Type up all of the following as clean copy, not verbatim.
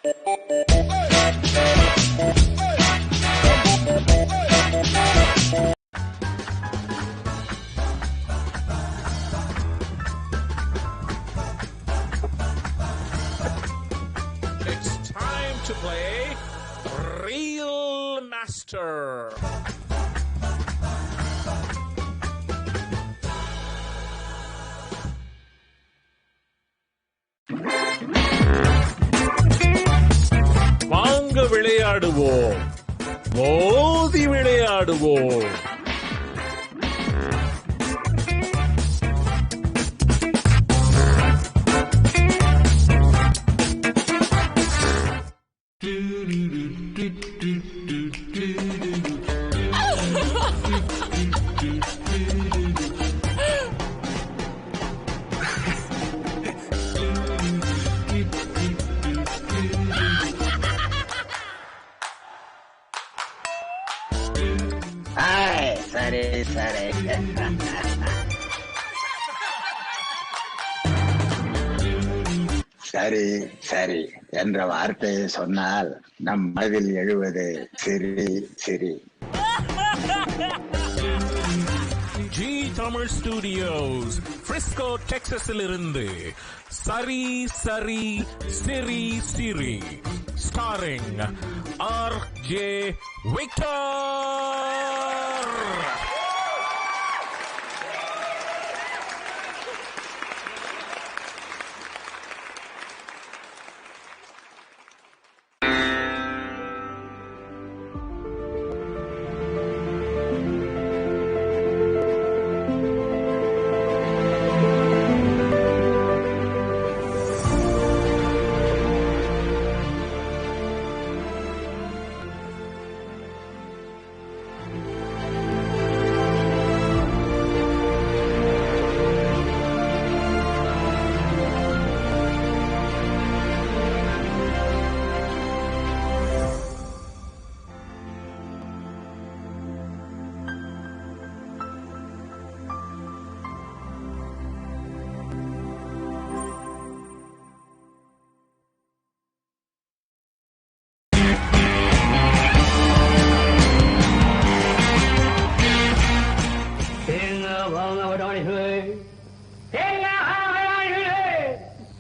It's time to play Real Master. வாங்க விளையாடுவோம், மோதி விளையாடுவோம். சரி சரி சரி சரி என்ற வார்த்தையை சொன்னால் நம் மனதில் எழுவது சிரி சிரி. ஜி தமிழ் ஸ்டுடியோஸ் பிரிஸ்கோ டெக்சாஸில் இருந்து சரி சரி சிரி சிரி ஸ்டாரிங் ஆர்.ஜே. விக்டர்.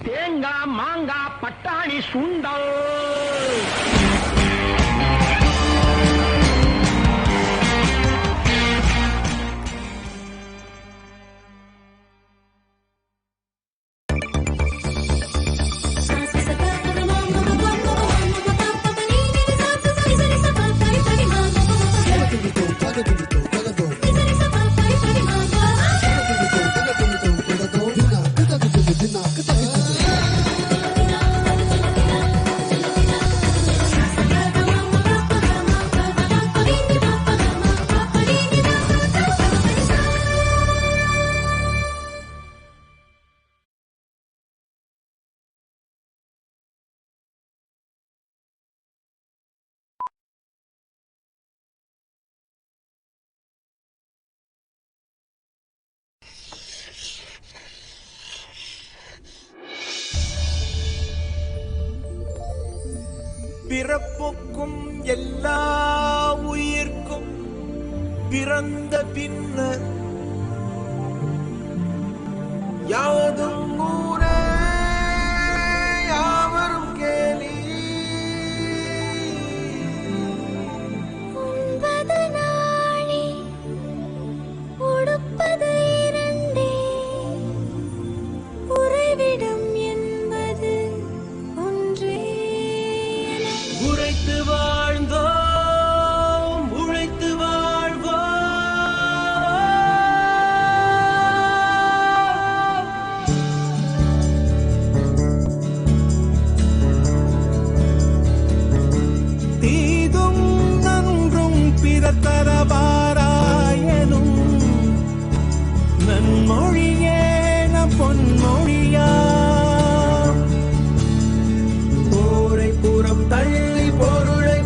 தேங்காய் மாங்காய் பட்டாணி சுண்டல். பிறப்புக்கும் எல்லா உயிர்க்கும் பிறந்த பின்னர் யாவதும் ஊரே யாவரும் கேலி. உண்பது நாளே உடுப்பது இரண்டே, உறைவிடம் என்பது ஒன்றே. உழைத்து வாழ்ந்தோம் உழைத்து வாழ்வோம். தீதும் நன்றும் பிறர் தரவாராயனும் நன்மொழியே நம் பொன்மொழியா. போரை புறம் தள்ளி பொருளை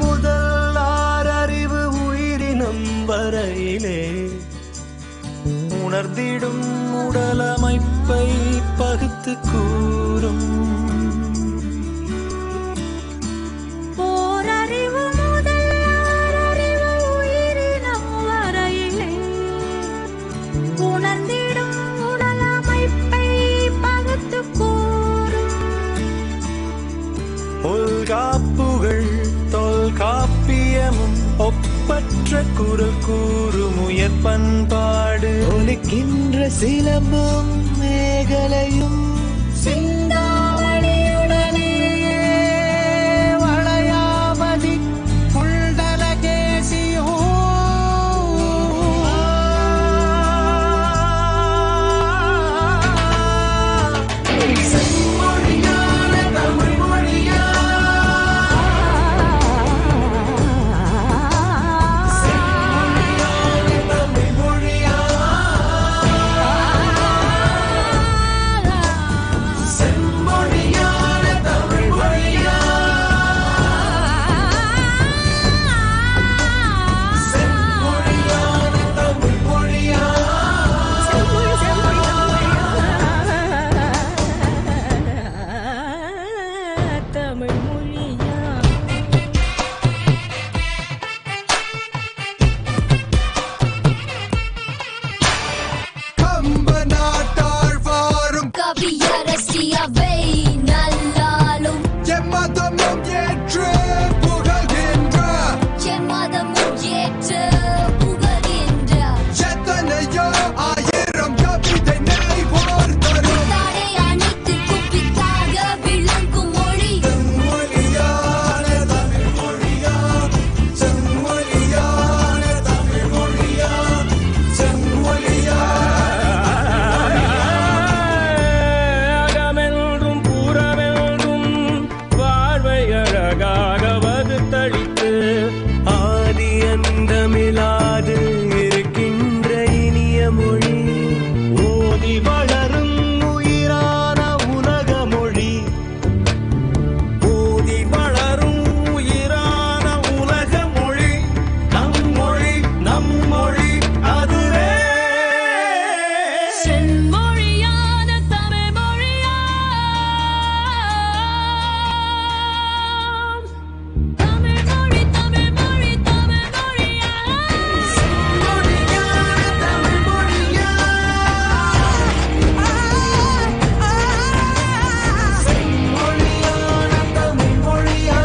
முதல் ஆறறிவு உயிரினம் வரையிலே உணர்ந்திடும் உடலமைப்பை பகுத்து கூறும். ஓரறிவு முதல் ஆறறிவு உயிரினம் வரையிலே உணர்ந்திடும் உடலமைப்பை பகுத்து கூறும். தொல்காப்புகள் தொல்காப்பியமும் ஒப்பற்ற குரல் கூறும் உயர் பண்பாடு. ஒலிக்கின்ற சிலம்பும் மேகலையும் சிந்தாமணியுடனே வளையாமதி புல்தலகேசியோ செம்மொழியான தமிழ் மொழியா தமிழ் மொழியா. கம்பநாட்டாழ்வாரும் கவியரசியவை நல்லாலும் எம்மதமும் ஏற்று புகழ்கின்ற எம்மதமும் ஏற்று புகழ்கின்ற எத்தனையோ ஆயிரம் கவிதை நெய்வோர் தரும் தாடை அனைத்து குப்பிக்காக விளங்கும் மொழி. செம்மொழியான தமிழ் மொழியா செம்மொழியான தமிழ் மொழியா செம்மொழியா. அகமென்றும் புறமென்றும் வாழ்வை அழகாக வகுத்தளித்து ஆதி அந்தமிலாது இருக்கின்ற இனிய மொழி. ஓதி வளரும் உயிரான உலக மொழி. ஓதி வளரும் உயிரான உலக மொழி நம் மொழி அதுவே. செம்மொழியான தமிழ் மொழியாம். தமிழ் மொழி தமிழ் மொழி தமிழ் மொழியாம். செம்மொழியான தமிழ் மொழியா செம்மொழியான தமிழ் மொழியா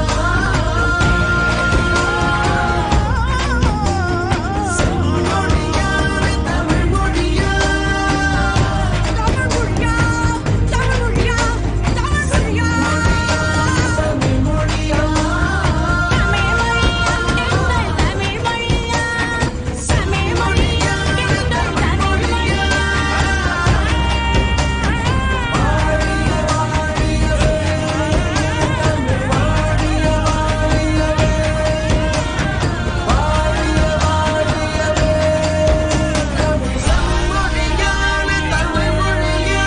செம்மொழியான தமிழ் மொழியா தமிழ் மொழியா செம்மொழியான தமிழ் மொழியா.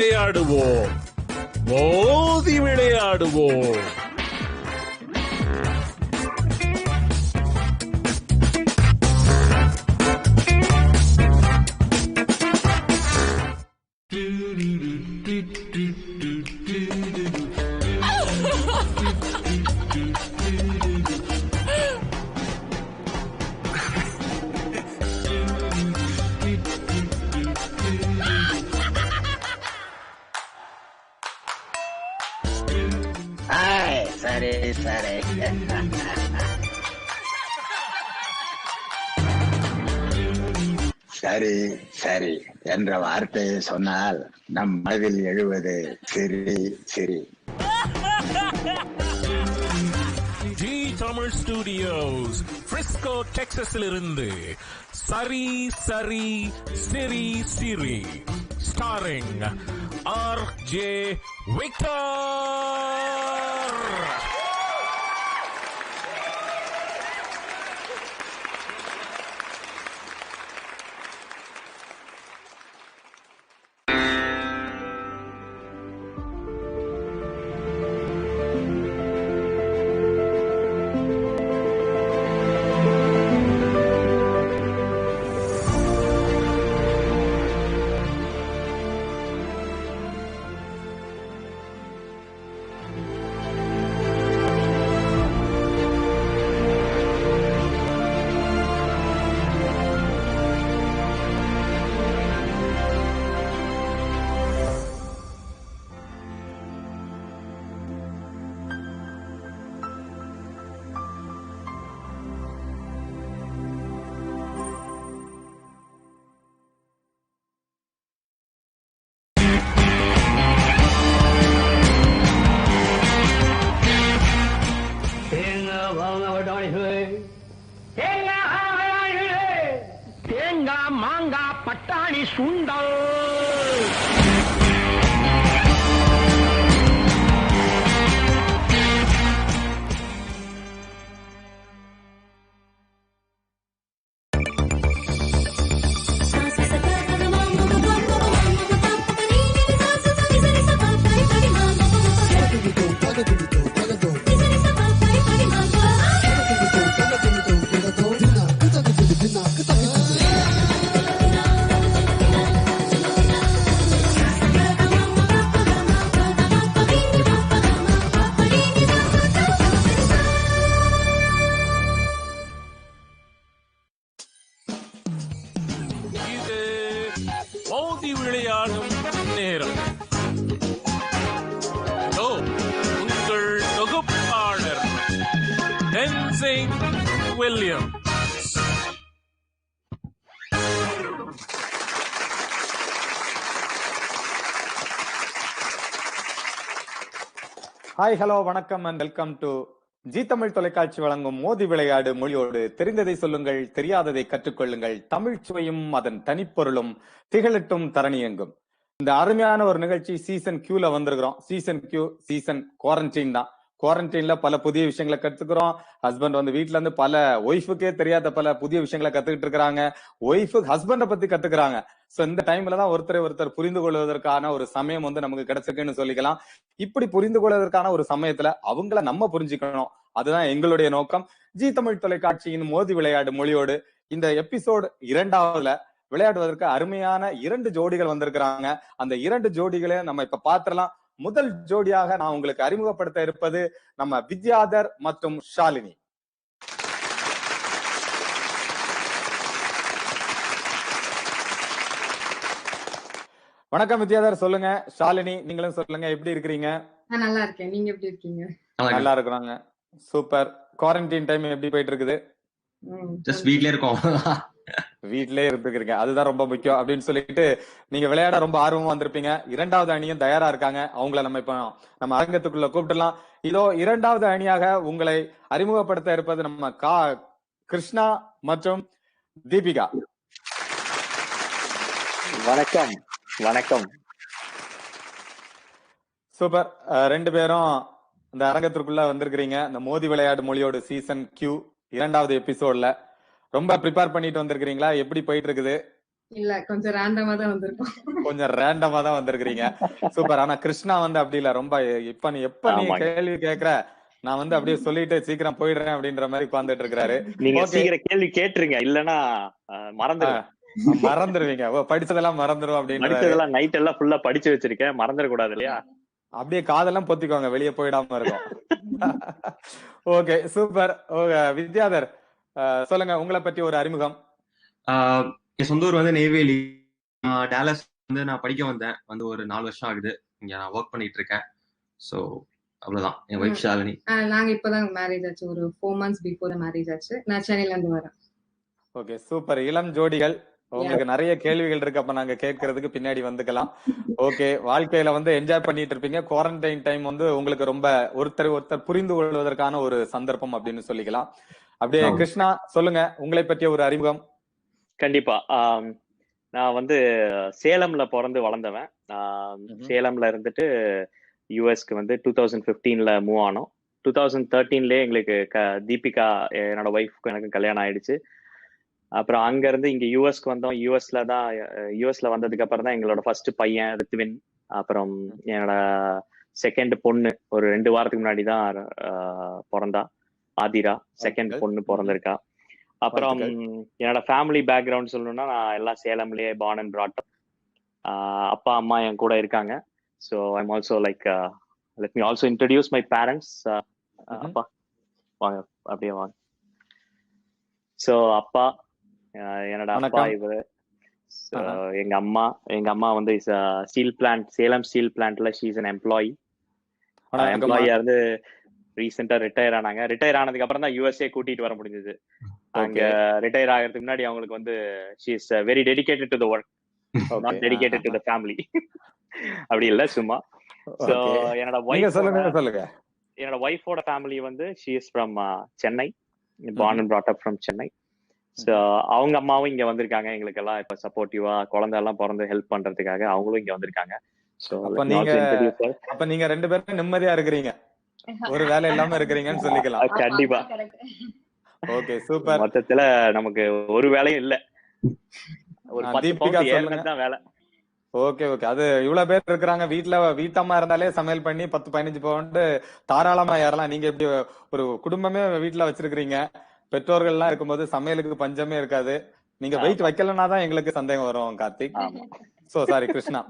விளையாடுவோம், மோதி விளையாடுவோம். சரி சரி. சரி சரி என்ற வார்த்தையை சொன்னால் நம் மனதில் எழுவது சிரி சிரி. ஜி தமிழ் ஸ்டுடியோஸ், பிரிஸ்கோ டெக்சாஸில் இருந்து சரி சரி சிரி சிரி, ஸ்டாரிங் ஆர்.ஜே. விக்டர். தேங்காய் மாங்காய் பட்டாணி சுண்டல். மோதி விளையாடும் நேரம். உங்கள் தொகுப்பாளர் டென்சிங் வில்லியம். ஹாய், ஹலோ, வணக்கம் and welcome to G Tamil தொலைக்காட்சி வழங்கும் மோதி விளையாடு மொழியோடு. தெரிந்ததை சொல்லுங்கள், தெரியாததை கற்றுக்கொள்ளுங்கள், தமிழ் சுவையும் அதன் தனிப்பொருளும் திகழட்டும் தரணியெங்கும். இந்த அருமையான ஒரு நிகழ்ச்சி சீசன் கியூல வந்திருக்கிறோம். சீசன் குவாரண்டைன் தான். குவாரண்டைன்ல பல புதிய விஷயங்களை கத்துக்கிறோம். ஹஸ்பண்ட் வந்து வீட்டுல இருந்து பல ஒய்ஃபுக்கே தெரியாத பல புதிய விஷயங்களை கத்துக்கிட்டு இருக்கிறாங்க. ஒய்ஃபு ஹஸ்பண்ட பத்தி கத்துக்கிறாங்க. சோ இந்த டைம்ல தான் ஒருத்தர் புரிந்து கொள்வதற்கான ஒரு சமயம் வந்து நமக்கு கிடைச்சிருக்குன்னு சொல்லிக்கலாம். இப்படி புரிந்து கொள்வதற்கான ஒரு சமயத்துல அவங்கள நம்ம புரிஞ்சுக்கணும். அதுதான் எங்களுடைய நோக்கம். ஜி தமிழ் தொலைக்காட்சியின் மோதி விளையாடு மொழியோடு இந்த எபிசோடு 2வதுல விளையாடுவதற்கு அருமையான 2 ஜோடிகள் வந்திருக்கிறாங்க. அந்த 2 ஜோடிகளை நம்ம இப்ப பாத்திரலாம். முதல் ஜோடியாக நான் உங்களுக்கு அறிமுகப்படுத்த இருப்பது நம்ம வித்யாதர் மற்றும் ஷாலினி. வணக்கம் வித்யாதர், சொல்லுங்க. ஷாலினி, நீங்களும் சொல்லுங்க, எப்படி இருக்கிறீங்க? நல்லா இருக்கேன். நீங்க எப்படி இருக்கீங்க? நல்லா இருக்கிறாங்க. சூப்பர். குவாரண்டைன் டைம் எப்படி போயிட்டு இருக்குது? ஜஸ்ட் வீட்லயே இருக்கோம். வீட்லயே இருந்துக்கிறீங்க, அதுதான் ரொம்ப முக்கியம் அப்படின்னு சொல்லிட்டு நீங்க விளையாட ரொம்ப ஆர்வமா வந்திருப்பீங்க. 2வது அணியும் தயாரா இருக்காங்க. அவங்கள நம்ம இப்ப நம்ம அரங்கத்துக்குள்ள கூப்பிடலாம். இதோ 2வது அணியாக உங்களை அறிமுகப்படுத்த இருப்பது நம்ம கிருஷ்ணா மற்றும் தீபிகா. வணக்கம். வணக்கம். சூப்பர். 2 பேரும் இந்த அரங்கத்திற்குள்ள வந்திருக்கிறீங்க. இந்த மோதி விளையாடு மொழியோடு சீசன் கியூ 2வது எபிசோட்ல ரொம்ப ப்ரிப்பேர் பண்ணிட்டு வந்திருக்கிறீங்களா? எப்படி போயிட்டு இருக்குது? இல்ல கொஞ்சம் ரேண்டமா தான் வந்திருக்கோம். கொஞ்சம் ரேண்டமா தான் வந்திருக்கிறீங்க. சூப்பர். ஆனா கிருஷ்ணா வந்து அப்படி இல்ல. ரொம்ப எப்ப நீ ஆமாங்க. கேள்வி கேக்குற நான் வந்து அப்படியே சொல்லிட்டு சீக்கிரம் போயிடுறேன் அப்படின்ற மாதிரி உட்கார்ந்துட்டு இருக்கிறாரு. நீங்க ஓகே. சீக்கிரம் கேள்வி கேட்டுருங்க, இல்லன்னா மறந்துடுவேன். மறந்துடுவீங்க. படிச்சதெல்லாம் மறந்துடும் அப்படின்றாரு. படிச்சதெல்லாம் நைட் எல்லாம் ஃபுல்லா படிச்சு வச்சிருக்கேன், மறந்துடக்கூடாது இல்லையா? அப்படியே காதெல்லாம் பொத்திக்கோங்க, வெளியே போயிடாம இருக்கும். Okay, super. வித்யாதர், சொல்லுங்க உங்களை பற்றி ஒரு அறிமுகம். என் சொந்த ஊர் வந்து நெய்வேலி. டாலஸ் வந்து நான் படிக்க வந்தேன். வந்து ஒரு 4 வருஷம் ஆகுது. இங்க நான் ஒர்க் பண்ணிட்டு இருக்கேன். ஸோ அவ்வளவுதான். என் ஒய்ஃப் ஷாலினி. நாங்க இப்பதான் மேரேஜ் ஆச்சு. ஒரு 4 months பிஃபோர் மேரேஜ் ஆச்சு. நான் சென்னையில இருந்து வரேன். Okay, super. இளம் ஜோடிகள். உங்களுக்கு நிறைய கேள்விகள் இருக்கு, அப்ப நாங்க கேட்கறதுக்கு பின்னாடி வந்துக்கலாம். ஓகே, வாழ்க்கையில வந்து என்ஜாய் பண்ணிட்டு இருப்பீங்க. குவாரண்டைன் டைம் வந்து உங்களுக்கு ரொம்ப ஒருத்தர் புரிந்து கொள்வதற்கான ஒரு சந்தர்ப்பம் அப்படின்னு சொல்லிக்கலாம். அப்படியே கிருஷ்ணா, சொல்லுங்க உங்களை பற்றிய ஒரு அறிமுகம். கண்டிப்பா. நான் வந்து சேலம்ல பிறந்து வளர்ந்தவன். சேலம்ல இருந்துட்டு யூஎஸ்க்கு வந்து 2015ல மூவ் ஆனோம். 2013லே எங்களுக்கு தீபிகா என்னோட ஒய்ஃப்க்கு எனக்கு கல்யாணம் ஆயிடுச்சு. அப்புறம் அங்க இருந்து இங்க யூஎஸ்க்கு வந்தோம். யூஎஸ்ல வந்ததுக்கு அப்புறம் தான் எங்களோட ஃபர்ஸ்ட் பையன் ரித்வின். அப்புறம் என்னோட செகண்ட் பொண்ணு ஒரு 2 வாரத்துக்கு முன்னாடி தான் பிறந்தா, ஆதிரா. செகண்ட் பொண்ணு பிறந்திருக்கா. அப்புறம் என்னோட ஃபேமிலி பேக்ரவுண்ட் சொல்லணும்னா, நான் எல்லாம் சேலம்லயே பார்ன் அண்ட் பிராட் அப். அப்பா அம்மா என் கூட இருக்காங்க. So I'm also like let me also introduce my parents. அப்பா வாங்க, அப்படியே வாங்க. ஸோ அப்பா, என்னோட அப்பா இவரு. எங்க அம்மா வந்து ஸ்டீல் பிளான்ட், சேலம் ஸ்டீல் பிளான்ட்ல ஷீ இஸ் an எம்ப்ளாயி. எம்ப்ளாயியா இருந்து ரீசெண்டா ரிட்டையர் ஆனாங்க. ரிட்டையர் ஆனதுக்கு அப்புறம் தான் யூஎஸ்ஏ கூட்டிட்டு வர முடிஞ்சது. அங்க ரிட்டையர் ஆகிறதுக்கு முன்னாடி அவங்களுக்கு வந்து she is very dedicated to the work, not dedicated to the family. அப்படி இல்ல, சும்மா. சோ என்னோட ஒய்ஃபோட ஃபேமிலி வந்து she is from Chennai, born and brought up from Chennai. So அவங்க அம்மாவும் இங்க வந்திருக்காங்க எங்களுக்கு எல்லாம் இப்ப சப்போர்ட்டிவா, குழந்தை எல்லாம் பிறந்து ஹெல்ப் பண்றதுக்காக அவங்களும் இங்க வந்திருக்காங்க. சோ அப்ப நீங்க 2 பேரும் நிம்மதியா இருக்கிறீங்க, ஒரு வேலை இல்லாம இருக்கிறீங்கன்னு சொல்லிக்கலாம். கண்டிப்பா. Okay, super. மொத்தத்துல நமக்கு ஒரு வேலையும் இல்ல, ஒரு 10 பவுண்ட் ஏறினது தான் வேலை. ஓகே, அது இவ்வளவு பேர் இருக்கிறாங்க வீட்டம்மா இருந்தாலே சமையல் பண்ணி 10-15 பவுண்ட் தாராளமா ஏறலாம். நீங்க எப்படி ஒரு குடும்பமே வீட்டுல வச்சிருக்கீங்க, பெற்றோர்கள் எல்லாம் இருக்கும்போது சமையலுக்கு பஞ்சமே இருக்காது. நீங்க வெயிட் வைக்கலன்னா தான் எங்களுக்கு சந்தேகம் வரும் Karthik. So sorry Krishna.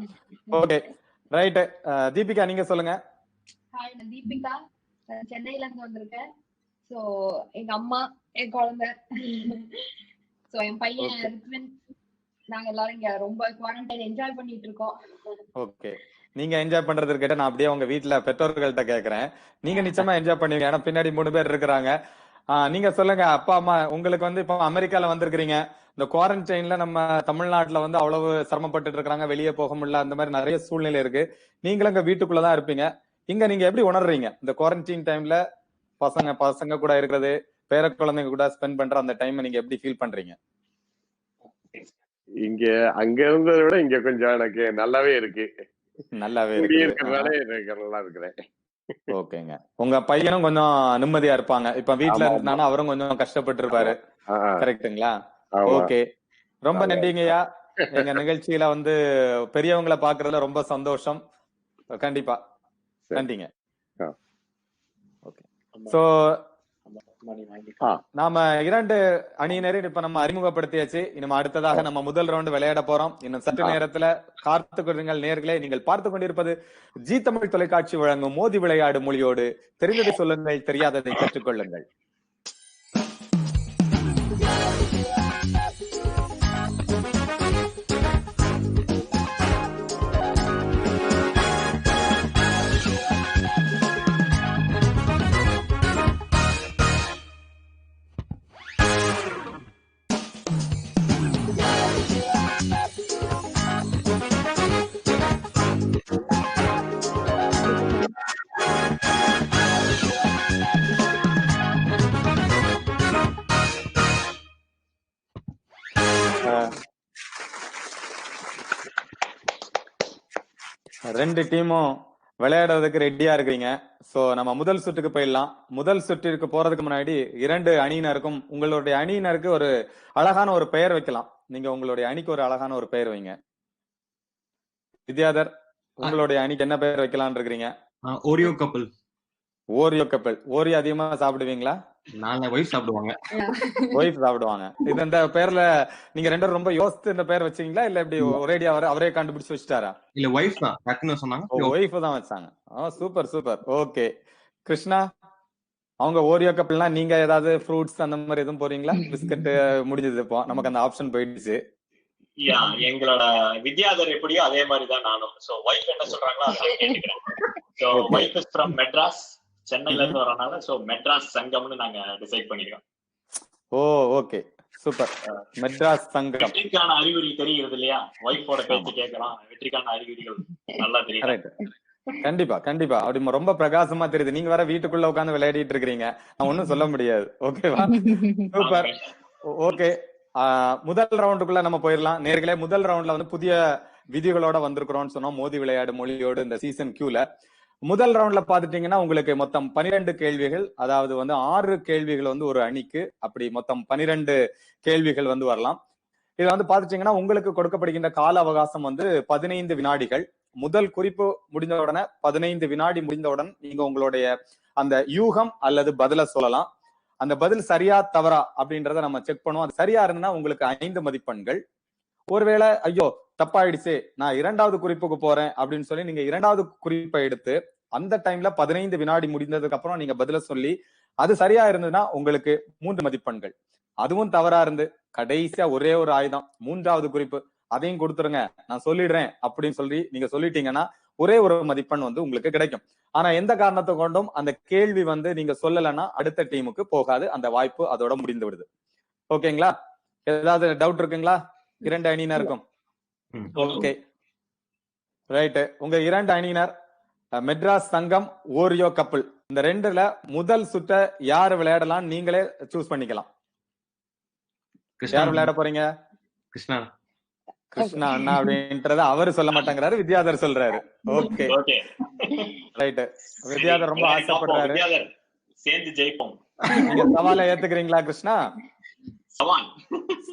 Okay, right. Deepika, நீங்க சொல்லுங்க. ஹாய், நான் தீபிகா, சென்னையில இருந்து வந்திருக்கேன். சோ எங்க அம்மா, என் குழந்தை, சோ என் பையன் ரித்வின், நாங்க எல்லாரும் இங்க ரொம்ப குவாரண்டைன் என்ஜாய் பண்ணிட்டு இருக்கோம். ஓகே, நீங்க என்ஜாய் பண்றது கேட்ட நான் அப்படியே உங்க வீட்டுல பெற்றோர்கள்ட்ட கேக்குறேன். நீங்க நிச்சயமா என்ஜாய் பண்ணுவீங்க, ஏன்னா பின்னாடி 3 பேர் இருக்கிறாங்க. நீங்க சொல்லுங்க, அப்பா அம்மா உங்களுக்கு வந்து இப்போ அமெரிக்கால வந்திருக்கிறீங்க. இந்த குவாரண்டைன்ல நம்ம தமிழ்நாட்டுல வந்து அவ்வளவு சிரமப்பட்டு இருக்காங்க, வெளியே போக முடியல, அந்த மாதிரி நிறைய சூழ்நிலை இருக்கு. நீங்களும் இங்க வீட்டுக்குள்ளதான் இருப்பீங்க. இங்க நீங்க எப்படி உணர்றீங்க இந்த குவாரண்டைன் டைம்ல பசங்க கூட இருக்கிறது, பேர குழந்தைங்க கூட ஸ்பெண்ட் பண்ற அந்த டைம் நீங்க எப்படி ஃபீல் பண்றீங்க? இங்க அங்க இருந்ததை விட இங்க கொஞ்சம் எனக்கு நல்லாவே இருக்கு. நல்லாவே இருக்கிறதுனால எனக்கு நல்லா இருக்கிறேன். ஓகேங்க, உங்க பையனும் கொஞ்சம் நிம்மதியா இருப்பாங்க. இப்ப வீட்டுல இருந்தாலும் அவரும் கொஞ்சம் கஷ்டப்பட்டு இருப்பாரு, கரெக்டுங்களா? ஓகே, ரொம்ப நன்றிங்கய்யா. எங்க நிகழ்ச்சியில வந்து பெரியவங்களை பாக்குறதுல ரொம்ப சந்தோஷம். கண்டிப்பா நன்றிங்க. ஓகே, சோ நாம 2 அணியினரையும் இப்ப நம்ம அறிமுகப்படுத்தியாச்சு. இனிமே அடுத்ததாக நம்ம முதல் ரவுண்ட் விளையாட போறோம். இன்னும் சற்று நேரத்துல காத்துக் கொள்ளுங்கள் நேயர்களே. நீங்கள் பார்த்து கொண்டிருப்பது ஜி தமிழ் தொலைக்காட்சி வழங்கும் மோதி விளையாடு மொழியோடு. தெரிந்ததை சொல்லுங்கள், தெரியாததை கற்றுக்கொள்ளுங்கள். ரெண்டு டீமும் விளையாடுறதுக்கு ரெடியா இருக்கீங்க. சோ நம்ம முதல் சுற்றுக்கு போயிடலாம். முதல் சுற்றிற்கு போறதுக்கு முன்னாடி 2 அணியினருக்கும் உங்களுடைய அணியினருக்கு ஒரு அழகான ஒரு பெயர் வைக்கலாம். நீங்க உங்களுடைய அணிக்கு ஒரு அழகான ஒரு பெயர் வைங்க. வித்யாதர், உங்களுடைய அணிக்கு என்ன பெயர் வைக்கலாம்னு இருக்கிறீங்க? ஓரியோ கப்பல். ஓரியோ கப்பல். ஓரியோ அதிகமா சாப்பிடுவீங்களா? நான் ஒய்ஃப் சாப்பிடுவாங்க. ஒய்ஃப் சாப்பிடுவாங்க. இது இந்த பேர்ல நீங்க ரெண்டு பேரும் ரொம்ப யோசித்து இந்த பேர் வச்சீங்களா இல்ல எப்படி ஒரேடியா அவரே கண்டுபிடிச்சு வச்சுட்டாரா? இல்ல ஒய்ஃப் தான் டக்குன்னு சொன்னாங்க. ஒய்ஃப் தான் வச்சாங்க. Super super. ஓகே கிருஷ்ணா, அவங்க ஓரியோ கப்பல்னா நீங்க ஏதாவது ஃப்ரூட்ஸ் அந்த மாதிரி எதுவும் போறீங்களா? பிஸ்கட் முடிஞ்சது, இப்போ நமக்கு அந்த ஆப்ஷன் போயிடுச்சு. எங்களோட வித்யாதர் எப்படியோ அதே மாதிரி தான் நானும். சோ வைஃப் என்ன சொல்றாங்களோ அதான் கேட்டுக்கிறேன். So wife is from Madras, சென்னையில இருந்து வரனால சோ மெட்ராஸ் சங்கம்னு நாங்க டிசைட் பண்ணிருக்கோம். ஓ ஓகே சூப்பர். மெட்ராஸ் சங்கம். வெற்றிக்கான அறிகுறி தெரிகிறது இல்லையா? வைஃபோட பேச்சு கேட்கறோம், வெற்றிக்கான அறிகுறிகள் நல்லா தெரியும். கண்டிப்பா கண்டிப்பா. அப்படி ரொம்ப பிரகாசமா தெரியுது. நீங்க வேற வீட்டுக்குள்ள உட்கார்ந்து விளையாடிட்டு இருக்கீங்க, நான் ஒண்ணும் சொல்ல முடியாது. ஓகேவா? சூப்பர். ஓகே, முதல் ரவுண்டுக்குள்ள நம்ம போயிடலாம். நேர்களே, முதல் ரவுண்ட்ல வந்து புதிய விதிகளோட வந்திருக்கிறோம்னு சொன்னோம். மோதி விளையாடு மொழியோடு இந்த சீசன் கியூல முதல் ரவுண்ட்ல பாத்துட்டீங்கன்னா உங்களுக்கு மொத்தம் 12 கேள்விகள், அதாவது வந்து 6 கேள்விகள் வந்து ஒரு அணிக்கு, அப்படி மொத்தம் 12 கேள்விகள் வந்து வரலாம். இதுல வந்து பாத்துட்டீங்கன்னா உங்களுக்கு கொடுக்கப்படுகின்ற கால அவகாசம் வந்து 15 வினாடிகள். முதல் குறிப்பு முடிந்த உடனே 15 வினாடி முடிந்தவுடன் நீங்க உங்களுடைய அந்த யூகம் அல்லது பதில சொல்லலாம். அந்த பதில் சரியா தவறா அப்படின்றத நம்ம செக் பண்ணுவோம். அது சரியா இருந்ததுன்னா உங்களுக்கு 5 மதிப்பெண்கள். ஒருவேளை ஐயோ தப்பாயிடுச்சு, நான் இரண்டாவது குறிப்புக்கு போறேன் அப்படின்னு சொல்லி நீங்க இரண்டாவது குறிப்பை எடுத்து அந்த டைம்ல 15 வினாடி முடிந்ததுக்கு அப்புறம் நீங்க பதில சொல்லி அது சரியா இருந்ததுன்னா உங்களுக்கு 3 மதிப்பெண்கள். அதுவும் தவறா இருந்து கடைசியா ஒரே ஒரு ஆயுதம், மூன்றாவது குறிப்பு, அதையும் கொடுத்துருங்க நான் சொல்லிடுறேன் அப்படின்னு சொல்லி நீங்க சொல்லிட்டீங்கன்னா ஒரே ஒரு மதிப்பெண் வந்து உங்களுக்கு கிடைக்கும். ஆனா எந்த காரணத்தை கொண்டும் அந்த கேள்வி வந்து நீங்க சொல்லலைன்னா அடுத்த டீமுக்கு போகாது, அந்த வாய்ப்பு அதோட முடிந்து விடுது. ஓகேங்களா? ஏதாவது டவுட் இருக்குங்களா? 2 அணியினருக்கும் ஓகே ரைட்டு. உங்க 2 அணியினர் மெட்ராஸ் சங்கம், ஓரியோ கப்பல், இந்த ரெண்டுல முதல் சுற்ற யாரு விளையாடலாம் நீங்களே சூஸ் பண்ணிக்கலாம். யார் விளையாட போறீங்க? கிருஷ்ணா. கிருஷ்ணா அண்ணா அப்படின்றத அவரு சொல்ல மாட்டேங்கிறாரு, வித்யாதர் சொல்றாரு. Okay right. வித்யாதர் ரொம்ப ஆசைப்படுறாரு. சேர்ந்து ஜெயிப்போம். நீங்க சவாலை ஏத்துக்கிறீங்களா கிருஷ்ணா?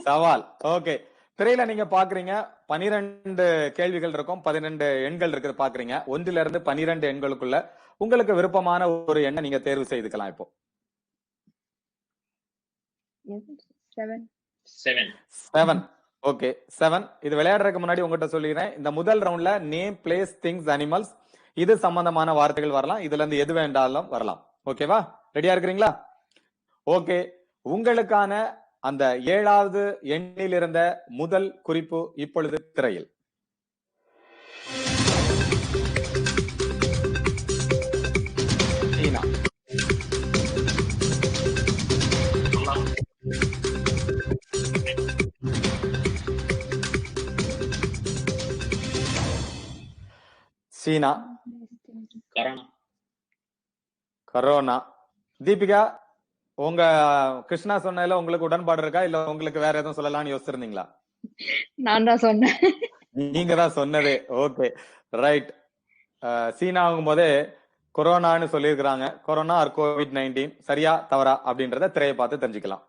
சவால். ஓகே, திரையில நீங்க பாக்குறீங்க 12 கேள்விகள் இருக்கும், 12 எண்கள் இருக்குது பாக்குறீங்க. 1 இருந்து 12 எண்களுக்குள்ள உங்களுக்கு விருப்பமான ஒரு எண்ணை நீங்க தேர்வு செய்துக்கலாம். இப்போ 7. ஓகே 7. இது விளையாடுறதுக்கு முன்னாடி உங்ககிட்ட சொல்லிடுறேன், இந்த முதல் ரவுண்ட்ல நேம், பிளேஸ், திங்ஸ், அனிமல்ஸ் இது சம்பந்தமான வார்த்தைகள் வரலாம். இதுல இருந்து எது வேண்டாலும் வரலாம். ஓகேவா? ரெடியா இருக்கிறீங்களா? ஓகே, உங்களுக்கான அந்த 7வது எண்ணில் இருந்த முதல் குறிப்பு இப்பொழுது திரையில். சீனா. சீனா. கரோனா. தீபிகா, உங்க கிருஷ்ணா சொன்னதுல உங்களுக்கு உடன்பாடு இருக்கா இல்ல உங்களுக்கு வேற எதுவும் சொல்லலாம்னு யோசிச்சிருந்தீங்களா? நான் தான் சொன்னேன். நீங்க தான் சொன்னதே. Okay right. சீனா ஆகும் போதே கொரோனான்னு சொல்லியிருக்கிறாங்க. கொரோனா ஆர் COVID-19 சரியா தவறா அப்படின்றத திரையை பார்த்து தெரிஞ்சுக்கலாம்.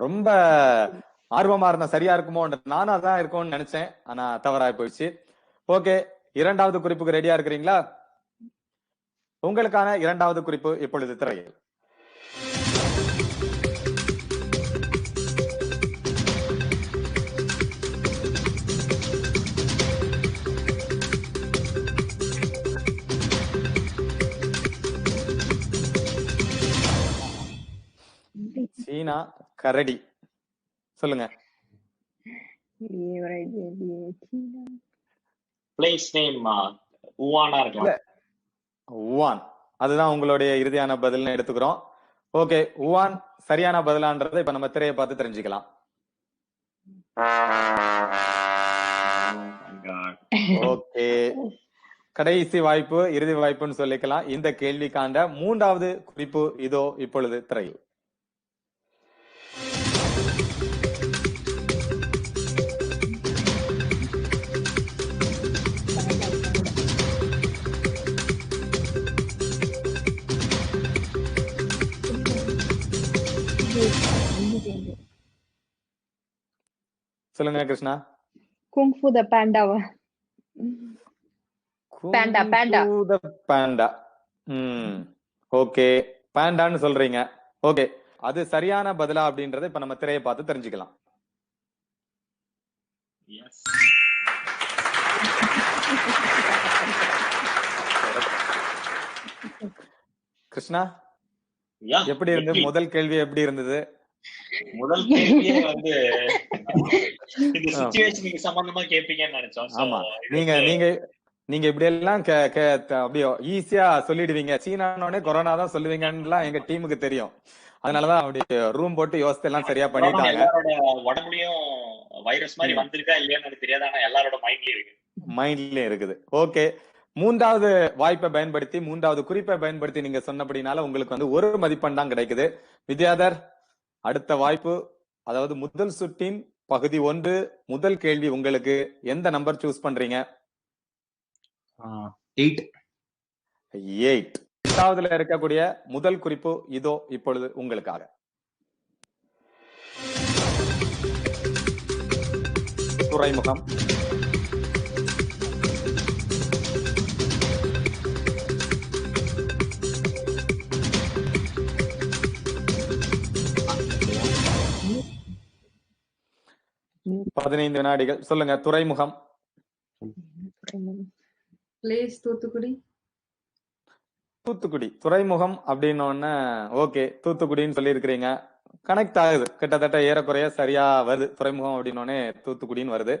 ரொம்ப ஆர்வமா இருந்த சரியா இருக்குமோ, நானும் அதான் இருக்கும்னு நினைச்சேன், ஆனா தவறா போயிடுச்சு. ஓகே, 2வது குறிப்புக்கு ரெடியா இருக்கிறீங்களா? உங்களுக்கான 2வது குறிப்பு இப்பொழுது திரையில். சீனா கரடி. சொல்லுங்க. பிளேஸ் நேம் ஊவானா இருக்கலாம். ஊவான், அதுதான் உங்களுடைய இறுதியான பதில்னு எடுத்துக்கிறோம். ஓகே, ஊவான் சரியான பதிலான்றதை இப்ப நம்ம திரையை பார்த்து தெரிஞ்சுக்கலாம். ஓகே, கடைசி வாய்ப்பு, இறுதி வாய்ப்புன்னு சொல்லிக்கலாம். இந்த கேள்விக்காண்ட 3வது குறிப்பு இதோ இப்பொழுது திரையில். சொல்லுங்க கிருஷ்ணா. குங்ஃபு த பேண்டாவா? Panda Panda. Kung Fu the Panda. Okay, பேண்டான்னு சொல்றீங்க. ஓகே, அது சரியான பதிலா அப்படின்றத இப்ப நம்ம திரையை பார்த்து தெரிஞ்சுக்கலாம். எஸ். கிருஷ்ணா, யா, எப்படி இருந்தது முதல் கேள்வி? எப்படி இருந்தது? முதல் கேள்வியே வந்து இந்த சிச்சுவேஷனுக்கு சம்பந்தமா கேட்பீங்கன்னு நினைச்சோம். So, ஆமா, இது நீங்க வந்து நீங்க நீங்க இப்படி எல்லாம் அப்படியே ஈஸியா சொல்லிடுவீங்க. சீனானோடனே கொரோனா தான் சொல்லுவீங்கன்னு எங்க டீமுக்கு தெரியும். அதனாலதான் அப்படி ரூம் போட்டு யோசித்து எல்லாம் சரியா கொரோனா பண்ணிட்டாங்க. எல்லாரோட உடம்புலயும் வைரஸ் மாதிரி வந்திருக்கா இல்லையான்னு எனக்கு தெரியாது. ஆனா எல்லாரோட மைண்ட்லயும் இருக்கு. மைண்ட்லயும் இருக்குது. ஓகே, மூன்றாவது வாய்ப்பை பயன்படுத்தி, மூன்றாவது குறிப்பை பயன்படுத்தி நீங்க சொன்னபடினால உங்களுக்கு வந்து ஒரு மதிப்பெண் தான் கிடைக்குது. வித்யாதர், அடுத்த வாய்ப்பு, அதாவது முதல் சுற்றின் பகுதி 1 முதல் கேள்வி உங்களுக்கு. எந்த நம்பர் சூஸ் பண்றீங்க? 8. 8. 8வதுல இருக்கக்கூடிய முதல் குறிப்பு இதோ இப்பொழுது உங்களுக்காக. துறைமுகம். பதினைந்து வினாடிகள். சொல்லுங்க. துறைமுகம். பிளேஸ் தூத்துக்குடி. தூத்துக்குடி. துறைமுகம் அப்படின்னு ஓகே, தூத்துக்குடின்னு சொல்லி இருக்கிறீங்க. கனெக்ட் ஆகுது, கிட்டத்தட்ட ஏறக்குறைய சரியா வருது. துறைமுகம் அப்படின்னு தூத்துக்குடின்னு வருது.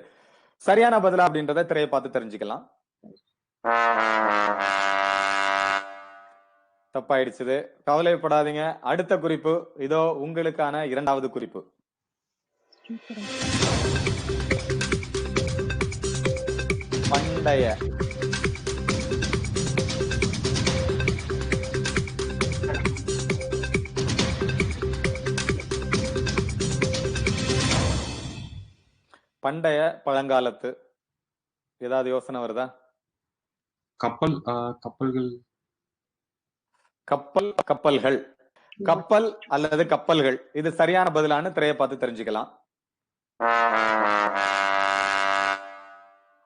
சரியான பதிலா அப்படின்றத திரையை பார்த்து தெரிஞ்சுக்கலாம். தப்பாயிடுச்சு. கவலைப்படாதீங்க. அடுத்த குறிப்பு இதோ உங்களுக்கான இரண்டாவது குறிப்பு. பண்டைய. பண்டைய பழங்காலத்து. ஏதாவது யோசனை வருதா? கப்பல்கள். கப்பல்கள். கப்பல் அல்லது கப்பல்கள். இது சரியான பதிலான திரையை பார்த்து தெரிஞ்சுக்கலாம்.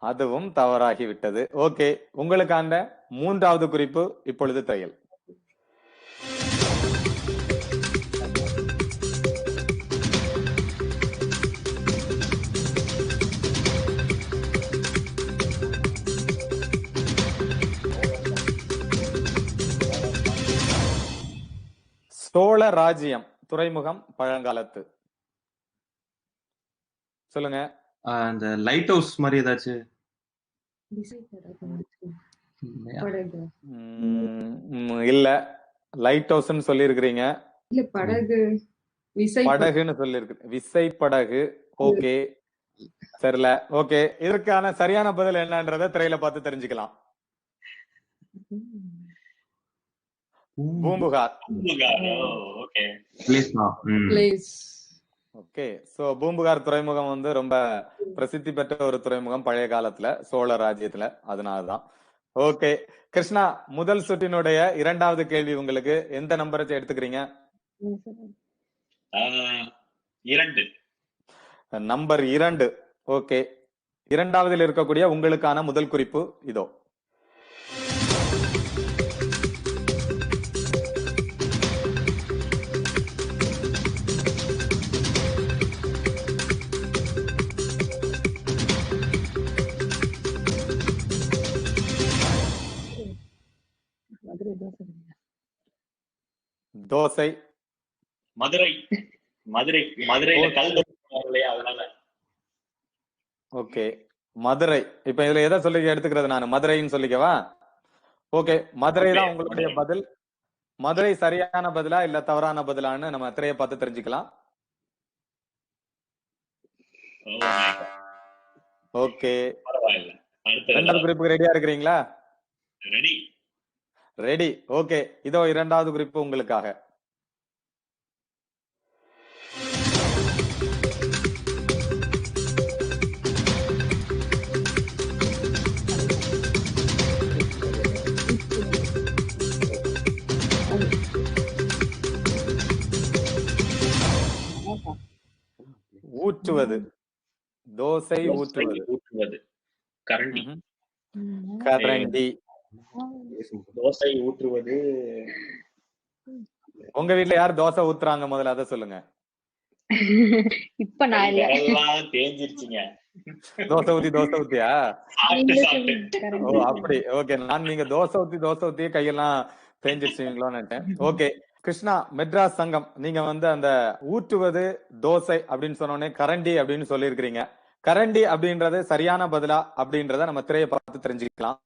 அதுவும் தவறாகிவிட்டது. ஓகே, உங்களுக்கான மூன்றாவது குறிப்பு இப்பொழுது தையல். சோழ ராஜ்யம். துறைமுகம் பழங்காலத்து. சொல்லுங்க. அந்த லைட் ஹவுஸ் மாதிரி ஏதாச்சும்? இல்ல, லைட் ஹவுஸ்ன்னு சொல்லி இருக்கிறீங்க. இல்ல, படகு. படகுன்னு சொல்லி இருக்கு. விசைப்படகு. ஓகே, சரில. ஓகே, இதற்கான சரியான பதில் என்னன்றத திரையில பார்த்து தெரிஞ்சுக்கலாம். பூம்புகார். ஓகே, சோ பூம்புகார் துறைமுகம் வந்து ரொம்ப பிரசித்தி பெற்ற ஒரு துறைமுகம் பழைய காலத்துல சோழ ராஜ்யத்துல. அதனாலதான். ஓகே கிருஷ்ணா, முதல் சுற்றினுடைய இரண்டாவது கேள்வி உங்களுக்கு. எந்த நம்பரை எடுத்துக்கிறீங்க? 2. நம்பர் 2. ஓகே, இரண்டாவதில் இருக்கக்கூடிய உங்களுக்கான முதல் குறிப்பு இதோ. தோசை. மதுரையில கல் இல்லையா, அதனால. ஓகே, மதுரை. இப்ப இதுல எதை சொல்லி எடுத்துக்கிறது? நான் மதுரைன்னு சொல்லிக்கவா? ஓகே, மதுரை தான் உங்களுடைய பதில். மதுரை சரியான பதிலா இல்ல தவறான பதிலான்னு நம்ம திரையை பார்த்து தெரிஞ்சுக்கலாம். ஓகே, இரண்டாவது குறிப்புக்கு ரெடியா இருக்கிறீங்களா? ரெடி. ஓகே, இதோ இரண்டாவது குறிப்பு உங்களுக்காக. ஊற்றுவது. தோசை தோசை ஊற்றுவது. ஊற்றுவது கரண்டி. கரண்டி. தோசை ஊற்றுவது உங்க வீட்ல யார் தோசை ஊத்துறாங்க முதல்ல அத சொல்லுங்க. இப்ப நான் இல்ல. விரல்லாம் தேஞ்சிருச்சுங்க. தோசை ஊத்தியா? சாப்பிட்டு நீங்களே சாப்பிட்டு. சொல்லுங்க ஓ கரண்டி. அப்படி. ஓகே. நான் நீங்க தோசை ஊத்தி கையெல்லாம் தேஞ்சிருச்சுங்களோன்னு நினைச்சேன். ஓகே. கிருஷ்ணா, மெட்ராஸ் சங்கம், நீங்க வந்து அந்த ஊற்றுவது தோசை அப்படின்னு சொன்னோடனே கரண்டி அப்படின்னு சொல்லியிருக்கிறீங்க. கரண்டி அப்படின்றது சரியான பதிலா அப்படின்றத நம்ம திரையை பார்த்து தெரிஞ்சுக்கலாம்.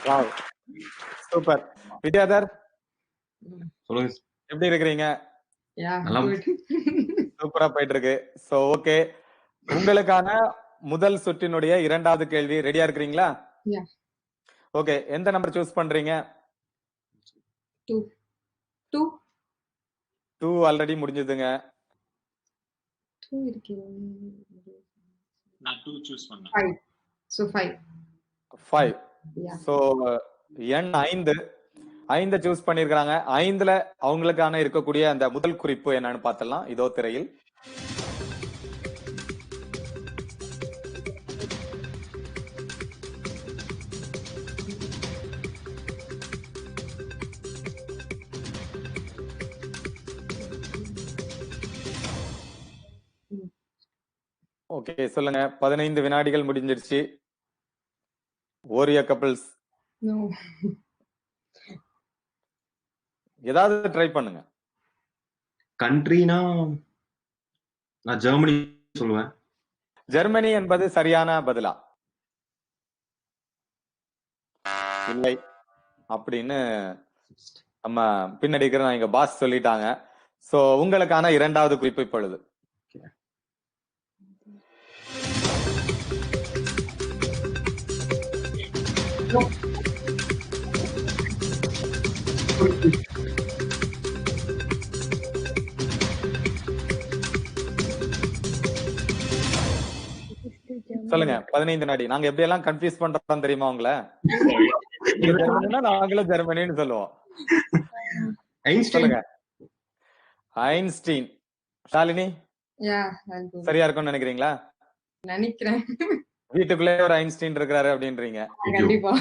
Wow, super. வித்யாதர், சொல்லுங்க. எப்படி இருக்கிறீங்க? Yeah, நல்லா good. சூப்பரா போயிட்டு இருக்கு. சோ ஓகே, உங்களுக்கான முதல் சுற்றினுடைய இரண்டாவது கேள்வி ரெடியா இருக்கிறீங்களா? Yeah. ஓகே, எந்த நம்பர் சூஸ் பண்றீங்க? 2. 2. 2 ஆல்ரெடி முடிஞ்சதுங்க. 2 இருக்கு. நான் 2 சூஸ் பண்ணேன். 5. So 5. 5. Yeah. சோ எண் 5 சூஸ் பண்ணிருக்காங்க. 5ல அவங்களுக்கான இருக்கக்கூடிய அந்த முதல் குறிப்பு என்னன்னு பார்த்தலாம். இதோ திரையில். ஓகே, சொல்லுங்க. 15 வினாடிகள் முடிஞ்சிருச்சு. ஓரியா கப்பிள்ஸ் No. ஏதாவது ட்ரை பண்ணுங்க. கண்ட்ரினா நான் ஜெர்மனி சொல்லுவேன். ஜெர்மனி என்பது சரியான பதிலா? இல்லை அப்படின்னு நம்ம பின்னாடி இருக்கிற எங்க பாஸ் சொல்லிட்டாங்க. சோ உங்களுக்கான இரண்டாவது குறிப்பு இப்பொழுது. சொல்லுங்க. 15 வினாடி. நாங்க எப்படி எல்லாம் கன்ஃபியூஸ் பண்றோம் தெரியுமா உங்களை? ஜெர்மனினா நாங்களும் ஜெர்மனின்னு சொல்லுவோம். ஐன்ஸ்டைன். சொல்லுங்க. Einstein. Shalini, Yeah, I'll go. சரியா இருக்கும்னு நினைக்கிறீங்களா? நினைக்கிறேன். வீட்டுக்குள்ளே ஒரு ஐன்ஸ்டீன் இருக்கிறாரு அப்படின்றீங்க. கண்டிப்பா.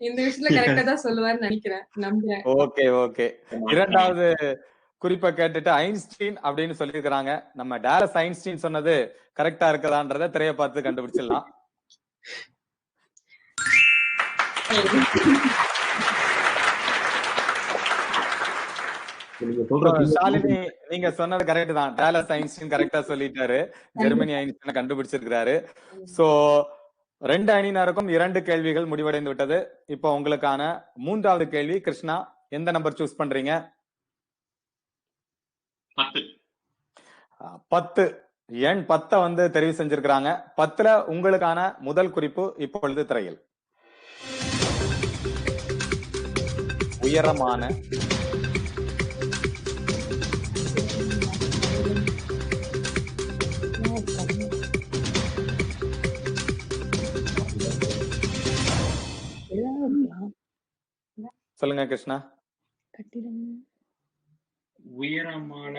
இந்த விஷயத்துல கரெக்டா தான் சொல்லுவாருன்னு நினைக்கிறேன். நம்புறேன். Okay okay. இரண்டாவது குறிப்பை கேட்டுட்டு ஐன்ஸ்டீன் அப்படின்னு சொல்லியிருக்கிறாங்க. நம்ம டாலஸ் ஐன்ஸ்டீன் சொன்னது கரெக்டா இருக்குதான்றத திரையை பார்த்து கண்டுபிடிச்சிடலாம். ஷாலினி, நீங்க சொன்னது கரெக்ட் தான். டாலஸ் ஐன்ஸ்டீன் கரெக்டா சொல்லிட்டாரு. ஜெர்மனி ஐன்ஸ்டீனை கண்டுபிடிச்சிருக்கிறாரு. சோ 2 அணியினருக்கும் 2 கேள்விகள் முடிவடைந்து விட்டது. இப்போ உங்களுக்கான மூன்றாவது கேள்வி. கிருஷ்ணா, எந்த நம்பர் சூஸ் பண்றீங்க? 10. 10. எண் 10 வந்து தெரிவு செஞ்சிருக்கிறாங்க. 10ல உங்களுக்கான முதல் குறிப்பு இப்பொழுது திரையில். உயரமான சொல்லுங்க கிருஷ்ணா. உயரமான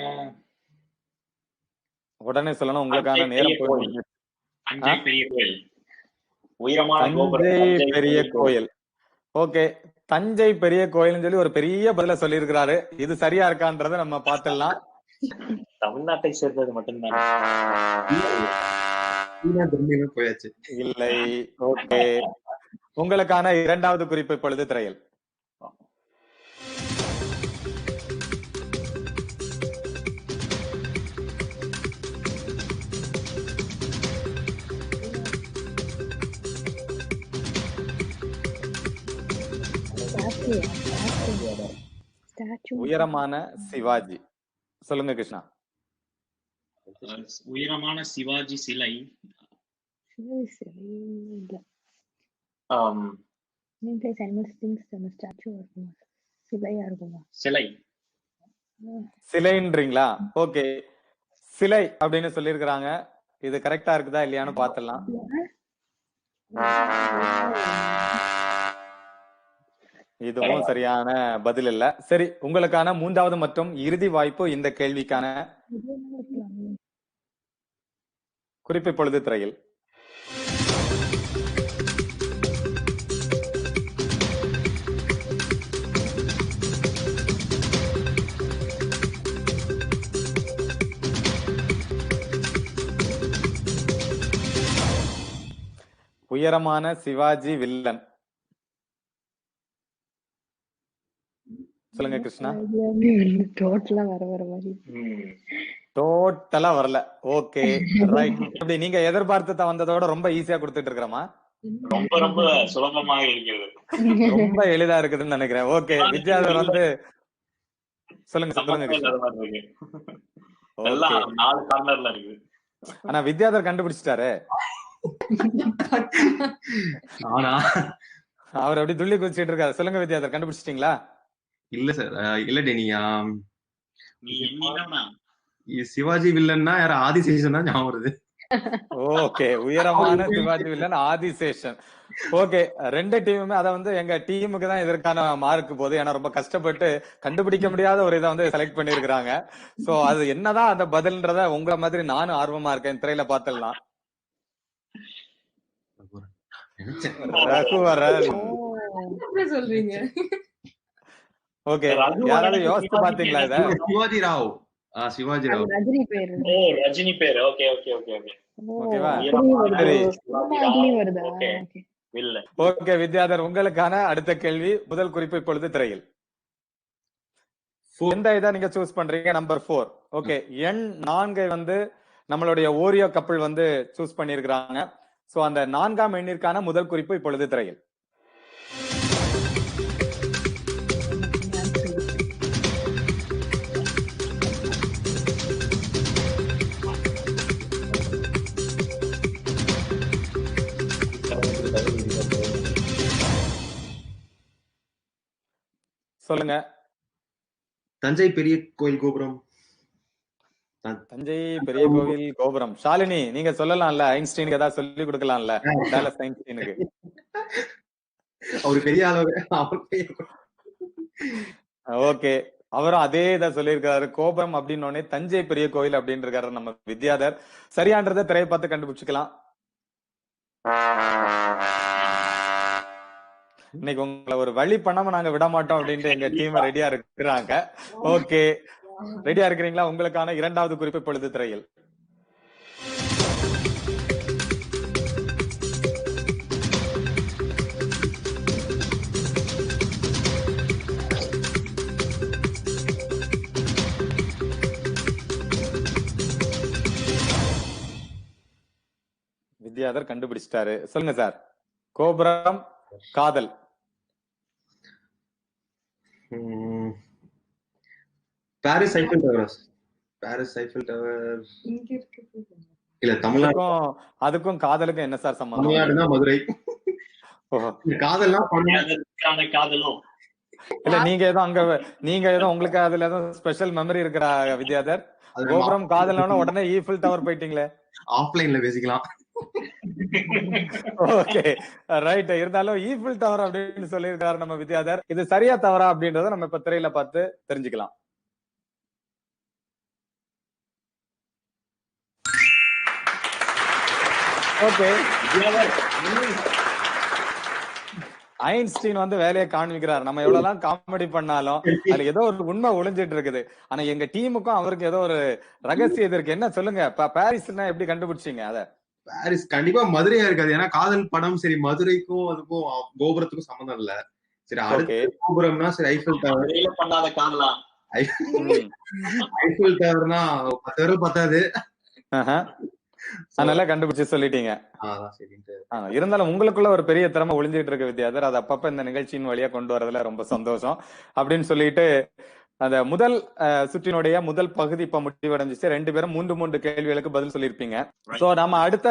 உடனே சொல்லணும், உங்களுக்கான நேரம் போயிடுச்சு. தஞ்சை பெரிய கோயில். உயரமான கோபுரம் தஞ்சை பெரிய கோயில். ஓகே, தஞ்சை பெரிய கோயில்னு சொல்லி ஒரு பெரிய பதில சொல்லியிருக்கிறாரு. இது சரியா இருக்கான்றத நம்ம பார்த்துடலாம். தமிழ்நாட்டை சேர்ந்தது மட்டும்தான். போயாச்சு. இல்லை. ஓகே, உங்களுக்கான இரண்டாவது குறிப்பு இப்பொழுது திரையில். உயரமான சிவாஜி. சொல்லுங்க கிருஷ்ணா. உயரமான சிவாஜி சிலை. சிலை. சிலைன்றீங்களா? ஓகே, சிலை அப்படின்னு சொல்லியிருக்கிறாங்க. இது கரெக்டா இருக்குதா இல்லையான்னு பாத்துடலாம். இதுவும் சரியான பதில் இல்ல. சரி, உங்களுக்கான மூன்றாவது மற்றும் இறுதி வாய்ப்பு. இந்த கேள்விக்கான குறிப்பு இப்பொழுது திரையில். உயரமான சிவாஜி வில்லன். சொல்லுங்க கிருஷ்ணா. டோட்டலா வர மாதிரி டோட்டலா வரல. Okay, right. அப்படி நீங்க எதிர்பார்த்து வந்ததோட ரொம்ப ஈஸியா கொடுத்துட்டு இருக்கிறோமா? ரொம்ப ரொம்ப சுலபமாக இருக்கிறது. ரொம்ப எளிதா இருக்குதுன்னு நினைக்கிறேன். ஓகே, வித்யாதர் வந்து சொல்லுங்க சொல்லுங்க கிருஷ்ணா. எல்லாம் 4 கார்னர்ல இருக்கு. ஆனா வித்யாதர் கண்டுபிடிச்சிட்டாரு. அவர் அப்படி துள்ளி குதிச்சிட்டு இருக்காரு. சொல்லுங்க வித்யாதர், கண்டுபிடிச்சிட்டீங்களா? இல்ல சார், இல்ல டெனி. சிவாஜி வில்லன்னா யார ஆதிசேஷன் தான் ஞாபகம் வருது. ஓகே, உயரமான சிவாஜி வில்லன் ஆதிசேஷன். ஓகே, 2 டீமுமே அத வந்து எங்க டீமுக்கு தான் இதற்கான மார்க் போகுது. ஏன்னா ரொம்ப கஷ்டப்பட்டு கண்டுபிடிக்க முடியாத ஒரு இதை வந்து செலக்ட் பண்ணிருக்காங்க. சோ அது என்னதான் அந்த பதில்ன்றத உங்களை மாதிரி நானும் ஆர்வமா இருக்கேன். திரையில பாத்துடலாம். ரகுவரன். சொல்றீங்க? ஓகே, யாராவது யோசிச்சு பாத்தீங்களா இத? சிவாஜி ராவ். சிவாஜி ராவ். ரஜினி பேரு. ஓ, ரஜினி பேரு. Okay okay okay okay. ஓகேவா? சரி. ஓகே வித்யாதர், உங்களுக்கான அடுத்த கேள்வி. முதல் குறிப்பு இப்பொழுது திரையில். எந்த இதை நீங்க சூஸ் பண்றீங்க? நம்பர் 4. ஓகே, எண் 4 வந்து நம்மளுடைய ஓரியோ கப்பல் வந்து சூஸ் பண்ணிருக்காங்க. சோ அந்த 4ஆம் எண்ணிற்கான முதல் குறிப்பு இப்பொழுது திரையில். சொல்லுங்க. தஞ்சை பெரிய கோயில் கோபுரம். தஞ்சை பெரிய கோவில் கோபுரம். ஷாலினி, நீங்க சொல்லலாம்ல, ஐன்ஸ்டீனுக்கு ஏதாவது சொல்லி கொடுக்கலாம்ல, டாலஸ் ஐன்ஸ்டீனுக்கு. அவரு பெரிய ஆளு. ஓகே, அவரும் அதே இதை சொல்லியிருக்காரு. கோபுரம் அப்படின்னு தஞ்சை பெரிய கோயில் அப்படின்னு இருக்காரு நம்ம வித்யாதர். சரியான்றதை திரையை பார்த்து கண்டுபிடிச்சுக்கலாம். இன்னைக்கு உங்களை ஒரு வழி பண்ணாம நாங்க விட மாட்டோம் அப்படின்ட்டு எங்க டீம் ரெடியா இருக்கிறாங்க. ஓகே, ரெடியா இருக்கிறீங்களா? உங்களுக்கான இரண்டாவது குறிப்பு இப்பொழுது திரையில். வித்யாதர் கண்டுபிடிச்சிட்டாரு. சொல்லுங்க சார். கோபுரம், காதல். Paris Eiffel tower. Paris Eiffel tower இல்ல, தமிழ்நாடு. அதுக்கும் காதலுக்கும் என்ன சார் சம்பந்தம்? தமிழ்நாடுனா மதுரை. காதல்லாம் காதலும் இல்ல, நீங்க ஏதோ உங்களுக்கு அதுல ஏதோ ஸ்பெஷல் மெமரி இருக்கிற வித்யாதர். கோபுரம் காதல்னா உடனே ஈஃபில் டவர் போயிட்டீங்களே. ஆஃப்லைன்ல பேசிக்கலாம். Okay, right. இருந்தாலும் ஈஃபில் டவர் அப்படின்னு சொல்லியிருக்காரு நம்ம வித்யாதர். இது சரியா தவறா அப்படின்றத நம்ம இப்ப திரையில பார்த்து தெரிஞ்சுக்கலாம். ஓகே, ஐன்ஸ்டீன் வந்து வேலையை காண்பிக்கிறார். நம்ம எவ்வளவுதான் காமெடி பண்ணாலும் அதுல ஏதோ ஒரு உண்மை ஒளிஞ்சிட்டு இருக்குது. ஆனா எங்க டீமுக்கும் அவருக்கு ஏதோ ஒரு ரகசியம் இது இருக்கு. என்ன சொல்லுங்க? பாரிஸ்னா எப்படி கண்டுபிடிச்சீங்க? அத பாரிஸ் கண்டிப்பா மதுரையா இருக்காது. ஏன்னா காதல் படம். சரி, மதுரைக்கும் அதுக்கும் கோபுரத்துக்கும் சம்பந்தம் இல்ல. சரி, அடுத்த கோபுரம்னா சரி ஐஃபில் டவர். பண்ணாத காதலா? ஐஃபில் டவர்னா 10 விரல் பத்தாது. அதனால கண்டுபிடிச்சு சொல்லிட்டீங்க. இருந்தாலும் உங்களுக்குள்ள ஒரு பெரிய திறமை ஒளிஞ்சிட்டு இருக்கு வித்யாதர். அது அப்பப்ப இந்த நிகழ்ச்சியின் வழியா கொண்டு வரதுல ரொம்ப சந்தோஷம் அப்படின்னு சொல்லிட்டு அந்த முதல் சுற்றினுடைய முதல் பகுதி இப்ப முடிவடைஞ்சிச்சு. 2 பேரும் 3 கேள்விகளுக்கு பதில் சொல்லியிருப்பீங்க. சோ நம்ம அடுத்த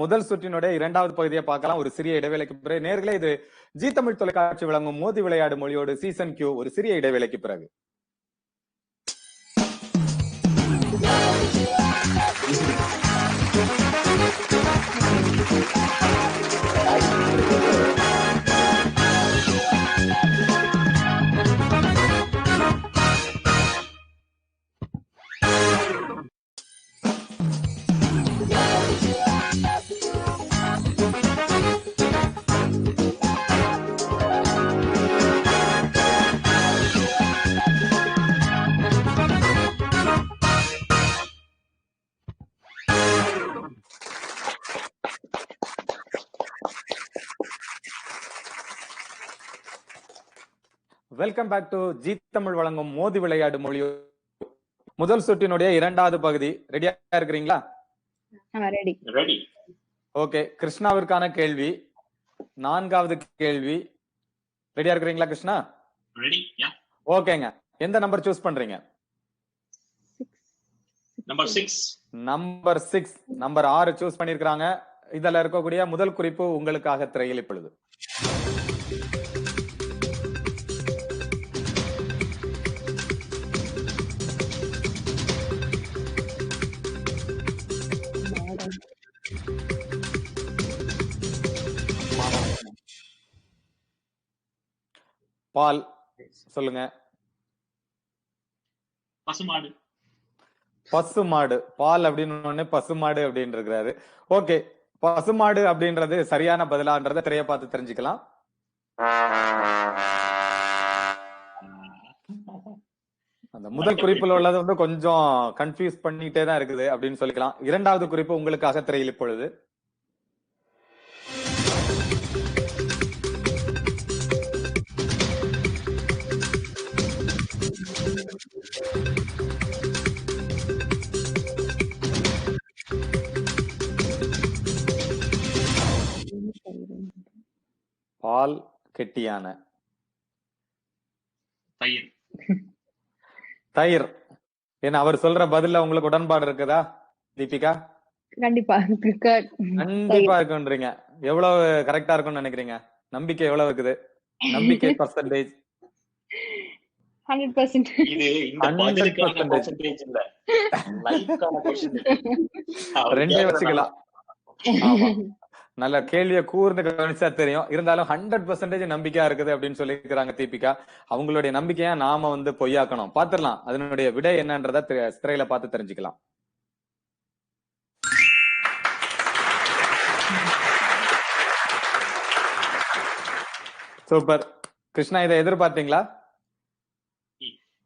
முதல் சுற்றினுடைய 2வது பகுதியை பார்க்கலாம் ஒரு சிறிய இடைவேளைக்கு பிறகு. நேர்களே, இது ஜி தமிழ் தொலைக்காட்சி வழங்கும் மோதி விளையாடு மொழியோடு சீசன் Q ஒரு சிறிய இடைவேளைக்கு பிறகு. Welcome back to G Tamil வழங்கும் மோதி விளையாடு மொழி. முதல் சுற்றினுடைய இரண்டாவது பகுதி. ரெடியா இருக்கிறீங்களா? ரெடி. ரெடி. ஓகே, கிருஷ்ணாவிற்கான கேள்வி. நான்காவது கேள்வி. ரெடியா இருக்கிறீங்களா கிருஷ்ணா? ரெடி. ஓகேங்க. எந்த நம்பர் சூஸ் பண்றீங்க? நம்பர் 6. நம்பர் 6. நம்பர் 6 சூஸ் பண்ணிருக்காங்க. இதுல இருக்கக்கூடிய முதல் குறிப்பு உங்களுக்காக திரையில் இப்பொழுது. பால் சொல்லுங்க. பசுமாடு. பசுமாடு. பால் அப்படின்னு பசுமாடு அப்படின்னு இருக்கிறாரு. ஓகே, பசுமாடு அப்படின்றது சரியான பதிலான்றத திரைய பார்த்து தெரிஞ்சுக்கலாம். அந்த முதல் குறிப்புல உள்ளது கொஞ்சம் கன்ஃபியூஸ் பண்ணிட்டே தான் இருக்குது அப்படின்னு சொல்லிக்கலாம். இரண்டாவது குறிப்பு உங்களுக்காக திரையில் இப்பொழுது. பால் கெட்டியான. தயிர். தயிர். ஏன்னா அவர் சொல்ற பதில்ல உங்களுக்கு உடன்பாடு இருக்குதா தீபிகா? கண்டிப்பா கண்டிப்பா இருக்குன்றீங்க. எவ்வளவு கரெக்டா இருக்கும்னு நினைக்கிறீங்க? நம்பிக்கை எவ்வளவு இருக்குது? நம்பிக்கை பர்சன்டேஜ் 100%. இது இந்த பதிலுக்கான பர்சன்டேஜ் இல்ல, லைஃப்கான பர்சன்டேஜ். ரெண்டே வச்சுக்கலாம். ஆமா, நல்ல கேள்வியை கூர்ந்து கவனிச்சா தெரியும். இருந்தாலும் 100% நம்பிக்கையா இருக்குது அப்படின்னு சொல்லிக்கிறாங்க தீபிகா. அவங்களுடைய நம்பிக்கையா நாம பொய்யாக்கணும். பாத்துடலாம் அதனுடைய விடை என்னன்றத திரையில பார்த்து தெரிஞ்சுக்கலாம். சூப்பர். கிருஷ்ணா, இதை எதிர்பார்த்தீங்களா?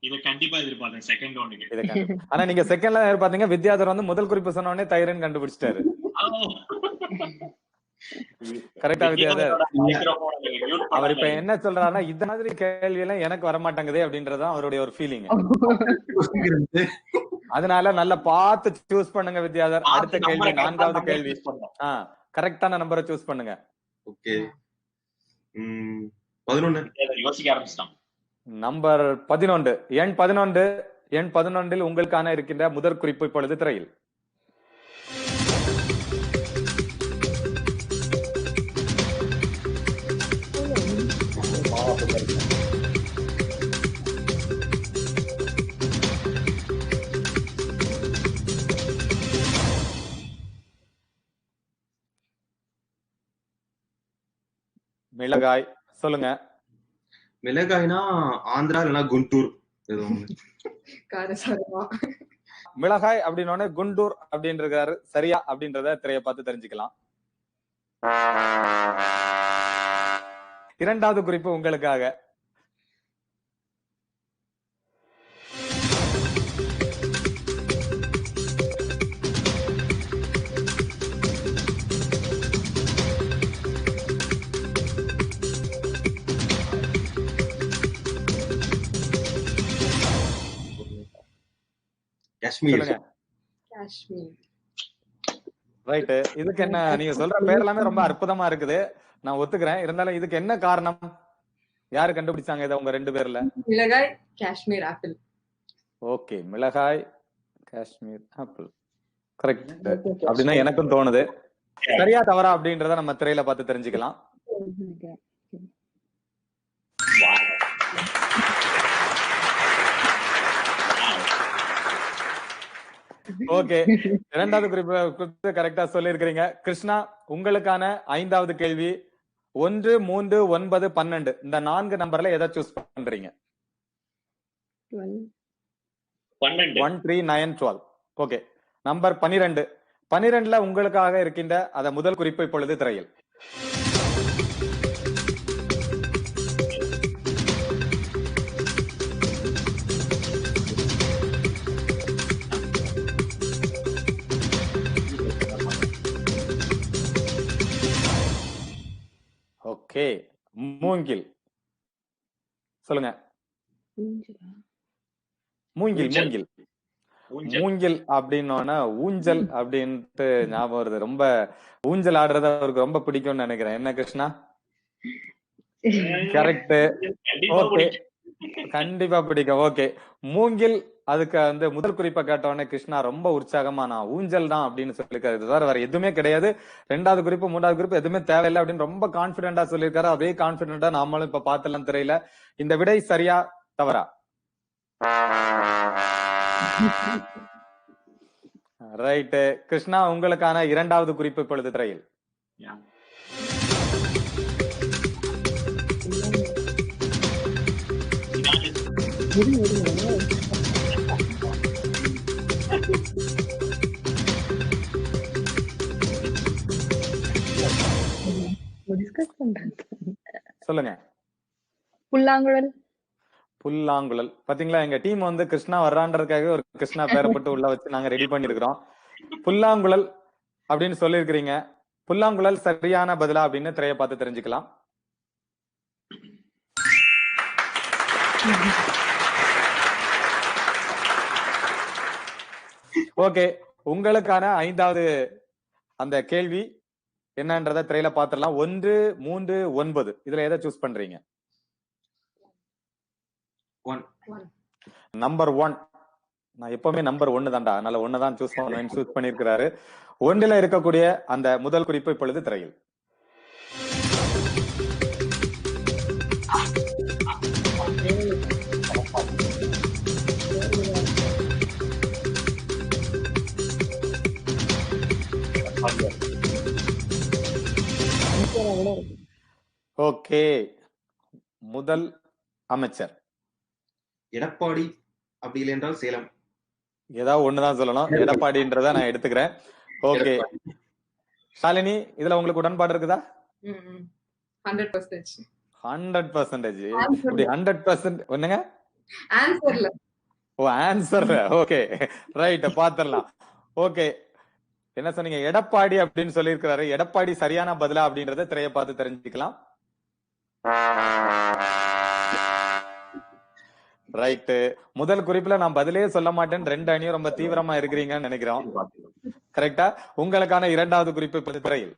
இது கண்டிப்பா எதிர்பார்த்தேன் செகண்ட் ஒன்னுக்கு. ஆனா நீங்க செகண்ட்ல எதிர்பார்த்தீங்க. வித்யாதர் முதல் குறிப்பு சொன்ன உடனே தயிர்னு கண்டுபிடிச்சிட்டாரு. கரெக்டா வித்யாதர்? அவர் இப்ப என்ன சொல்றாருன்னா, இந்த மாதிரி கேள்வி எல்லாம் எனக்கு வரமாட்டேங்குது அப்படின்றதான் அவருடைய ஒரு ஃபீலிங். அதனால நல்லா பார்த்து சூஸ் பண்ணுங்க வித்யாதர். அடுத்த கேள்வி, நான்காவது கேள்வி. கரெக்டான நம்பரை சூஸ் பண்ணுங்க. ஓகே, 11. யோசிக்க ஆரம்பிச்சிட்டான். நம்பர் 11. எண் 11. எண் 11 உங்களுக்கான இருக்கின்ற முதற் குறிப்பு இப்பொழுது திரையில். மிளகாய் சொல்லுங்க. மிளகாய்னா ஆந்திரா இல்லைன்னா குண்டூர். மிளகாய் அப்படின்னு குண்டூர் அப்படின்னு இருக்காரு. சரியா அப்படின்றத திரைய பார்த்து தெரிஞ்சுக்கலாம். இரண்டாவது குறிப்பு உங்களுக்காக. ரைட். இதுக்கு என்ன, நீங்க சொல்ற பேர் எல்லாமே ரொம்ப அற்புதமா இருக்குது, நான் ஒத்துக்கிறேன். இருந்தாலும் இதுக்கு என்ன காரணம்? யாரு கண்டுபிடிச்சாங்க இதை உங்க ரெண்டு பேர்ல? மிளகாய், காஷ்மீர் ஆப்பிள். ஓகே, மிளகாய், காஷ்மீர் ஆப்பிள். கரெக்ட் அப்படின்னா எனக்கும் தோணுது. சரியா தவறா அப்படின்றத நம்ம திரையில பார்த்து தெரிஞ்சுக்கலாம். ஓகே, இரண்டாவது குறிப்பு கரெக்டா சொல்லி இருக்கிறீங்க. கிருஷ்ணா, உங்களுக்கான ஐந்தாவது கேள்வி. 1, 3, 9, 12 இந்த 4 நம்பர்ல எதை சூஸ் பண்றீங்க? 1, 3, 9, 12. Okay, number 12. 12ல உங்களுக்காக இருக்கின்ற அத முதல் குறிப்பு இப்பொழுது திரையில். ஓகே. மூங்கில் சொல்லுங்க. மூங்கில் ஊஞ்சல் மூங்கில் ஊஞ்சல் மூங்கில் அப்படின்னோன்னா ஊஞ்சல் அப்படின்ட்டு ஞாபகம் வருது. ரொம்ப ஊஞ்சல் ஆடுறது அவருக்கு ரொம்ப பிடிக்கும்னு நினைக்கிறேன். என்ன கிருஷ்ணா? கரெக்ட். ஊஞ்சல் கண்டிப்பா ஓகே, பிடிக்கும். கண்டிப்பா பிடிக்கும். ஓகே, மூங்கில். அதுக்கு வந்து முதல் குறிப்பை கேட்ட உடனே கிருஷ்ணா ரொம்ப உற்சாகமா நான் ஊஞ்சல் தான் அப்படின்னு சொல்லியிருக்காரு. இது வேற எதுவுமே கிடையாது. ரெண்டாவது குறிப்பு மூணாவது குறிப்பு எதுவுமே தேவையில்லை அப்படின்னு ரொம்ப கான்பிடென்டா சொல்லியிருக்காரு. அதே கான்பிடென்டா நாமளும் இப்ப பார்த்தலாம் திரையில. இந்த விடை சரியா தவறா? ரைட். கிருஷ்ணா, உங்களுக்கான இரண்டாவது குறிப்பு இப்பொழுது திரையில். Yeah. சொல்லுங்க. புல்லாங்குழல். புல்லாங்குழல். பாத்தீங்களா, எங்க டீம் வந்து கிருஷ்ணா வர்றான்றதுக்காக ஒரு கிருஷ்ணா பேரை போட்டு உள்ள வச்சு நாங்க ரெடி பண்ணிருக்கிறோம். புல்லாங்குழல் அப்படின்னு சொல்லியிருக்கிறீங்க. புல்லாங்குழல் சரியான பதிலா அப்படின்னு திரையை பார்த்து தெரிஞ்சுக்கலாம். ஓகே, உங்களுக்கான ஐந்தாவது அந்த கேள்வி என்னன்றத திரையில பாத்துடலாம். 1, 3, 9 இதுல எதை சூஸ் பண்றீங்க? நம்பர் 1. நான் எப்பவுமே நம்பர் 1 தான்டா, அதனால 1 தான் சூஸ் பண்ணிருக்கிறாரு. 1ல இருக்கக்கூடிய அந்த முதல் குறிப்பு இப்பொழுது திரையில். ஓகே, முதல் அமைச்சர் எடப்பாடி, அப்படி இல்லை என்றால் சேலம். ஏதாவது ஒண்ணுதான் சொல்லணும். எடப்பாடின்றத நான் எடுத்துக்கிறேன். ஓகே, ஷாலினி, இதுல உங்களுக்கு உடன்பாடு இருக்குதா? 100%. 100%. இப்படி 100% ஒண்ணுங்க ஆன்சர்ல. Oh, answer. ஓகே, ரைட், பாத்துடலாம். ஓகே, என்ன சொன்னீங்க? எடப்பாடி அப்படின்னு சொல்லியிருக்கிறாரு. எடப்பாடி சரியான பதிலா அப்படின்றத திரையை பார்த்து தெரிஞ்சுக்கலாம். ரைட். முதல் குறிப்புல நான் பதிலே சொல்ல மாட்டேன். 2 அணியும் ரொம்ப தீவிரமா இருக்கிறீங்கன்னு நினைக்கிறோம். கரெக்டா? உங்களுக்கான இரண்டாவது குறிப்பு இப்போது திரையில்.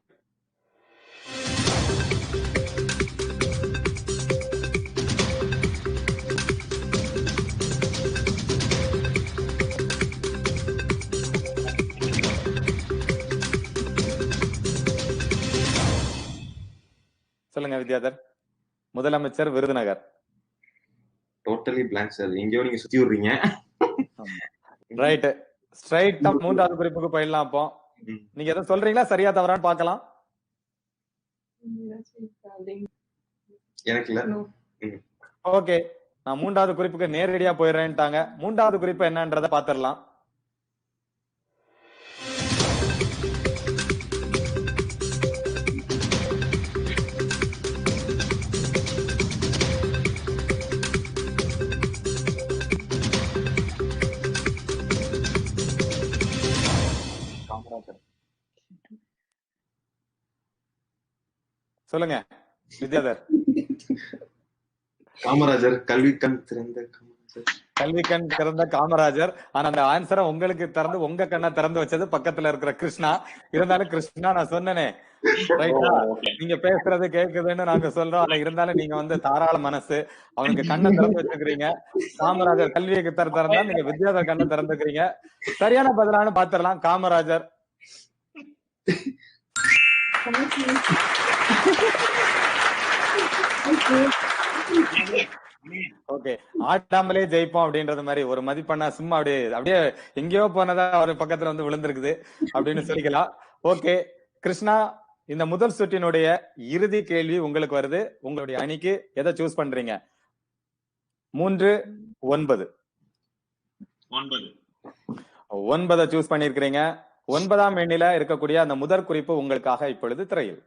சொல்லுங்க வித்யாதர். முதலமைச்சர் விருதுநகர். Totally blank sir. எங்கேயோ நீங்க சுத்தி விடுறீங்க. ரைட். ஸ்ட்ரைட்டா மூன்றாவது குறிப்புக்கு போயிடலாம். அப்போ நீங்க எதை சொல்றீங்களா, சரியா தவறான்னு பார்க்கலாம். எனக்கு இல்ல. ஓகே, நான் மூன்றாவது குறிப்புக்கு நேரடியா போயிடுறேன்ட்டாங்க. மூன்றாவது குறிப்பு என்னன்றத பாத்துடலாம். சொல்லுங்க வித்யாதர். காமராஜர். கல்வி கண் திறந்த காமராஜர். கல்வி கண் திறந்த காமராஜர். ஆனா அந்த ஆன்சரை உங்களுக்கு திறந்து உங்க கண்ணை திறந்து வச்சது பக்கத்துல இருக்கிற கிருஷ்ணா. இருந்தாலும் கிருஷ்ணா, நான் சொன்னேனே ரைட்டா, நீங்க பேசுறது கேக்குதுன்னு நாங்க சொல்றோம். ஆனா இருந்தாலும் நீங்க வந்து தாராள மனசு, அவனுக்கு கண்ணை திறந்து வச்சுக்கிறீங்க. காமராஜர் கல்வியை திறந்தா நீங்க வித்யாதர் கண்ணை திறந்துக்கிறீங்க. சரியான பதிலான்னு பாத்திரலாம். காமராஜர். ஓகே, ஆட்டாமலே ஜெயிப்போம் அப்படின்றது மாதிரி ஒரு மதிப்பெண்ணா சும்மா அப்படியே எங்கேயோ போனதா ஒரு பக்கத்துல வந்து விழுந்திருக்குது அப்படின்னு சொல்லிக்கலாம். ஓகே கிருஷ்ணா, இந்த முதல் சுற்றினுடைய இறுதி கேள்வி உங்களுக்கு வருது. உங்களுடைய அணிக்கு எதை சூஸ் பண்றீங்க? 3, 9. 9 சூஸ் பண்ணிருக்கிறீங்க. 9ஆம் எண்ணில இருக்கக்கூடிய அந்த முதல் குறிப்பு உங்களுக்காக இப்பொழுது திரையில்.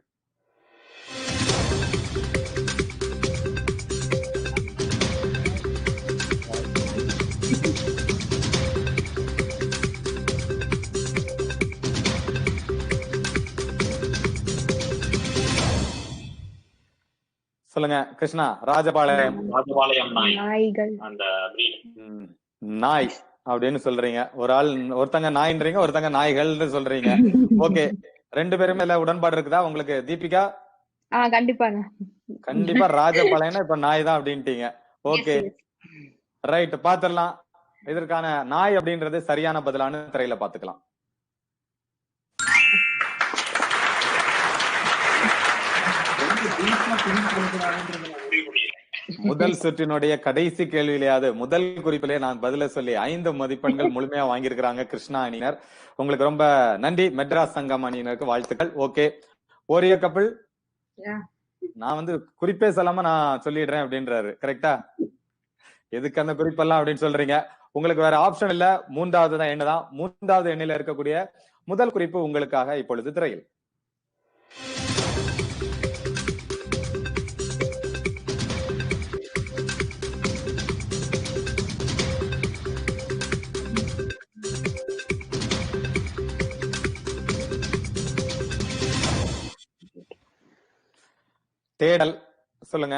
சொல்லுங்க கிருஷ்ணா. ராஜபாளையம். ராஜபாளையம் நாய். நாய்கள். அந்த breed. நாய் அப்படின்னு சொல்றீங்க. ஒருத்தங்க நாயின்றீங்க, ஒருத்தங்க நாய்கள்னு சொல்றீங்க. ஓகே, ரெண்டு பேருமே இல்ல உடன்பாடு இருக்குதா உங்களுக்கு? தீபிகா கண்டிப்பாங்க. கண்டிப்பா ராஜபாளையம்னா இப்ப நாய் தான் அப்படின்ட்டீங்க. Okay right, பாத்துடலாம். இதற்கான நாய் அப்படின்றது சரியான பதிலான திரையில பாத்துக்கலாம். முதல் சுற்றினுடைய கடைசி கேள்வியிலேயாவது முதல் குறிப்பிலே நான் பதில சொல்லி 5 மதிப்பெண்கள் முழுமையா வாங்கியிருக்கிறாங்க கிருஷ்ணா அணியினர். உங்களுக்கு ரொம்ப நன்றி. மெட்ராஸ் சங்கம் அணியினருக்கு வாழ்த்துக்கள். ஓகே, ஓரிய கபிள் நான் வந்து குறிப்பே சொல்லாம நான் சொல்லிடுறேன் அப்படின்றாரு. கரெக்டா? எதுக்கு அந்த குறிப்பெல்லாம் அப்படின்னு சொல்றீங்க? உங்களுக்கு வேற ஆப்ஷன் இல்ல, மூன்றாவது தான் எண்ணு தான். மூன்றாவது எண்ணில இருக்கக்கூடிய முதல் குறிப்பு உங்களுக்காக இப்பொழுது திரையில். தேடல். சொல்லுங்க.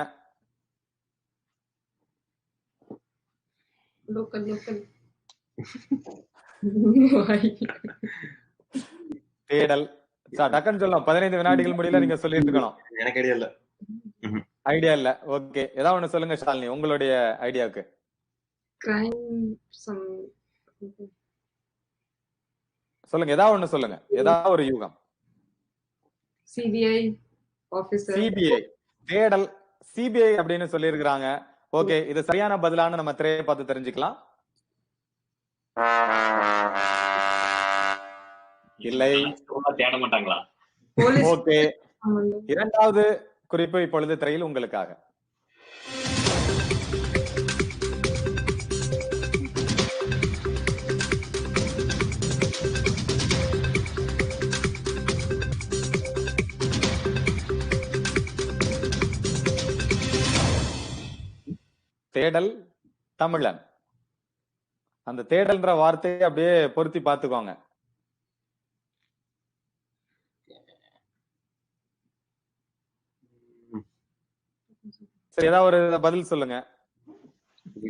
லோக்கல் தேடல். டக்குன்னு சொல்லலாம். 15 வினாடிகள் முடியல, நீங்க சொல்லிட்டு இருக்கணும். எனக்கு ஐடியா இல்ல. ஐடியா இல்ல. ஓகே, ஏதாவது ஒண்ணு சொல்லுங்க ஷாலினி, உங்களுடைய ஐடியாவுக்கு. சொல்லுங்க, ஏதாவது ஒண்ணு சொல்லுங்க. ஏதாவது ஒரு யூகம். CBI officer. சிபிஐ தேடல் சிபிஐ அப்படின்னு சொல்லி இருக்கிறாங்க. ஓகே, இது சரியான பதிலான நம்ம திரையை பார்த்து தெரிஞ்சுக்கலாம். இல்லை, தேட மாட்டாங்களா? ஓகே, இரண்டாவது குறிப்பு இப்பொழுது திரையில் உங்களுக்காக. தேடல் தமிழன். அந்த தேடல்ன்ற வார்த்தையை அப்படியே பொருத்தி பார்த்துக்கோங்க. சரி, ஏதாவது ஒரு பதில் சொல்லுங்க.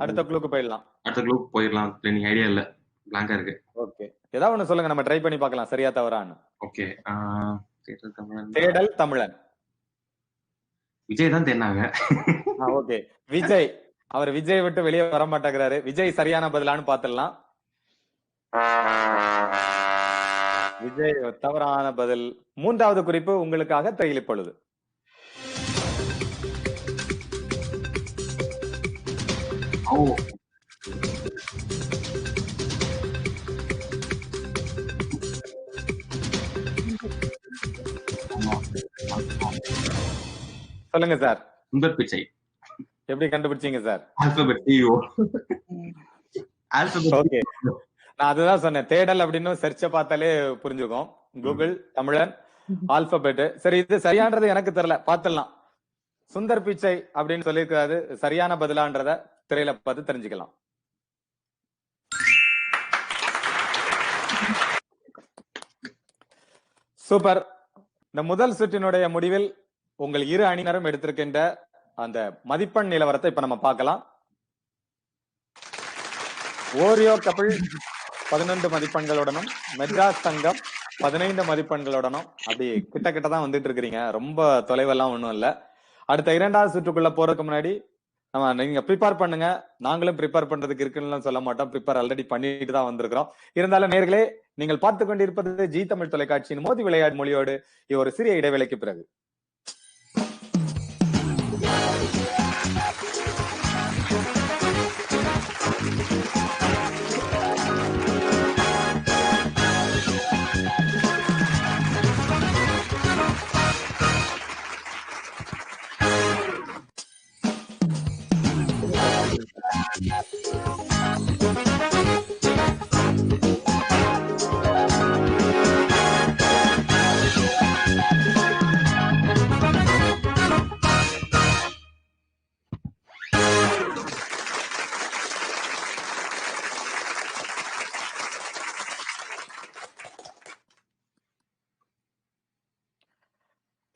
அடுத்த க்ளூக்கு போயிடலாம். நீங்க ஐடியா இல்ல, பிளாங்கா இருக்கு. ஓகே, ஏதாவது ஒண்ணு சொல்லுங்க, நம்ம ட்ரை பண்ணி பார்க்கலாம் சரியா தவறான்னு. ஓகே, தேடல் தமிழன். தேடல் தமிழன். விஜய் தான் தேடினாங்க. ஓகே, விஜய். அவர் விஜய் விட்டு வெளியே வர மாட்டேங்கிறாரு. விஜய் சரியான பதிலான்னு பாத்துடலாம். விஜய் தவறான பதில். மூன்றாவது குறிப்பு உங்களுக்காக திரையில் இப்பொழுது. சொல்லுங்க சார். சுந்தர் பிச்சை. எப்படி கண்டுபிடிச்சீங்க சார்? Alphabet DO. ஓகே, நான் அதுதான் சொன்னேன். தேடல் அப்படின்னு சர்ச்ச பார்த்தாலே புரிஞ்சுக்கும். கூகுள் தமிழன் ஆல்பபெட். சரி, இது சரியானது எனக்கு தெரியல, பாத்துடலாம். சுந்தர் பிச்சை அப்படின்னு சொல்லியிருக்காரு. சரியான பதிலான்றத திரையில பார்த்து தெரிஞ்சுக்கலாம். சூப்பர். இந்த முதல் சுற்றினுடைய முடிவில் உங்கள் இரு அணியினரும் எடுத்திருக்கின்ற அந்த மதிப்பெண் நிலவரத்தை இப்ப நம்ம பார்க்கலாம். ஓரியோ கபிள் 11 மதிப்பெண்களுடனும், மெட்ராஸ் சங்கம் 15 மதிப்பெண்களுடனும் அப்படி கிட்ட தான் வந்துட்டு இருக்கிறீங்க. ரொம்ப தொலைவெல்லாம் ஒண்ணும் இல்ல. அடுத்த இரண்டாவது சுற்றுக்குள்ள போறதுக்கு முன்னாடி நீங்க ப்ரிப்பேர் பண்ணுங்க. நாங்களும் ப்ரிப்பேர் பண்றதுக்கு இருக்குன்னு சொல்ல மாட்டோம். ப்ரிப்பேர் ஆல்ரெடி பண்ணிட்டு தான் வந்திருக்கிறோம். இருந்தாலும் நேர்களே, நீங்கள் பார்த்து கொண்டிருப்பது ஜி தமிழ் தொலைக்காட்சியின் மோதி விளையாடு மொழியோடு ஒரு சிறிய இடைவேளைக்கு பிறகு.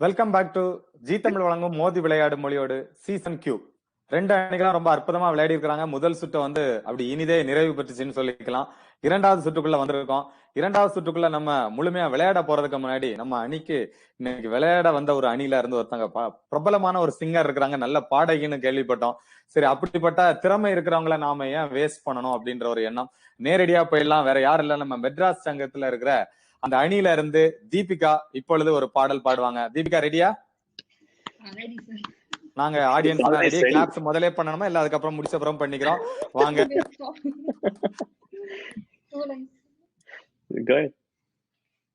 Welcome back to G Tamil வழங்கும் மோதி விளையாடு மொழியோடு சீசன் கியூ. 2 அணிகளும் ரொம்ப அற்புதமா விளையாடி இருக்காங்க. முதல் சுற்று வந்து அப்படி இனிதே நிறைவு பெற்றுச்சுன்னு சொல்லிக்கலாம். 2வது சுற்றுக்குள்ள வந்திருக்கோம். 2வது சுற்றுக்குள்ள நம்ம முழுமையா விளையாட போறதுக்கு முன்னாடி நம்ம அணிக்கு இன்னைக்கு விளையாட வந்த ஒரு அணில இருந்து ஒருத்தங்க பிரபலமான ஒரு சிங்கர் இருக்கிறாங்க, நல்ல பாடகின்னு கேள்விப்பட்டோம். சரி, அப்படிப்பட்ட திறமை இருக்கிறவங்கள நாம ஏன் வேஸ்ட் பண்ணணும் அப்படின்ற ஒரு எண்ணம். நேரடியா போயிடலாம். வேற யாரும் இல்ல, நம்ம மெட்ராஸ் சங்கத்துல இருக்கிற அந்த அணில இருந்து தீபிகா இப்பொழுது ஒரு பாடல் பாடுவாங்க. தீபிகா ரெடியா? நாங்க ஆடியன்ஸ் ரெடி. கிளாப்ஸ் முதலே பண்ணணுமா இல்ல அதுக்கப்புறம் முடிச்ச அப்புறம் பண்ணிக்கிறோம்? வாங்க.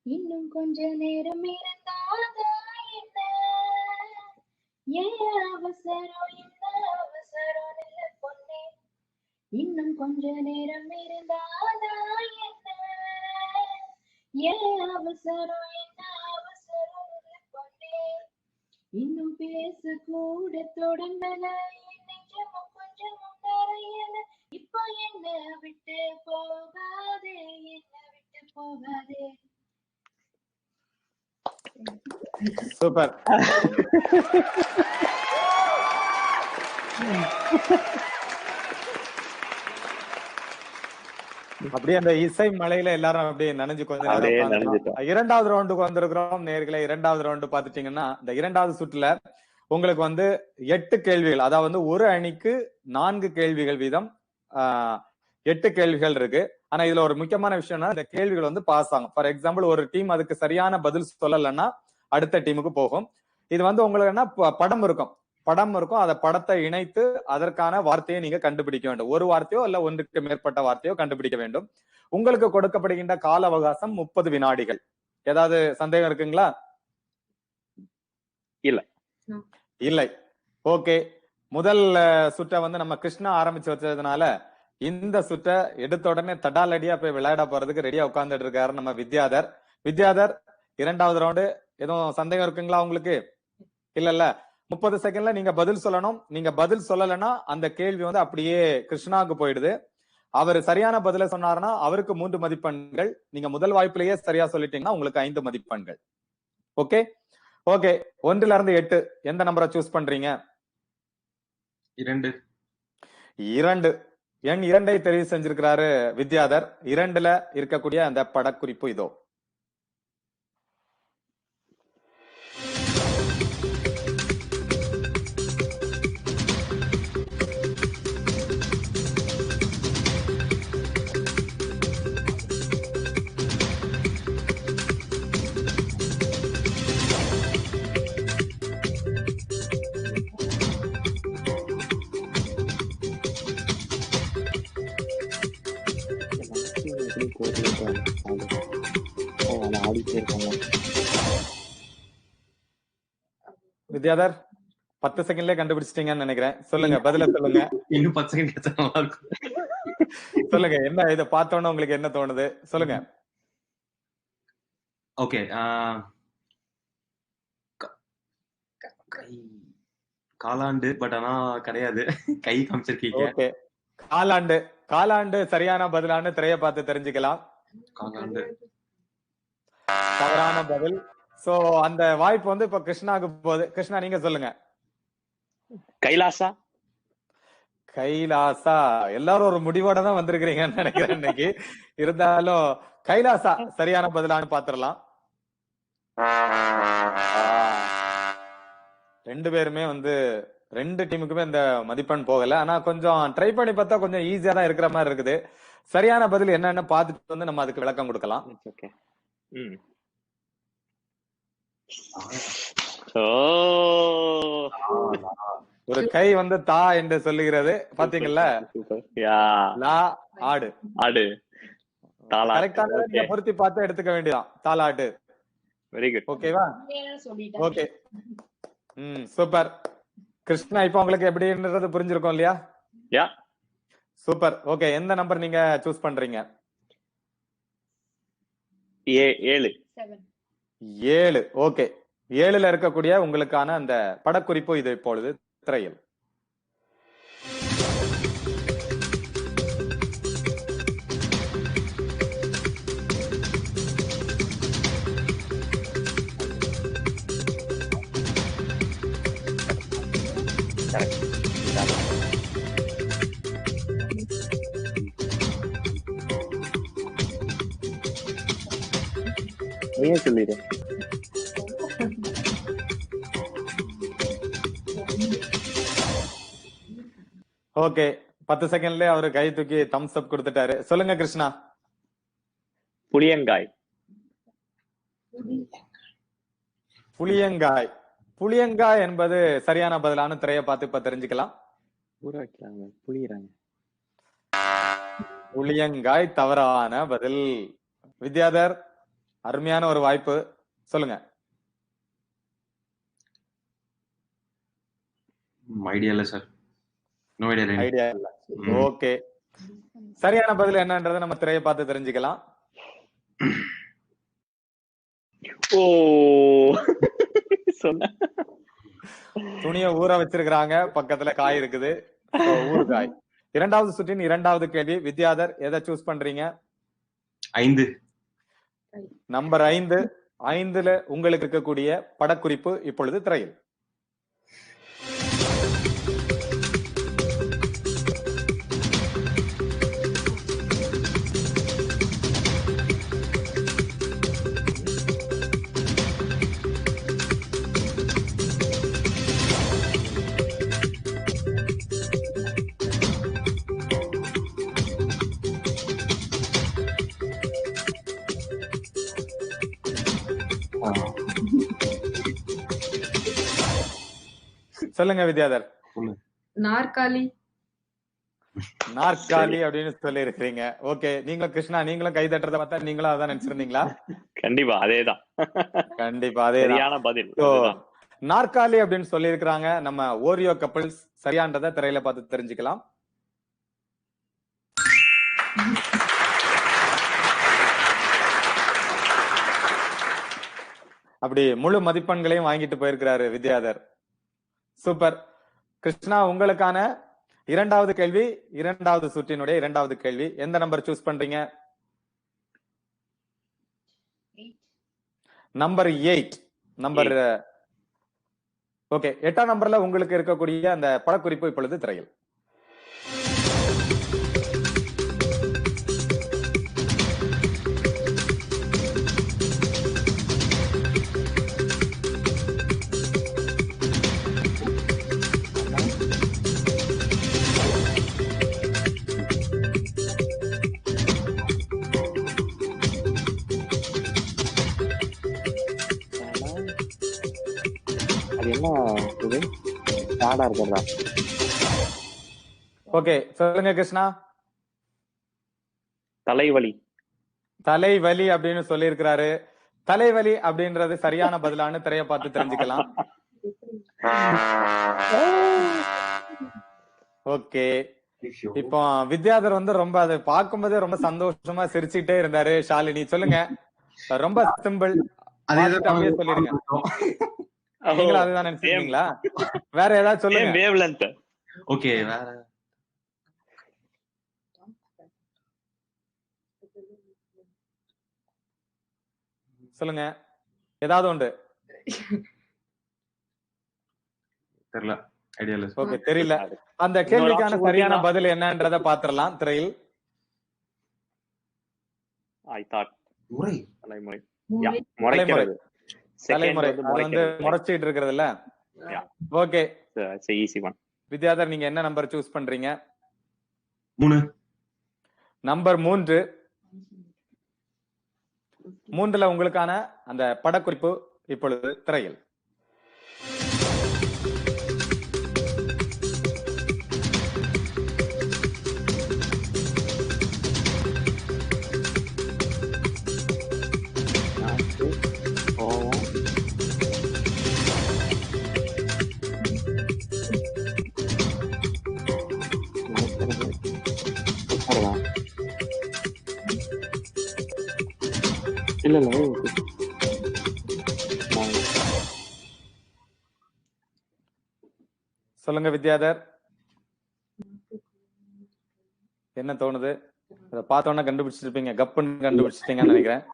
இன்னும் கொஞ்ச நேரம் இருந்தாதா என்ன, ஏன் அவசரம் என்ன அவசரம் இல்ல பொண்ணே, இன்னும் கொஞ்ச நேரம் இருந்தாதா என்ன, ஏன் அவசரம் என்ன அவசரம் இல்ல பொண்ணே, இன்னும் பேச கூட தொடங்கல நெஞ்சமும் கொஞ்சமும் நிறையல, இப்போ என்ன விட்டு போகாதே என்ன விட்டு போகாதே. சூப்பர். அப்படியே அந்த இசை மலையில எல்லாரும் அப்படியே நனைஞ்சு கொஞ்ச நேரம். 2வது ரவுண்டுக்கு வந்திருக்கிறோம் நேர்களே. 2வது ரவுண்டு பாத்துட்டீங்கன்னா இந்த 2வது சுற்றுல உங்களுக்கு வந்து 8 கேள்விகள், அதாவது ஒரு அணிக்கு 4 கேள்விகள் வீதம் 8 கேள்விகள் இருக்கு. ஆனா இதுல ஒரு முக்கியமான விஷயம்னா இந்த கேள்விகள் வந்து பாஸ் ஆகும். ஃபார் எக்ஸாம்பிள் ஒரு டீம் அதுக்கு சரியான பதில் சொல்லலைன்னா அடுத்த டீமுக்கு போகும். இது வந்து உங்களுக்கு என்ன படம் இருக்கும், அந்த படத்தை இணைத்து அதற்கான வார்த்தையை நீங்க கண்டுபிடிக்க வேண்டும். ஒரு வார்த்தையோ அல்ல ஒன்றுக்கு மேற்பட்ட வார்த்தையோ கண்டுபிடிக்க வேண்டும். உங்களுக்கு கொடுக்கப்படுகின்ற கால அவகாசம் 30 வினாடிகள். ஏதாவது சந்தேகம் இருக்குங்களா? இல்லை. ஓகே, முதல் சுற்றை வந்து நம்ம கிருஷ்ணா ஆரம்பிச்சு வச்சதுனால இந்த சுற்றை எடுத்த உடனே தடாலடியா போய் விளையாட போறதுக்கு ரெடியா உட்கார்ந்துட்டு இருக்காரு நம்ம வித்யாதர். 2வது ரவுண்டு எதுவும் சந்தேகம் இருக்குங்களா உங்களுக்கு? இல்ல 30 செகண்ட்ல நீங்க பதில் சொல்லணும். நீங்க பதில் சொல்லலைன்னா அந்த கேள்வி வந்து அப்படியே கிருஷ்ணாவுக்கு போயிடுது. அவர் சரியான பதில சொன்னாருன்னா அவருக்கு 3 மதிப்பெண்கள். நீங்க முதல் வாய்ப்பிலேயே சரியா சொல்லிட்டீங்கன்னா உங்களுக்கு 5 மதிப்பெண்கள். ஓகே, 1ல இருந்து 8 எந்த நம்பரை சூஸ் பண்றீங்க? 2. எண் 2ஐ தெரிவு செஞ்சிருக்கிறாரு வித்யாதர். 2ல இருக்கக்கூடிய அந்த படக்குறிப்பு இதோ. வித்யாதர் 10 செகண்ட்லயே கண்டுபிடிச்சிட்டீங்கன்னு நினைக்கிறேன். சொல்லுங்க, பதில சொல்லுங்க. இன்னும் 10 செகண்ட் கிடைச்சா நல்லா இருக்கும். சொல்லுங்க, என்ன இதை பார்த்தோன்னு உங்களுக்கு என்ன தோணுது? சொல்லுங்க. ஓகே, காலாண்டு, பட் ஆனா கிடையாது. கை காமிச்சிருக்கீங்க. ஓகே, காலாண்டு சரியான பதிலான்னு திரைய பார்த்து தெரிஞ்சுக்கலாம். காலாண்டு தவறான பதில். சோ அந்த வாய்ப்பு வந்து இப்ப கிருஷ்ணாக்கு போகுது. கிருஷ்ணா நீங்க சொல்லுங்க. கைலாசா. எல்லாரும் ஒரு முடிவோட தான் வந்திருக்கிறீங்கன்னு நினைக்கிறேன் இன்னைக்கு. இருந்தாலும் கைலாசா சரியான பதிலான்னு பாத்துடலாம். 2 பேருமே வந்து 2 டீமுக்குமே இந்த மதிப்பெண் போகல. ஆனா கொஞ்சம் ட்ரை பண்ணி பார்த்தா கொஞ்சம் ஈஸியா தான் இருக்கிற மாதிரி இருக்குது. சரியான பதில் என்னன்னு பார்த்துட்டு வந்து நம்ம அதுக்கு விளக்கம் கொடுக்கலாம். ஒரு கை வந்து தா என்று சொல்லுகிறது. பாத்தீங்கல்ல, ஆடு கரெக்டான நீங்க பொருத்தி பார்த்து எடுத்துக்க வேண்டியதான். தாலாட்டு. Very good. ஓகேவா? Okay, super. கிருஷ்ணா இப்ப உங்களுக்கு எப்படின்றது புரிஞ்சிருக்கும் இல்லையா? சூப்பர். ஓகே, எந்த நம்பர் நீங்க சூஸ் பண்றீங்க? 7. ஓகே, 7ல இருக்கக்கூடிய உங்களுக்கான அந்த படக்குறிப்பு இது இப்பொழுது திரையில். நீயே சொல்லிடு. ஓகே, 10 செகண்ட்ல அவரு கை தூக்கி தம்ஸ் அப் கொடுத்துட்டாரு. சொல்லுங்க கிருஷ்ணா. புளியங்காய். புளியங்காய். புளியங்காய் என்பது சரியான பதிலான திரையை பார்த்து இப்ப தெரிஞ்சுக்கலாம். ஊற வைக்கிறாங்க, புளியறாங்க. புளியங்காய் தவறான பதில். வித்யாதர், அருமையான ஒரு வாய்ப்பு, சொல்லுங்க. ஐடியா இல்ல சார். No idea. ஐடியா இல்ல. ஓகே, சரியான பதில் என்னன்றதை நம்ம திரையை பார்த்து தெரிஞ்சுக்கலாம். ஓ சொன்ன துணியை ஊற வச்சிருக்கிறாங்க, பக்கத்துல காய் இருக்குது. ஊறுகாய். இரண்டாவது சுற்றின் இரண்டாவது கேள்வி. வித்யாதர், எதை சூஸ் பண்றீங்க? 5. நம்பர் 5. 5ல உங்களுக்கு இருக்கக்கூடிய படக்குறிப்பு இப்பொழுது திரையில். சொல்லுங்க வித்யாதர். நாற்காலி. நாற்காலி அப்படின்னு சொல்லி இருக்கிறீங்க. ஓகே, நீங்களும் கிருஷ்ணா, நீங்களும் கை தட்டுறத பார்த்தா நீங்களும் அதான் நினைச்சிருந்தீங்களா? கண்டிப்பா அதேதான். கண்டிப்பா அதேதான் சரியான பதில். நாற்காலி அப்படின்னு சொல்லி இருக்கிறாங்க நம்ம ஓரியோ கப்பிள்ஸ். சரியானதை திரையில பார்த்து தெரிஞ்சுக்கலாம். அப்படி முழு மதிப்பெண்களையும் வாங்கிட்டு போயிருக்கிறாரு வித்யாதர். சூப்பர். கிருஷ்ணா, உங்களுக்கான இரண்டாவது கேள்வி, இரண்டாவது சுற்றினுடைய இரண்டாவது கேள்வி. எந்த நம்பர் சூஸ் பண்றீங்க? நம்பர் 8. நம்பர் ஓகே, 8ஆம் நம்பர்ல உங்களுக்கு இருக்கக்கூடிய அந்த படக்குறிப்பு இப்பொழுது திரையில். ஓகே, சொல்லுங்க கிருஷ்ணா. தலைவலி. தலைவலி அப்படின்னு சொல்லி இருக்கிறாரு. தலைவலி அப்படின்றது சரியான பதிலான திரையை பார்த்து தெரிஞ்சுக்கலாம். ஓகே, இப்போ வித்யாதர் வந்து ரொம்ப அதை பார்க்கும்போதே ரொம்ப சந்தோஷமா சிரிச்சுக்கிட்டே இருந்தாரு. ஷாலினி, சொல்லுங்க. ரொம்ப சிம்பிள், அப்படியே சொல்லிடுங்க. நீங்களும் அதுதான் நினைச்சிருக்கீங்களா? வேற ஏதாவது சொல்லுங்க. Wave length. ஓகே, வேற சொல்லுங்க, ஏதாவது உண்டு. தெரியல, ஐடியா இல்ல. ஓகே, தெரியல. அந்த கேள்விக்கான சரியான பதில் என்னன்றத பாத்திரலாம் திரையில். ஐ தாட் முறை. தலைமுறை. தலைமுறை. தலைமுறை அது வந்து முறைச்சிட்டு இருக்கிறதுல. Okay, easy one. வித்யாதர், நீங்க என்ன நம்பர் சூஸ் பண்றீங்க? 3. நம்பர் 3. 3ல உங்களுக்கான அந்த படக்குறிப்பு இப்பொழுது திரையில். இல்ல சொல்லுங்க வித்யாதர், என்ன தோணுது? அத பார்த்தோன்னா கண்டுபிடிச்சிருப்பீங்க, கப்புன்னு கண்டுபிடிச்சிட்டீங்கன்னு நினைக்கிறேன்.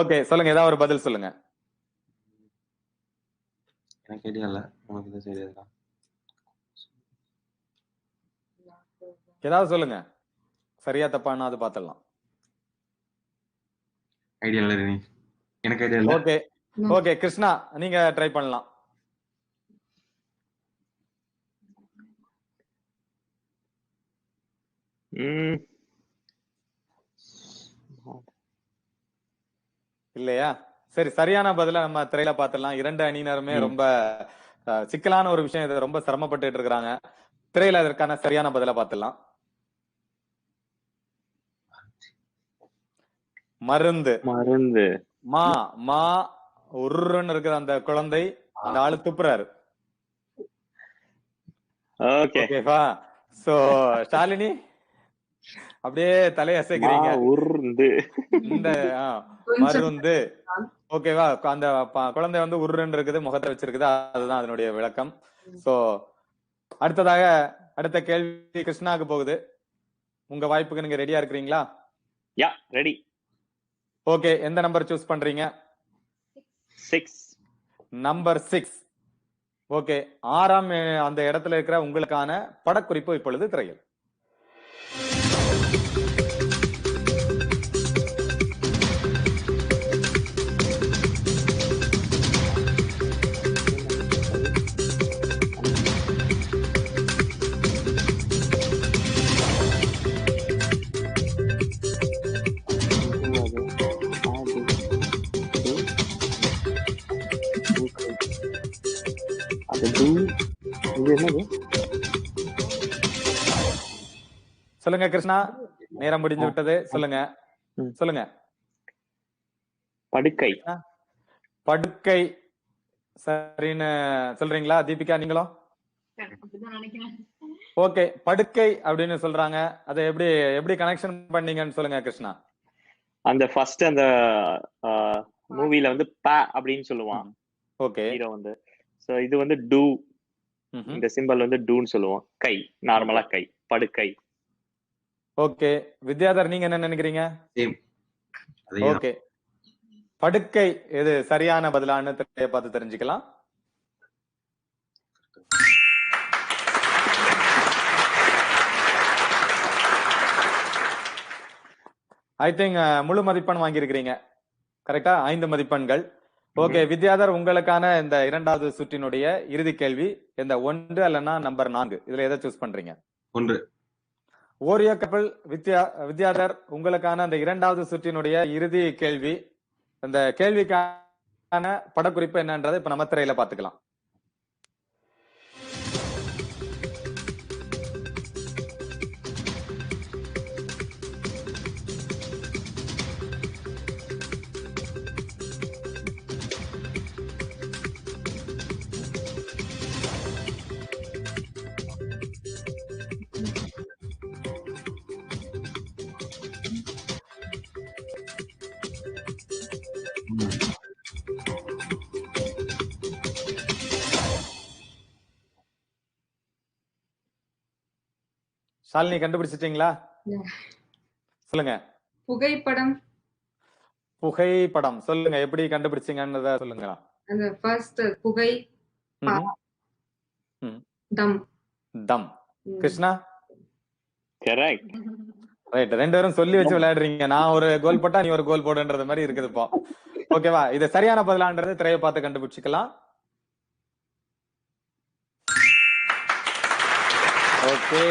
ஓகே, சொல்லுங்க, ஏதாவது ஒரு பதில் சொல்லுங்க. எனக்கு ஐடியா இல்ல, உனக்கு எதுவும் சரியா இருக்கா? ஏதாவது சொல்லுங்க, சரியா தப்பான்னு அது பாத்துடலாம். ஐடியா இல்ல ரெனி, எனக்கு ஐடியா இல்ல. ஓகே ஓகே கிருஷ்ணா, நீங்க ட்ரை பண்ணலாம். இல்லையா? சரி, சரியான பதில நம்ம திரையில பாத்துடலாம். இரண்டு அணியினருமே ரொம்ப சிக்கலான ஒரு விஷயம், இது ரொம்ப சிரமப்பட்டு இருக்காங்க. திரையில அதற்கான சரியான பதில பாத்துடலாம். மருந்து. மருந்து. மா மா உருன்னு இருக்கிற அந்த குழந்தை, அந்த ஆளு துப்புறாரு. ஓகேவா? சோ ஷாலினி அப்படியே தலையசைக்கிறீங்க. இந்த மருந்து. ஓகேவா? அந்த குழந்தை வந்து உருன்னு இருக்குது, முகத்தை வச்சிருக்குது, அதுதான் அதனுடைய விளக்கம். சோ அடுத்ததாக அடுத்த கேள்வி கிருஷ்ணாக்கு போகுது. உங்க வாய்ப்புக்கு நீங்க ரெடியா இருக்கிறீங்களா? யா, ரெடி. ஓகே, எந்த நம்பர் சூஸ் பண்றீங்க? 6. நம்பர் 6. ஓகே, 6ஆம் அந்த இடத்துல இருக்கிற உங்களுக்கான படக்குறிப்பு இப்பொழுது திரையில். சொல்லுங்க கிருஷ்ணா, நேரம் முடிஞ்சு விட்டது. சொல்லுங்க சொல்லுங்க. படுக்கை. படுக்கை சரின்னு சொல்றீங்களா? தீபிகா நீங்களும்? ஓகே, படுக்கை அப்படின்னு சொல்றாங்க. அதை எப்படி எப்படி கனெக்ஷன் பண்ணீங்கன்னு சொல்லுங்க கிருஷ்ணா. அந்த ஃபர்ஸ்ட் அந்த மூவில வந்து ப அப்படின்னு சொல்லுவான். ஓகே, ஹீரோ வந்து. சோ இது வந்து டூ. இந்த சிம்பல் வந்து டூன்னு சொல்லுவோம். கை, நார்மலா கை, படுக்கை. ஓகே, வித்யாதர் நீங்க என்ன நினைக்கிறீங்க? சேம். ஓகே, படுக்கை எது சரியான பதிலான்னு பார்த்து தெரிஞ்சுக்கலாம். ஐ திங்க் முழு மதிப்பெண் வாங்கியிருக்கிறீங்க. கரெக்டா? 5 மதிப்பெண்கள். ஓகே வித்யாதர், உங்களுக்கான இந்த இரண்டாவது சுற்றினுடைய இறுதி கேள்வி இந்த 1 அல்லனா நம்பர் 4 இதுல எதை சூஸ் பண்றீங்க? 1. ஓரியோ கப்பல். வித்யாதர், உங்களுக்கான அந்த இரண்டாவது சுற்றினுடைய இறுதி கேள்வி. அந்த கேள்விக்கான படக்குறிப்பு என்னன்றதை இப்ப நம்ம திரையில பாத்துக்கலாம். ஷாலினி கண்டுபிடிச்சிட்டீங்களா? சொல்லுங்க. புகைப்படம். புகைப்படம் சொல்லுங்க, எப்படி கண்டுபிடிச்சீங்கன்றத சொல்லுங்க. அந்த ஃபர்ஸ்ட் புகை, தம். தம். கிருஷ்ணா? கரெக்ட். ரைட், ரெண்டு பேரும் சொல்லி வச்சு விளையாடுறீங்க. நான் ஒரு கோல் போட்டா நீ ஒரு கோல் போடுன்றது மாதிரி இருக்குது இப்போ. ஓகேவா? இது சரியான பதிலான்றது திரையை பார்த்து கண்டுபிடிச்சிக்கலாம். ஓகே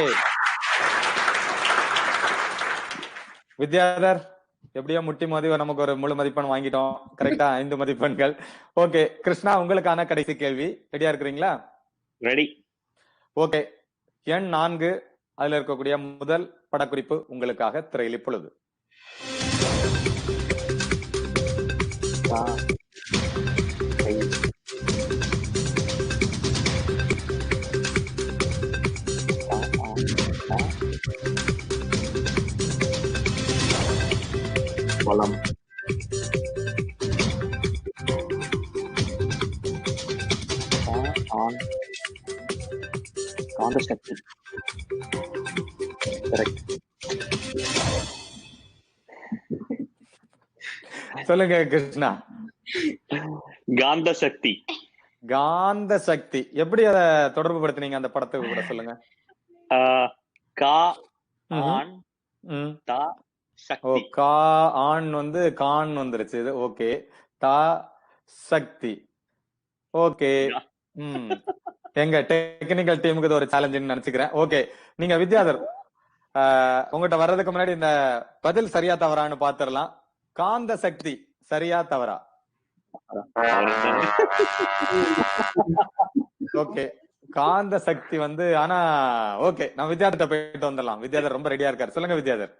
வித்யாதர், எப்படியோ முட்டி மோதி நமக்கு ஒரு முழு மதிப்பெண் வாங்கிட்டோம். கரெக்டா? 5 மதிப்பெண்கள். ஓகே கிருஷ்ணா, உங்களுக்கான கடைசி கேள்வி. ரெடியா இருக்கிறீங்களா? ரெடி. ஓகே, எண் 4 அதுல இருக்கக்கூடிய முதல் படக்குறிப்பு உங்களுக்காக திரையில் இப்பொழுது. வளம். காந்தசக்தி. கரெக்ட். சொல்லுங்க கிருஷ்ணா. காந்த சக்தி. காந்த சக்தி எப்படி அத தொடர்பு படுத்துனீங்க அந்த படத்துக்கு கூட சொல்லுங்க. கா ம்ஹும். ஆன் ம். தா ஓ சக்தி. கா ஆண் வந்து கான் வந்துருச்சு இது. ஓகே. தா சக்தி. ஓகே. ம். எங்க டெக்னிக்கல் டீமுக்கு இது ஒரு சேலஞ்சுன்னு நினைச்சுக்கிறேன். ஓகே. நீங்க வித்யாதர் உங்ககிட்ட வர்றதுக்கு முன்னாடி இந்த பதில் சரியா தவறான்னு பாத்துரலாம். காந்த சக்தி சரியா தவறா? ஓகே. காந்த சக்தி வந்து ஆனா ஓகே நான் வித்யாதர்ட்ட போயிட்டு வந்துடலாம். வித்யாதர் ரொம்ப ரெடியா இருக்காரு. சொல்லுங்க வித்யாதர்.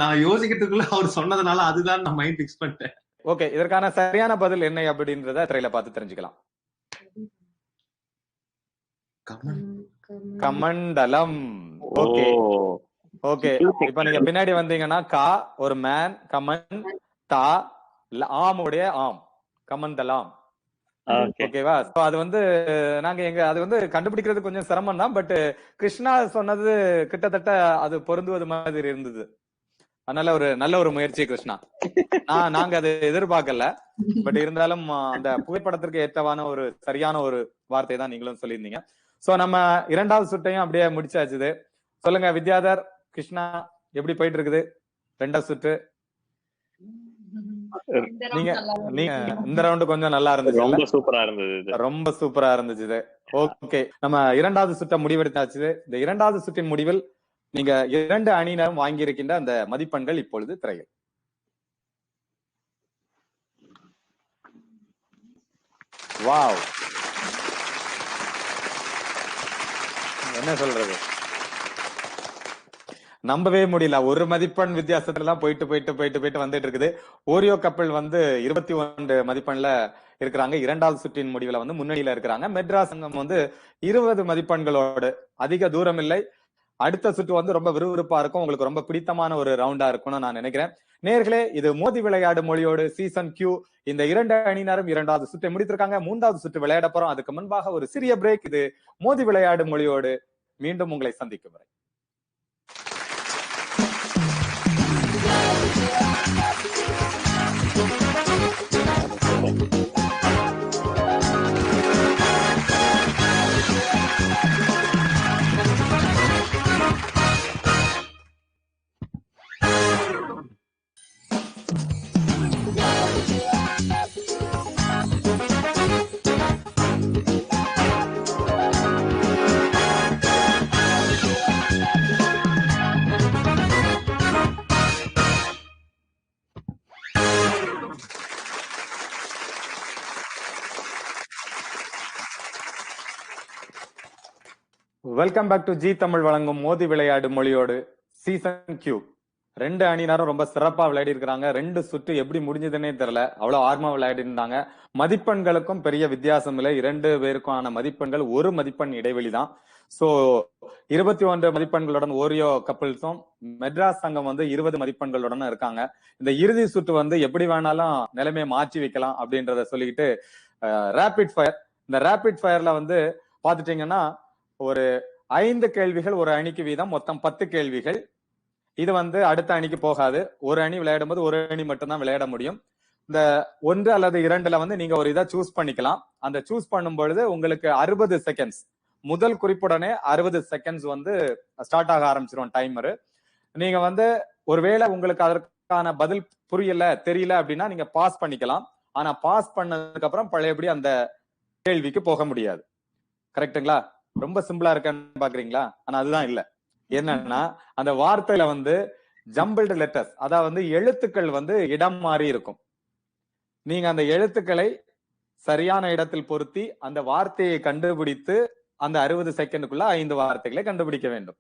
நான் யோசிக்கிறதுக்குள்ள அவர் சொன்னதுனால அதுதான் நான் மைண்ட் பிக்ஸ் பண்ணிட்டேன். ஓகே இதற்கான சரியான பதில் என்ன அப்படின்றத திரையில பார்த்து தெரிஞ்சுக்கலாம். கமண்டலம். Okay okay. இப்ப நீங்க பின்னாடி வந்தீங்கன்னா கா ஒரு மேன் கமன் தா ஆமுடைய ஆம் கமண்டலாம். ஓகேவா? அது வந்து நாங்க அது வந்து கண்டுபிடிக்கிறது கொஞ்சம் சிரமம் தான். பட் கிருஷ்ணா சொன்னது கிட்டத்தட்ட அது பொருந்துவது மாதிரி இருந்தது. அதனால ஒரு நல்ல ஒரு முயற்சி கிருஷ்ணா. நாங்க அதை எதிர்பார்க்கல. பட் இருந்தாலும் அந்த புகைப்படத்திற்கு ஏற்றவான ஒரு சரியான ஒரு வார்த்தை தான் நீங்களும் சொல்லியிருந்தீங்க. சோ நம்ம இரண்டாவது சுட்டையும் அப்படியே முடிச்சாச்சு. சொல்லுங்க வித்யாதர் கிருஷ்ணா எப்படி போயிட்டு இருக்குது ரெண்டாவது சுற்று? நீங்க இந்த ரவுண்டு கொஞ்சம் நல்லா இருந்துச்சு. ரொம்ப சூப்பரா இருந்தது. ரொம்ப சூப்பரா இருந்துச்சு. ஓகே நம்ம இரண்டாவது சுற்றை முடிவெடுத்தாச்சு. இந்த இரண்டாவது சுற்றின் முடிவில் நீங்க 2 அணியினரும் வாங்கி இருக்கின்ற அந்த மதிப்பெண்கள் இப்பொழுது திரையில். வாவ் என்ன சொல்றது நம்பவே முடியல. ஒரு மதிப்பெண் வித்தியாசத்துல தான் போயிட்டு வந்துட்டு இருக்குது. ஓரியோ கப்பல் வந்து 21 மதிப்பெண்ல இருக்கிறாங்க. இரண்டாவது சுற்றின் முடிவுல வந்து முன்னணியில இருக்கிறாங்க. மெட்ராஸ் சங்கம் வந்து 20 மதிப்பெண்களோடு அதிக தூரம் இல்லை. அடுத்த சுற்று வந்து ரொம்ப விறுவிறுப்பா இருக்கும். உங்களுக்கு ரொம்ப பிடித்தமான ஒரு ரவுண்டா இருக்கும்னு நான் நினைக்கிறேன். நேர்களே இது மோதி விளையாடு மொழியோடு சீசன் கியூ. இந்த 2 அணியினரும் இரண்டாவது சுற்றை முடித்திருக்காங்க. மூன்றாவது சுற்று விளையாட போறோம். அதுக்கு முன்பாக ஒரு சிறிய பிரேக். இது மோதி விளையாடு மொழியோடு. மீண்டும் உங்களை சந்திக்கும் வரை. Welcome back to G Tamil வழங்கும் மோதி விளையாடு மொழியோடு சீசன் கியூ. 2 அணியினரும் ரொம்ப சிறப்பா விளையாடி இருக்கிறாங்க. 2 சுற்று எப்படி முடிஞ்சதுன்னே தெரியல. அவ்வளவு ஆர்வமா விளையாடி இருந்தாங்க. மதிப்பெண்களுக்கும் பெரிய வித்தியாசம் இல்லை. 2 பேருக்கான மதிப்பெண்கள் 1 மதிப்பெண் இடைவெளி தான். சோ 21 மதிப்பெண்களுடன் ஓரியோ கப்பிள்ஸும் மெட்ராஸ் சங்கம் வந்து 20 மதிப்பெண்களுடன் இருக்காங்க. இந்த இறுதி சுற்று வந்து எப்படி வேணாலும் நிலைமையை மாற்றி வைக்கலாம் அப்படின்றத சொல்லிக்கிட்டு ரேபிட் ஃபயர். இந்த ரேபிட் ஃபயர்ல வந்து பாத்துட்டீங்கன்னா ஒரு 5 கேள்விகள் ஒரு அணிக்கு வீதம், மொத்தம் 10 கேள்விகள். இது வந்து அடுத்த அணிக்கு போகாது. ஒரு அணி விளையாடும் போது ஒரு அணி மட்டும்தான் விளையாட முடியும். இந்த 1 அல்லது 2ல வந்து நீங்க ஒரு இதை சூஸ் பண்ணிக்கலாம். அந்த சூஸ் பண்ணும் பொழுது உங்களுக்கு 60 செகண்ட்ஸ் முதல் குறிப்புடனே 60 செகண்ட்ஸ் வந்து ஸ்டார்ட் ஆக ஆரம்பிச்சிரும் டைமரு. நீங்க வந்து ஒருவேளை உங்களுக்கு அதற்கான பதில் புரியல தெரியல அப்படின்னா நீங்க பாஸ் பண்ணிக்கலாம். ஆனா பாஸ் பண்ணதுக்கு அப்புறம் பழையபடி அந்த கேள்விக்கு போக முடியாது. கரெக்டுங்களா? ரொம்ப சிம்பிளா இருக்கான்னு பாக்குறீங்களா? ஆனா அதுதான் இல்ல. என்னன்னா அந்த வார்த்தையில வந்து ஜம்பிள்டு லெட்டர்ஸ், அதாவது எழுத்துக்கள் வந்து இடம் மாறி இருக்கும். நீங்க அந்த எழுத்துக்களை சரியான இடத்தில் பொருத்தி அந்த வார்த்தையை கண்டுபிடித்து அந்த 60 செகண்டுக்குள்ள 5 வார்த்தைகளை கண்டுபிடிக்க வேண்டும்.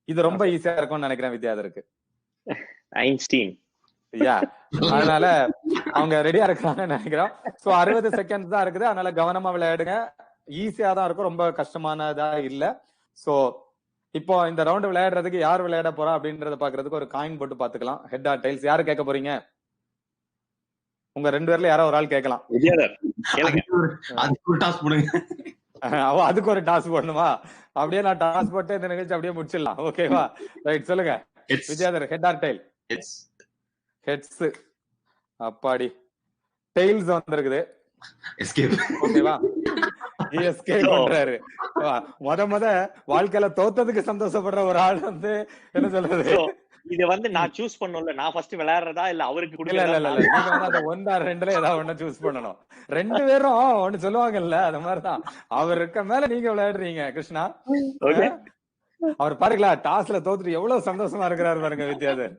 இது ரொம்ப ஈஸியா இருக்கும்னு நினைக்கிறேன் வித்யாதருக்கு. ஐன்ஸ்டீன். அதனால அவங்க ரெடியா இருக்காங்கன்னு நினைக்கிறோம். சோ 60 செகண்ட்ஸ் தான் இருக்குது. அதனால கவனமா விளையாடுங்க. ஈஸியா தான் இருக்கும், ரொம்ப கஷ்டமானதா இல்ல. சோ இப்போ இந்த ரவுண்ட் விளையாடுறதுக்கு யார் விளையாட போறா அப்படின்றத பாக்குறதுக்கு ஒரு காயின் போட்டு பாத்துக்கலாம். ஹெட் ஆர் டைல்ஸ் யாரு கேட்க போறீங்க? உங்க 2 பேர்ல யாரோ ஒரு ஆள் கேட்கலாம். அதுக்கு ஒரு டாஸ் போடணுமா? அப்படியே நான் டாஸ் போட்டு இந்த நிகழ்ச்சி அப்படியே முடிச்சிடலாம். ஓகேவா? ரைட் சொல்லுங்க Vidyadhar. Head or tail? Heads. அப்பாடி டெய்ல்ஸ் வந்திருக்குது. எஸ்கேப். ஓகேவா? எஸ்கேப் பண்றாரு. முத வாழ்க்கையில தோத்ததுக்கு சந்தோஷப்படுற ஒரு ஆள் வந்து என்ன சொல்றது? இத வந்து நான் சூஸ் பண்ணல. நான் ஃபர்ஸ்ட் விளையாடுறதா இல்ல அவருக்கு இல்ல குடுக்கறதா? நீங்க வந்து அந்த 1 or 2ல ஏதாவது ஒண்ணு சூஸ் பண்ணணும். 2 பேரும் ஒண்ணு சொல்லுவாங்கல்ல, அந்த மாதிரிதான். அவர் இருக்க மேல நீங்க விளையாடுறீங்க கிருஷ்ணா. ஓகே. அவர் பாருங்களா, டாஸ்ல தோத்துட்டு எவ்வளவு சந்தோஷமா இருக்கிறாரு பாருங்க வித்யாதர்.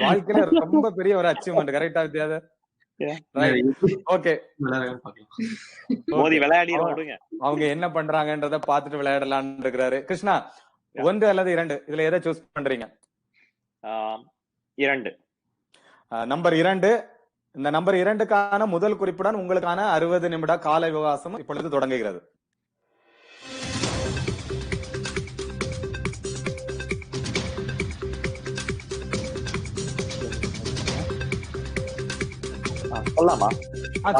வாழ்க்கையில ரொம்ப பெரிய ஒரு அச்சீவ்மெண்ட். கரெக்டா வித்யாதர்? ஓகே. மோதி விளையாடிரோம் விடுங்க. அவங்க என்ன பண்றாங்கன்றத பாத்துட்டு விளையாடலாம்னு இருக்கிறாரு. கிருஷ்ணா, 1 அல்லது 2 இதுல எதை சூஸ் பண்றீங்க? 2. நம்பர் 2. இந்த நம்பர் 2க்கான முதல் குறிப்புடன் உங்களுக்கான 60 நிமிட கால விவாசம் இப்பொழுது தொடங்குகிறது. சொல்லலாமா?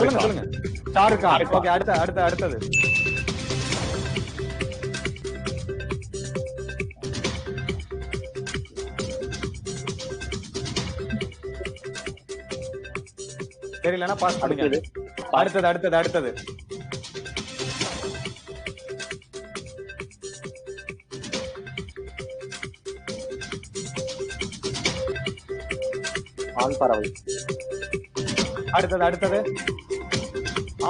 சொல்லுங்க. ஷாருக்கான். ஓகே, அடுத்தது. தெரியலன்னா பாஸ் பண்ணுங்க. அடுத்தது. ஆண் பறவை. அடுத்தது.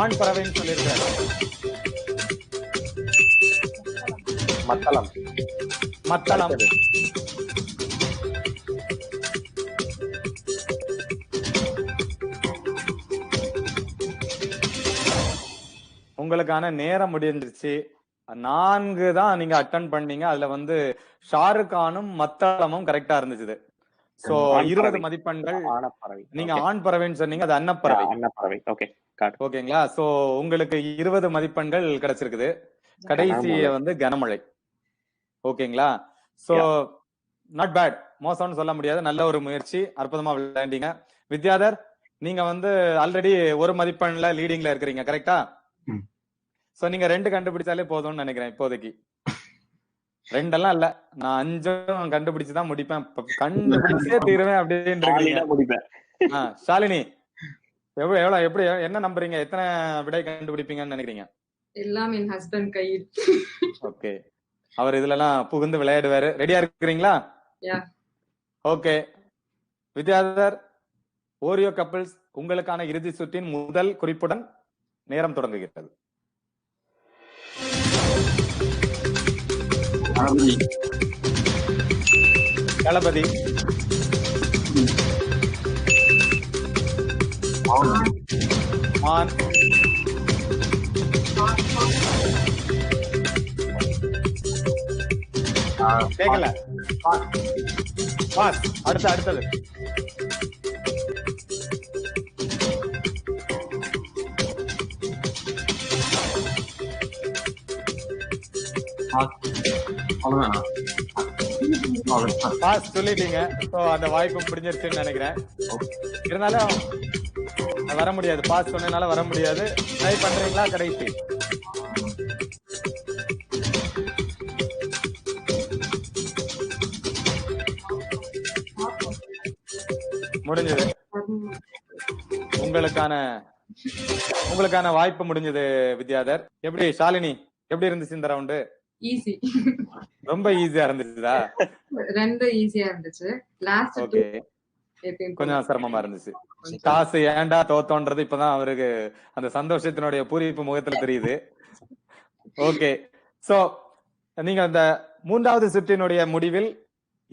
ஆண் பறவைன்னு சொல்லியிருக்காரு. மத்தளம். உங்களுக்கான நேரம் முடிஞ்சிருச்சு. 4 தான் நீங்க அட்டன் பண்ணீங்க. அதுல வந்து ஷாருக்கானும் மத்தளமும் கரெக்டா இருந்துச்சு. சோ 20 மதிப்பெண்கள். நீங்க ஆண் பறவைன்னு சொன்னீங்க, அது அன்னப்பறவை. ஓகே. ஓகேங்களா? சோ உங்களுக்கு 20 மதிப்பெண்கள் கிடைச்சிருக்குது. கடைசி வந்து கனமழை. ஓகேங்களா? So not bad. மோசம்னு சொல்ல முடியாது. நல்ல ஒரு முயற்சி. அற்புதமா விளையாண்டீங்க. வித்யாதர், நீங்க வந்து ஆல்ரெடி 1 மதிப்பெண்ல லீடிங்ல இருக்கிறீங்க. கரெக்டா? சோ நீங்க 2 கண்டுபிடிச்சாலே போதும்னு நினைக்கிறேன் இப்போதைக்கு. 2 எல்லாம் இல்ல, நான் 5 கண்டுபிடிச்சுதான் முடிப்பேன். கண்டுபிடிச்சே தீருவேன் அப்படின்னு இருக்கீங்க. ஷாலினி, எப்படி என்ன நம்புறீங்க? எத்தனை விடை கண்டுபிடிப்பீங்கன்னு நினைக்கிறீங்க? எல்லாம் என் ஹஸ்பண்ட் கையில். ஓகே. அவர் இதுலலாம் புகுந்து விளையாடுவாரு. ரெடியா இருக்கிறீங்களா? ஓகே. வித்யாதர், ஓரியோ கப்பிள்ஸ் உங்களுக்கான இறுதி சுற்றின் முதல் குறிப்புடன் நேரம் தொடங்குகிறது. தளபதி. மான். கேக்கல. பாஸ். அடுத்தது. பாஸ் சொல்லிட்டீங்க. சோ அந்த வாய்ப்பு முடிஞ்சிருச்சுன்னு நினைக்கிறேன். இருந்தாலும் வர முடியாது. பாஸ் சொன்னதுனால வர முடியாது. ட்ரை பண்றீங்களா? கடைசி முடிஞ்சது. உங்களுக்கான வாய்ப்பு முடிஞ்சது வித்யாதர். எப்படி ஷாலினி, எப்படி இருந்துச்சு இந்த ரவுண்டு? ஈஸி. ரொம்ப ஈஸியா இருந்துச்சுதா? ரொம்ப ஈஸியா இருந்துச்சு. லாஸ்ட் கொஞ்சம் சிரமமா இருந்துச்சு. டாஸ் ஏன்டா தோத்தோன்றது இப்பதான் அவருக்கு அந்த சந்தோஷத்தினுடைய பூரிப்பு முகத்துல தெரியுது. ஓகே. சோ நீங்க அந்த 3வது சுற்றினுடைய முடிவில்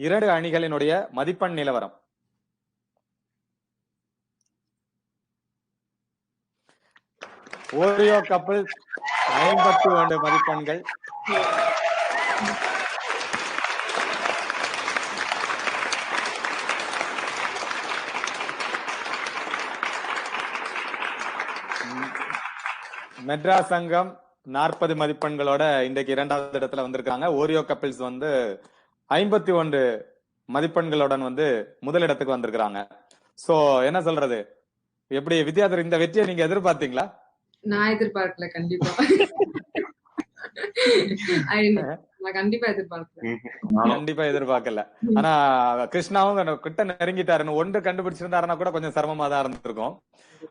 2 அணிகளினுடைய மதிப்பெண் நிலவரம். ஓரியோ கப்பிள் 51 மதிப்பெண்கள். மெட்ராஸ் சங்கம் 40 மதிப்பெண்களோட இன்றைக்கு 2வது இடத்துல வந்திருக்காங்க. ஓரியோ கப்பிள்ஸ் வந்து 51 மதிப்பெண்களுடன் வந்து முதலிடத்துக்கு வந்திருக்காங்க. சோ என்ன சொல்றது, எப்படி வித்யாதர், இந்த வெற்றியை நீங்க எதிர்பார்த்தீங்களா? நான் எதிர்பார்க்கல. கண்டிப்பா நான் கண்டிப்பா எதிர்பார்க்கிறேன். கண்டிப்பா எதிர்பார்க்கல. ஆனா கிருஷ்ணாவும் கிட்ட நெருங்கிட்டாருன்னு ஒன்று கண்டுபிடிச்சிருந்தாருன்னா கூட கொஞ்சம் சிரமமா தான் இருந்திருக்கும்.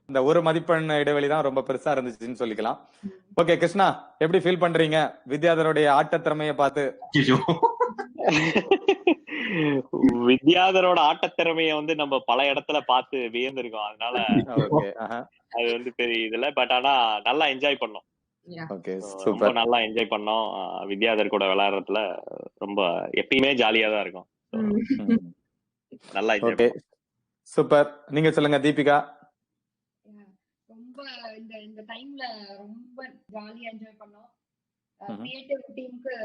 இந்த ஒரு மதிப்பெண் இடைவெளி தான் ரொம்ப பெருசா இருந்துச்சுன்னு சொல்லிக்கலாம். ஓகே கிருஷ்ணா, எப்படி ஃபீல் பண்றீங்க வித்யாதருடைய ஆட்ட திறமையை பார்த்து? வித்யாதரோட ஆட்டத்திறமைய வந்து நம்ம பல இடத்துல பார்த்து வியந்திருக்கோம். அதனால அது வந்து பெரிய இதுல பட் ஆனா நல்லா என்ஜாய் பண்ணோம். ரொம்ப நல்லா என்ஜாய் பண்ணோம். வித்யாதர் கூட விளையாடுறதுல ரொம்ப எப்பயுமே ஜாலியா தான் இருக்கும். நல்லா என்ஜாய் பண்ணோம். சூப்பர். நீங்க சொல்லுங்க தீபிகா. ரொம்ப இந்த டைம்ல ரொம்ப ஜாலியா என்ஜாய் பண்ணோம். கிரியேட்டிவ் டீமுக்கு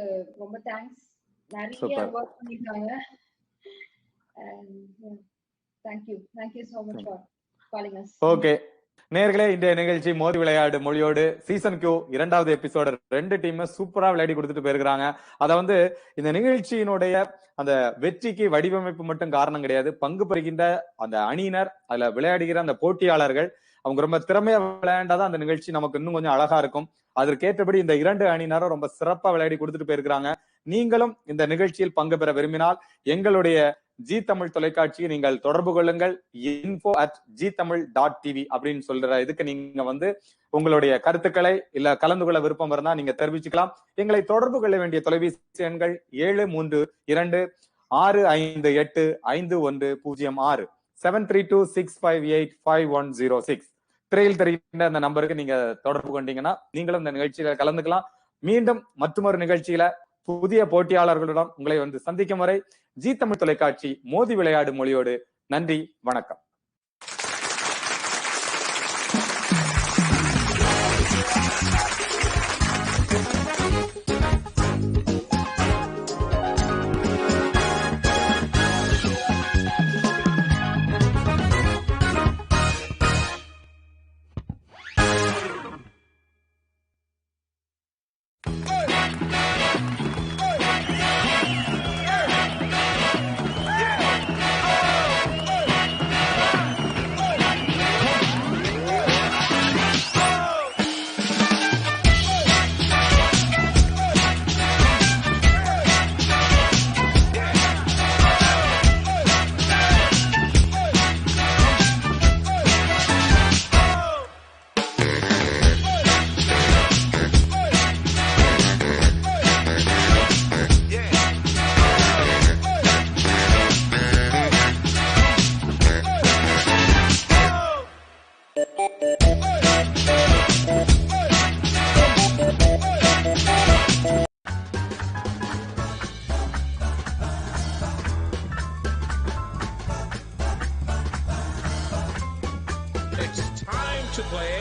ரொம்ப தேங்க்ஸ். நிறைய வர்க் பண்ணிருக்காங்க. Thank you so much for calling us. Okay நேர்களே, இன்றைய நிகழ்ச்சி மோதி விளையாடு மொழியோடு சீசன் Q 2வது எபிசோட 2 டீம் சூப்பரா விளையாடி கொடுத்துட்டு போயிருக்காங்க. அத வந்து இந்த நிகழ்ச்சியினுடைய அந்த வெற்றிக்கு வடிவமைப்பு மட்டும் காரணம் கிடையாது. பங்கு பெறுகின்ற அந்த அணியினர், அதுல விளையாடுகிற அந்த போட்டியாளர்கள், அவங்க ரொம்ப திறமையா விளையாண்டாதான் அந்த நிகழ்ச்சி நமக்கு இன்னும் கொஞ்சம் அழகா இருக்கும். அதற்கேற்றபடி இந்த 2 அணியினரும் ரொம்ப சிறப்பா விளையாடி கொடுத்துட்டு போயிருக்கிறாங்க. நீங்களும் இந்த நிகழ்ச்சியில் பங்கு பெற விரும்பினால் எங்களுடைய ஜி தமிழ் தொலைக்காட்சியை நீங்கள் தொடர்பு கொள்ளுங்கள். info@gtamil.tv அப்படின்னு சொல்ற இதுக்கு நீங்க வந்து உங்களுடைய கருத்துக்களை இல்ல கலந்து கொள்ள விருப்பம் இருந்தா நீங்க தெரிவிச்சுக்கலாம். எங்களை தொடர்பு கொள்ள வேண்டிய தொலைபேசி எண்கள் 7326585106 7326585106. திரையில் தெரிகின்ற அந்த நம்பருக்கு நீங்க தொடர்பு கொண்டீங்கன்னா நீங்களும் இந்த நிகழ்ச்சியில கலந்துக்கலாம். மீண்டும் மற்றொரு நிகழ்ச்சியில புதிய போட்டியாளர்களுடன் உங்களை வந்து சந்திக்கும் வரை ஜி தமிழ் தொலைக்காட்சி மோதி விளையாடு மொழியோடு நன்றி, வணக்கம். It's time to play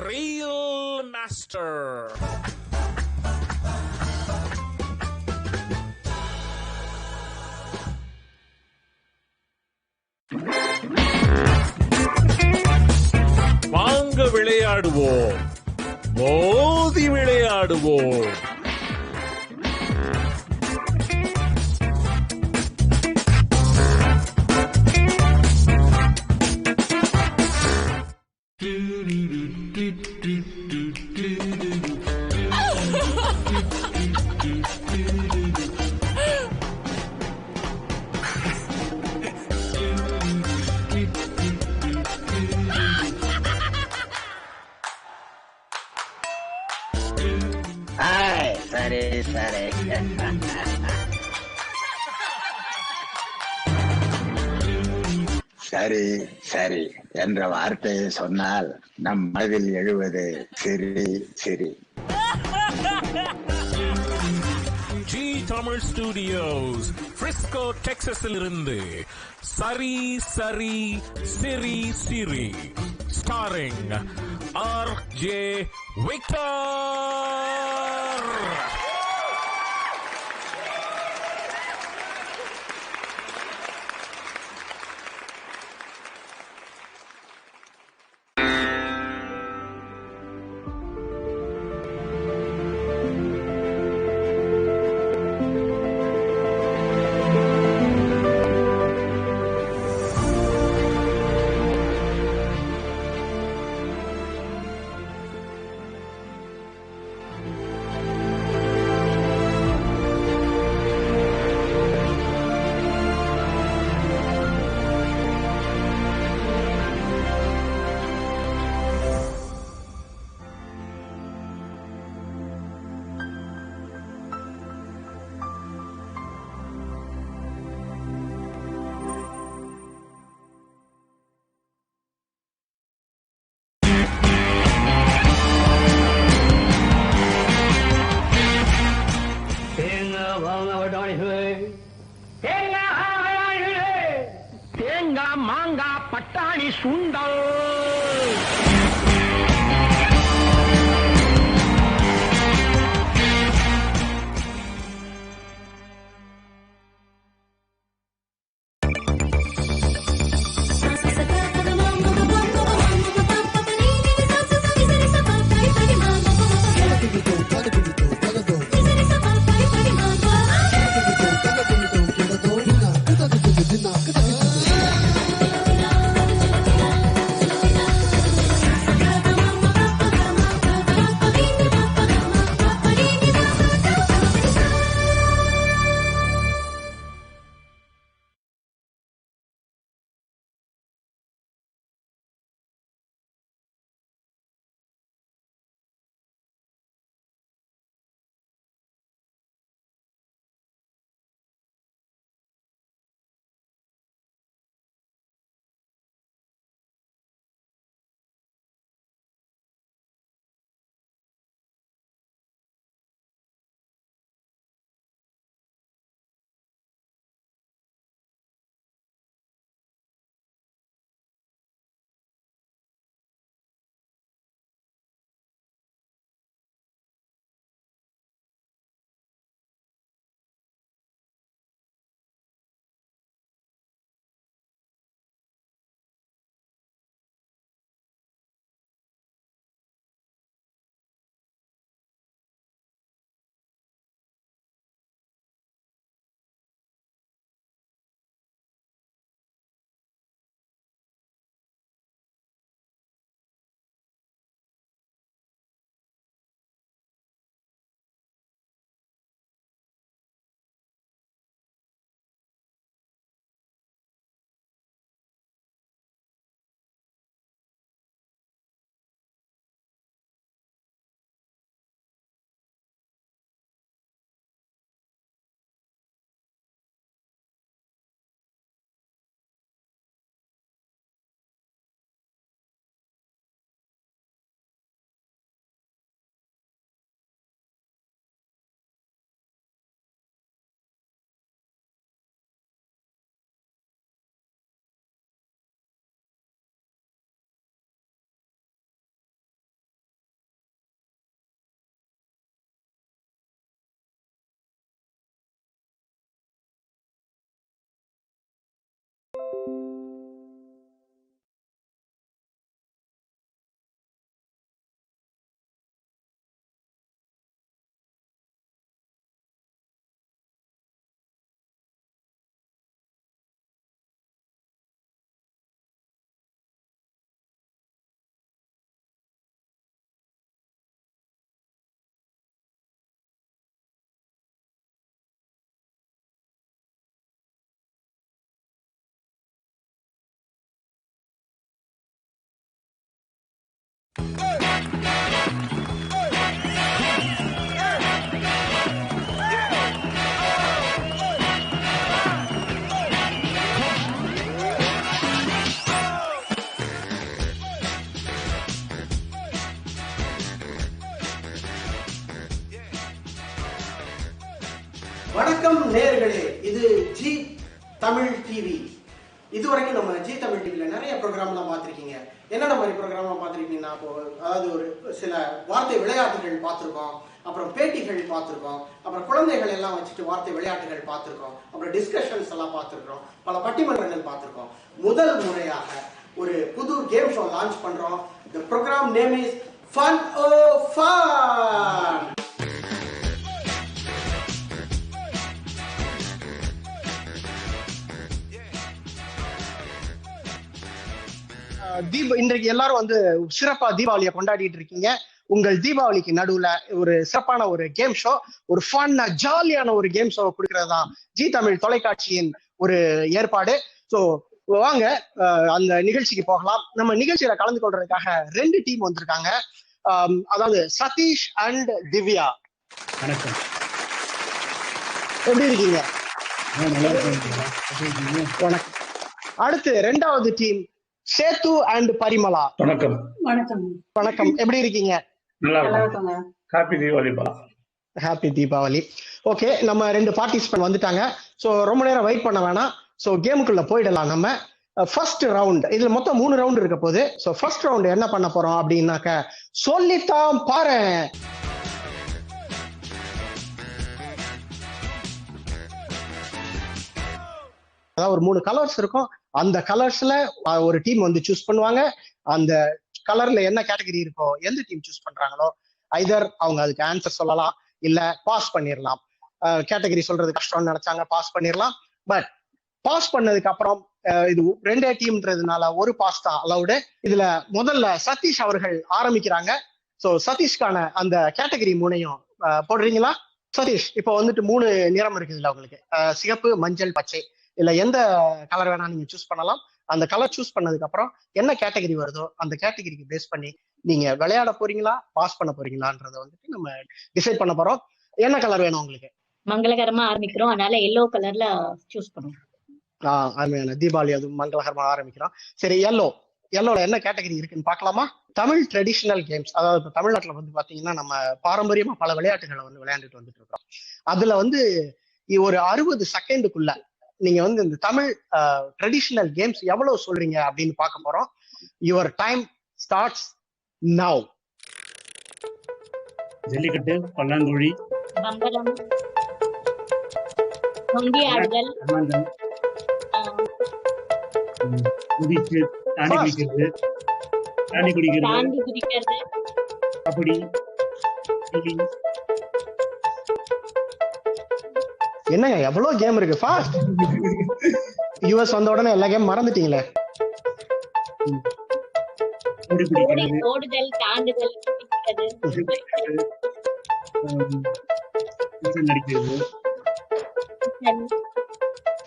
Real Master. வாங்க விளையாடுவோம், மோதி விளையாடுவோம். சரி சரி. சரி சரி என்ற வார்த்தையை சொன்னால் நம் மனதில் எழுவது சிரி சிரி. ஜி தமிழ் ஸ்டுடியோஸ் பிரிஸ்கோ டெக்சாஸில் இருந்து சரி சரி சிரி சிரி ஸ்டாரிங் ஆர்.ஜே. விக்டர். பட்டாணி சுண்டல். வணக்கம் நேயர்களே, இது ஜி தமிழ் டிவி. இதுவரைக்கும் நம்ம ஜி தமிழ் டிவில நிறைய ப்ரோக்ராம்லாம் பார்த்துருக்கீங்க. என்னென்ன மாதிரி ப்ரோக்ராம்லாம் பார்த்துருக்கீங்கன்னா, அதாவது ஒரு சில வார்த்தை விளையாட்டுகள் பார்த்துருக்கோம், அப்புறம் பேட்டிகள் பார்த்துருக்கோம், அப்புறம் குழந்தைகள் எல்லாம் வச்சுட்டு வார்த்தை விளையாட்டுகள் பார்த்துருக்கோம், அப்புறம் டிஸ்கஷன்ஸ் எல்லாம் பார்த்துருக்கோம், பல பட்டிமன்றங்கள் பார்த்துருக்கோம். முதல் முறையாக ஒரு புது கேம் ஷோ லான்ச் பண்றோம். The program name is Fun O Fun. இன்றைக்கு எல்லாரும் வந்து சிறப்பா தீபாவளியை கொண்டாடிட்டு இருக்கீங்க. உங்கள் தீபாவளிக்கு நடுவுல ஒரு சிறப்பான ஒரு கேம் ஷோ, ஒரு ஃபன்னா ஜாலியான ஒரு கேம் ஷோ கொடுக்கறது தான் ஜி தமிழ் தொலைக்காட்சியின் ஒரு ஏற்பாடு. ஸோ வாங்க அந்த நிகழ்ச்சிக்கு போகலாம். நம்ம நிகழ்ச்சியில கலந்து கொள்றதுக்காக 2 டீம் வந்திருக்காங்க. அதாவது சதீஷ் அண்ட் திவ்யா. வணக்கம், எப்படி இருக்கீங்க? வணக்கம். அடுத்து 2வது டீம் சேத்து அண்ட் பரிமளா. வணக்கம். வணக்கம். வணக்கம், எப்படி இருக்கீங்க? நல்லா இருக்கோங்க. Happy Deepavali. Happy Deepavali. Okay, நம்ம 2 பார்ட்டிசிபென்ட் வந்துட்டாங்க. ஸோ ரொம்ப நேரம் வெயிட் பண்ண வேணாம். ஸோ கேமுக்குள்ள போயிடலாம். நம்ம ஃபர்ஸ்ட் ரவுண்ட், இதுல மொத்தம் 3 ரவுண்ட் இருக்க போகுது. ஸோ ஃபர்ஸ்ட் ரவுண்ட் என்ன பண்ண போறோம் அப்படின்னாக்க சொல்லித்தான் பாரு. அதாவது ஒரு 3 கலர்ஸ் இருக்கும். அந்த கலர்ஸ்ல ஒரு டீம் வந்து சூஸ் பண்ணுவாங்க. அந்த கலர்ல என்ன கேட்டகரி இருக்கோ எந்த டீம் சூஸ் பண்றாங்களோ ஐதர் அவங்க அதுக்கு ஆன்சர் சொல்லலாம், இல்ல பாஸ் பண்ணிடலாம். கேட்டகரி சொல்றது கஷ்டம்னு நினைச்சாங்க பாஸ் பண்ணிடலாம். பட் பாஸ் பண்ணதுக்கு அப்புறம் இது 2 டீம்ன்றதுனால ஒரு பாஸ் தான் அலவுடு. இதுல முதல்ல சதீஷ் அவர்கள் ஆரம்பிக்கிறாங்க. ஸோ சதீஷ்கான அந்த கேட்டகரி 3ஐயும் போடுறீங்களா? சதீஷ், இப்போ வந்துட்டு 3 நிறம் இருக்குதுல்ல உங்களுக்கு, சிகப்பு, மஞ்சள், பச்சை. இல்ல எந்த கலர் வேணா நீங்க சூஸ் பண்ணலாம். அந்த கலர் சூஸ் பண்ணதுக்கு அப்புறம் என்ன கேட்டகரி வருதோ அந்த கேட்டகரிக்கு பேஸ் பண்ணி நீங்க விளையாட போறீங்களா பாஸ் பண்ண போறீங்களான்றத வந்துட்டு நம்ம டிசைட் பண்ண போறோம். என்ன கலர் வேணும் உங்களுக்கு? மங்களகரமா ஆரம்பிக்கிறோம், அதனால எல்லோ கலர்ல சூஸ் பண்ணுவோம். அருமையான தீபாவளி, அது மங்களகரமா ஆரம்பிக்கிறோம். சரி, எல்லோல என்ன கேட்டகரி இருக்குன்னு பார்க்கலாமா? Tamil traditional games. அதாவது இப்போ தமிழ்நாட்டுல வந்து பாத்தீங்கன்னா நம்ம பாரம்பரியமா பல விளையாட்டுகளை வந்து விளையாண்டுட்டு வந்துட்டு இருக்கோம். அதுல வந்து ஒரு 60 செகண்டுக்குள்ள நீங்க வந்து இந்த தமிழ் ட்ரெடிஷனல் கேம்ஸ் எவ்வளவு சொல்றீங்க அப்படின்னு பார்க்க போறோம். Your time starts now. Jallikattu, பல்லாங்குழி, பம்பரம், நொண்டி ஆடுதல், குதிச்சு, தாண்டி குதிக்கிறது, தாண்டி குதிக்கிறது, கபடி, கிளி. என்னங்க எவ்வளவு கேம் இருக்கு? ஃபாஸ்ட். யுஎஸ் வந்த உடனே எல்லா கேம் மறந்துட்டீங்களே. ஓடுதல், தாண்டுதல், நடிக்கிறது.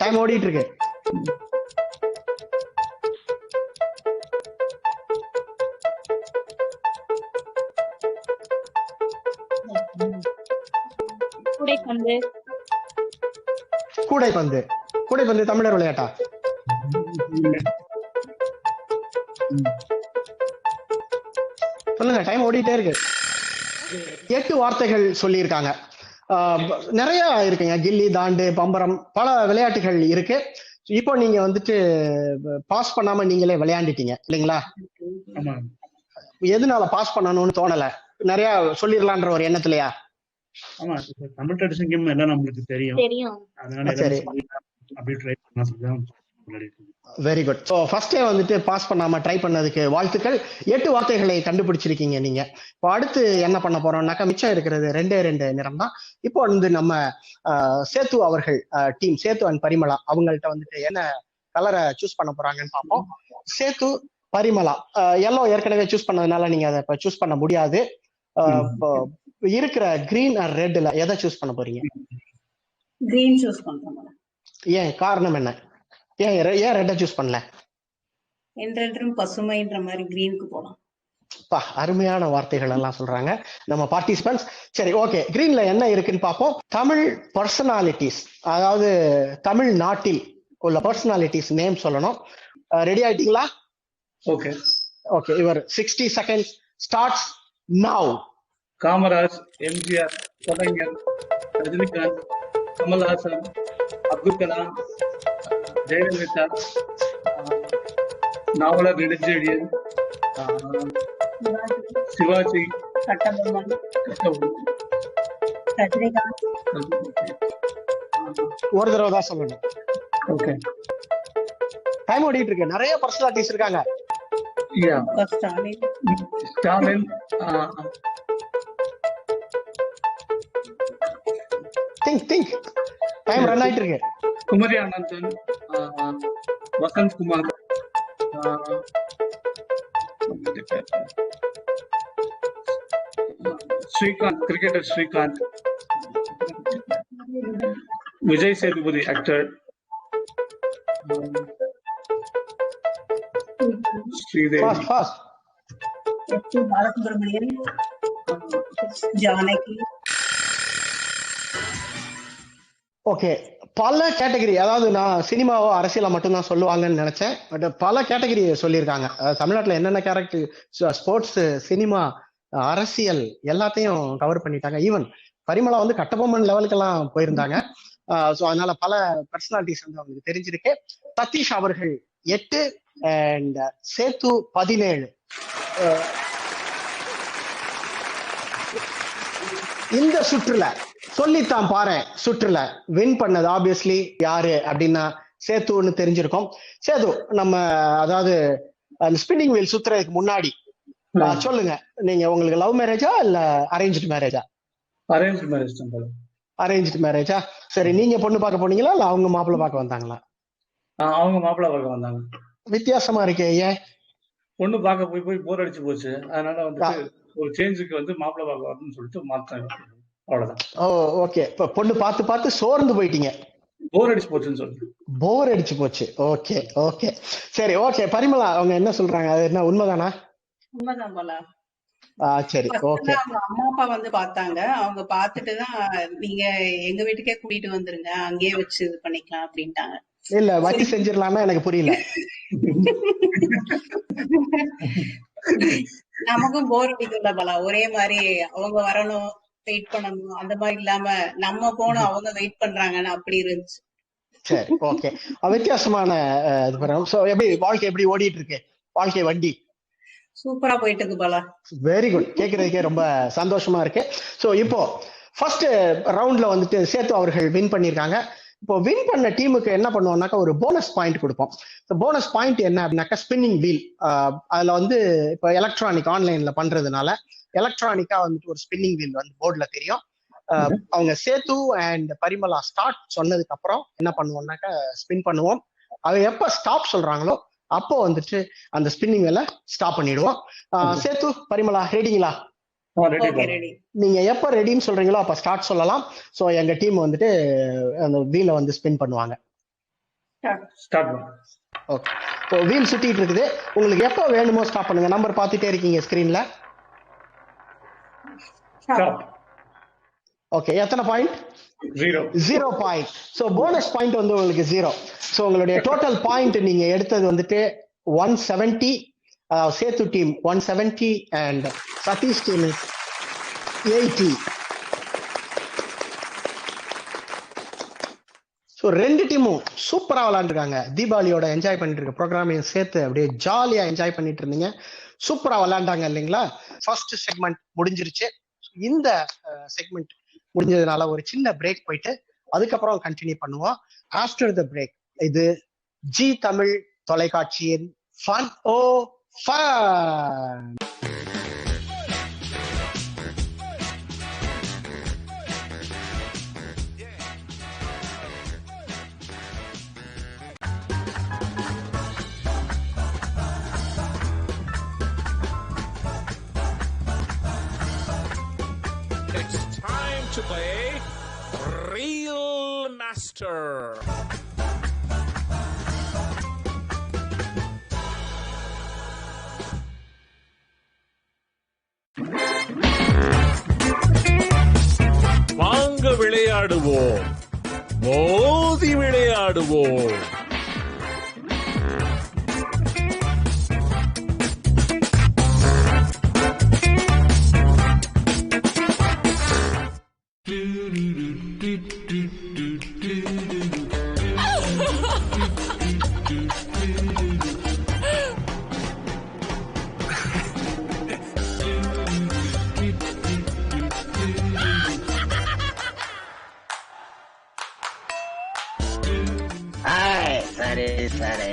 டைம் ஓடிட்டு இருக்கு. கூடைப்பந்து. கூடைப்பந்து, கூடைப்பந்து தமிழர் விளையாட்டா? சொல்லுங்க, டைம் ஓடிட்டே இருக்கு. 8 வார்த்தைகள் சொல்லியிருக்காங்க. நிறைய இருக்குங்க. கில்லி, தாண்டு, பம்பரம், பல விளையாட்டுகள் இருக்கு. இப்போ நீங்க வந்துட்டு பாஸ் பண்ணாம நீங்களே விளையாண்டுட்டீங்க இல்லைங்களா? எதனால பாஸ் பண்ணணும்னு தோணல? நிறைய சொல்லிடலான்ற ஒரு எண்ணத்துலயா? ஆமா, தமிழ் ட்ரெடிஷன் கேம் எல்லாம் நம்மளுக்கு தெரியும். அதனால அப்படியே ட்ரை பண்ணலாம். Very good. ஸோ ஃபர்ஸ்டே வந்துட்டு பாஸ் பண்ணாம ட்ரை பண்ணதுக்கு வாழ்த்துக்கள். 8 வார்த்தைகளை கண்டுபிடிச்சிருக்கீங்க நீங்க. இப்போ அடுத்து என்ன பண்ண போறோம்னாக்கா மிச்சம் இருக்கிறது 2 நிறம் தான். இப்போ வந்து நம்ம சேத்து அவர்கள் டீம், சேத்து அண்ட் பரிமளா, அவங்கள்ட்ட வந்துட்டு என்ன கலரை சூஸ் பண்ண போறாங்கன்னு பார்ப்போம். சேத்து, பரிமளா, எல்லோ ஏற்கனவே சூஸ் பண்ணதுனால நீங்க அதை சூஸ் பண்ண முடியாது. இருக்கிற கிரீன் ஆர் ரெட்ல எதை சூஸ் பண்ண போறீங்க? கிரீன் சூஸ் பண்றோம். ஏன், காரணம் என்ன? ஏன் ரெட்டை சூஸ் பண்ணல? என்றென்றும் பசுமைன்ற மாதிரி கிரீனுக்கு போலாம். அருமையான வார்த்தைகள் எல்லாம் சொல்றாங்க நம்ம பார்ட்டிசிபென்ட்ஸ். சரி, ஓகே, கிரீன்ல என்ன இருக்குன்னு பார்ப்போம். தமிழ் பர்சனாலிட்டிஸ், அதாவது தமிழ் நாட்டில் உள்ள பர்சனாலிட்டிஸ் நேம் சொல்லணும். ரெடி ஆயிட்டீங்களா? Okay okay, your 60 seconds starts now. Kamaraj, MGR, Kalaignar, Rajinikanth, Kamal Haasan, Abdul Kalam, Jayalalithaa, Navalar Nedunchezhiyan, Sivaji, ஒரு தடவை தான் சொல்லணும். ஓகே, டைம் ஓடிட்டு இருக்கு. நிறைய பர்சனாலிட்டிஸ் இருக்காங்க. ஸ்டாலின், திங்க் டைம் ரன் ஆயிட்டு இருக்கு. Kumari Anandan, Vasanth Kumar, Srikanth, cricketer Srikanth, Vijay Sethupathi actor, Sridevi, Balasubramanian, Janaki. Okay, பல கேட்டகரி. அதாவது நான் சினிமாவோ அரசியலோ மட்டும்தான் சொல்லுவாங்கன்னு நினைச்சேன். பட் பல கேட்டகரி சொல்லியிருக்காங்க. தமிழ்நாட்டுல என்னென்ன கேரக்டர், ஸ்போர்ட்ஸ், சினிமா, அரசியல் எல்லாத்தையும் கவர் பண்ணிட்டாங்க. ஈவன் பரிமளா வந்து கட்டபொம்மன் லெவலுக்கெல்லாம் போயிருந்தாங்க. ஸோ அதனால பல பர்சனாலிட்டிஸ் வந்து அவங்களுக்கு தெரிஞ்சிருக்கு. சதீஷ் அவர்கள் 8 அண்ட் சேத்து 17. இந்த சுற்றுல சொல்லித்தான் பாரு சுற்றுல வின் பண்ணது ஆப்வியஸ்லி யாரு அப்படின்னா சேத்துன்னு தெரிஞ்சிருக்கும். சேது, நம்ம அதாவது அந்த ஸ்பின்னிங் வீல் சுத்துறதுக்கு முன்னாடி சொல்லுங்க, நீங்க உங்களுக்கு லவ் மேரேஜா இல்ல அரேஞ்ச்டு மேரேஜா? அரேஞ்ச்டு மேரேஜ் தான். அரேஞ்ச்டு மேரேஜா? சரி, நீங்க பொண்ணு பார்க்க போனீங்களா இல்ல அவங்க மாப்பிள்ளை பார்க்க வந்தாங்களா? அவங்க மாப்பிள்ளை பார்க்க வந்தாங்க. வித்தியாசமா இருக்கே, ஏன்? பொண்ணு பார்க்க போய் போய் போர் அடிச்சு போச்சு, அதனால வந்துட்டு ஒரு சேஞ்சுக்கு வந்து மாப்பிள்ளை பார்க்க வரணும்னு சொல்லிட்டு மாத்தேன், அவ்வளவுதான். ஓ ஓகே. இப்ப பொண்ணு பார்த்து பார்த்து சோர்ந்து போயிட்டீங்க, போர் அடிச்சு போச்சுன்னு சொல்லிட்டு. போர் அடிச்சு போச்சு. ஓகே ஓகே சரி ஓகே. பரிமளா அவங்க என்ன சொல்றாங்க, அது என்ன உண்மைதானா? உண்மைதான் போல. சரி ஓகே. அவங்க அம்மா அப்பா வந்து பார்த்தாங்க, அவங்க பார்த்துட்டுதான் நீங்க எங்க வீட்டுக்கே கூட்டிட்டு வந்துருங்க, அங்கேயே வச்சு இது பண்ணிக்கலாம் அப்படின்ட்டாங்க. இல்ல வட்டி செஞ்சிடலாம்னா எனக்கு புரியல. நமக்கும் போர் அடிக்கல போல, ஒரே மாதிரி அவங்க வரணும் வெயிட் பண்ணணும் அந்த மாதிரி இல்லாம நம்ம போனோம் அவங்க வெயிட் பண்றாங்கன்னு அப்படி இருந்துச்சு. சரி ஓகே. வித்தியாசமான எப்படி வாழ்க்கை எப்படி ஓடிட்டு இருக்கு? வாழ்க்கை வண்டி சூப்பரா போயிட்டு இருக்கு போல. வெரி குட், கேட்கறதுக்கே ரொம்ப சந்தோஷமா இருக்கு. சோ இப்போ ஃபர்ஸ்ட் ரவுண்ட்ல வந்துட்டு சேத்து அவர்கள் வின் பண்ணிருக்காங்க. இப்போ வின் பண்ண டீமுக்கு என்ன பண்ணுவோம்னாக்கா ஒரு போனஸ் பாயிண்ட் கொடுப்போம். போனஸ் பாயிண்ட் என்ன அப்படின்னாக்கா ஸ்பின்னிங் வீல். அதுல வந்து இப்போ எலக்ட்ரானிக் ஆன்லைன்ல பண்றதுனால எலக்ட்ரானிக்கா வந்துட்டு ஒரு ஸ்பின்னிங் வீல் வந்து போர்ட்ல தெரியும். அவங்க சேத்து அண்ட் பரிமளா ஸ்டார்ட் சொன்னதுக்கு அப்புறம் என்ன பண்ணுவோம்னாக்கா ஸ்பின் பண்ணுவோம். அவங்க எப்ப ஸ்டாப் சொல்றாங்களோ அப்போ வந்துட்டு அந்த ஸ்பின்னிங் வேலை ஸ்டாப் பண்ணிடுவோம். சேத்து பரிமளா ரெடிங்களா? நீங்க எப்ப ரெடின்னு சொல்றீங்களோ அப்ப ஸ்டார்ட் சொல்லலாம். சோ எங்க டீம் வந்துட்டு அந்த வீலை வந்து ஸ்பின் பண்ணுவாங்க. ஓகே. இப்போ வீல் சுத்திட்டு இருக்குது, உங்களுக்கு எப்ப வேணுமோ ஸ்டாப் பண்ணுங்க. நம்பர் பார்த்துட்டே இருக்கீங்க ஸ்கிரீன்ல. ஓகே. எத்தனை point? 0 point. So bonus point வந்து உங்களுக்கு 0. ஸோ உங்களுடைய டோட்டல் பாயிண்ட் நீங்க எடுத்தது வந்துட்டு 170. Sethu team 170 and Satish team 80. So ரெண்டு டீமும் சூப்பரா விளையாண்டுருக்காங்க. தீபாவளியோட என்ஜாய் பண்ணிட்டு இருக்க ப்ரோக்ராமையும் சேர்த்து அப்படியே ஜாலியா என்ஜாய் பண்ணிட்டு இருந்தீங்க. சூப்பரா விளையாண்டாங்க இல்லைங்களா? ஃபர்ஸ்ட் செக்மெண்ட் முடிஞ்சிருச்சு. இந்த செக்மெண்ட் முடிஞ்சதுனால ஒரு சின்ன பிரேக் போயிட்டு அதுக்கப்புறம் கண்டினியூ பண்ணுவோம். ஆஃப்டர் த பிரேக் இது ஜி தமிழ் தொலைக்காட்சியின் fun o fun. To play Real Master. வாங்க விளையாடுவோம், மோதி விளையாடுவோம். சரி சரி.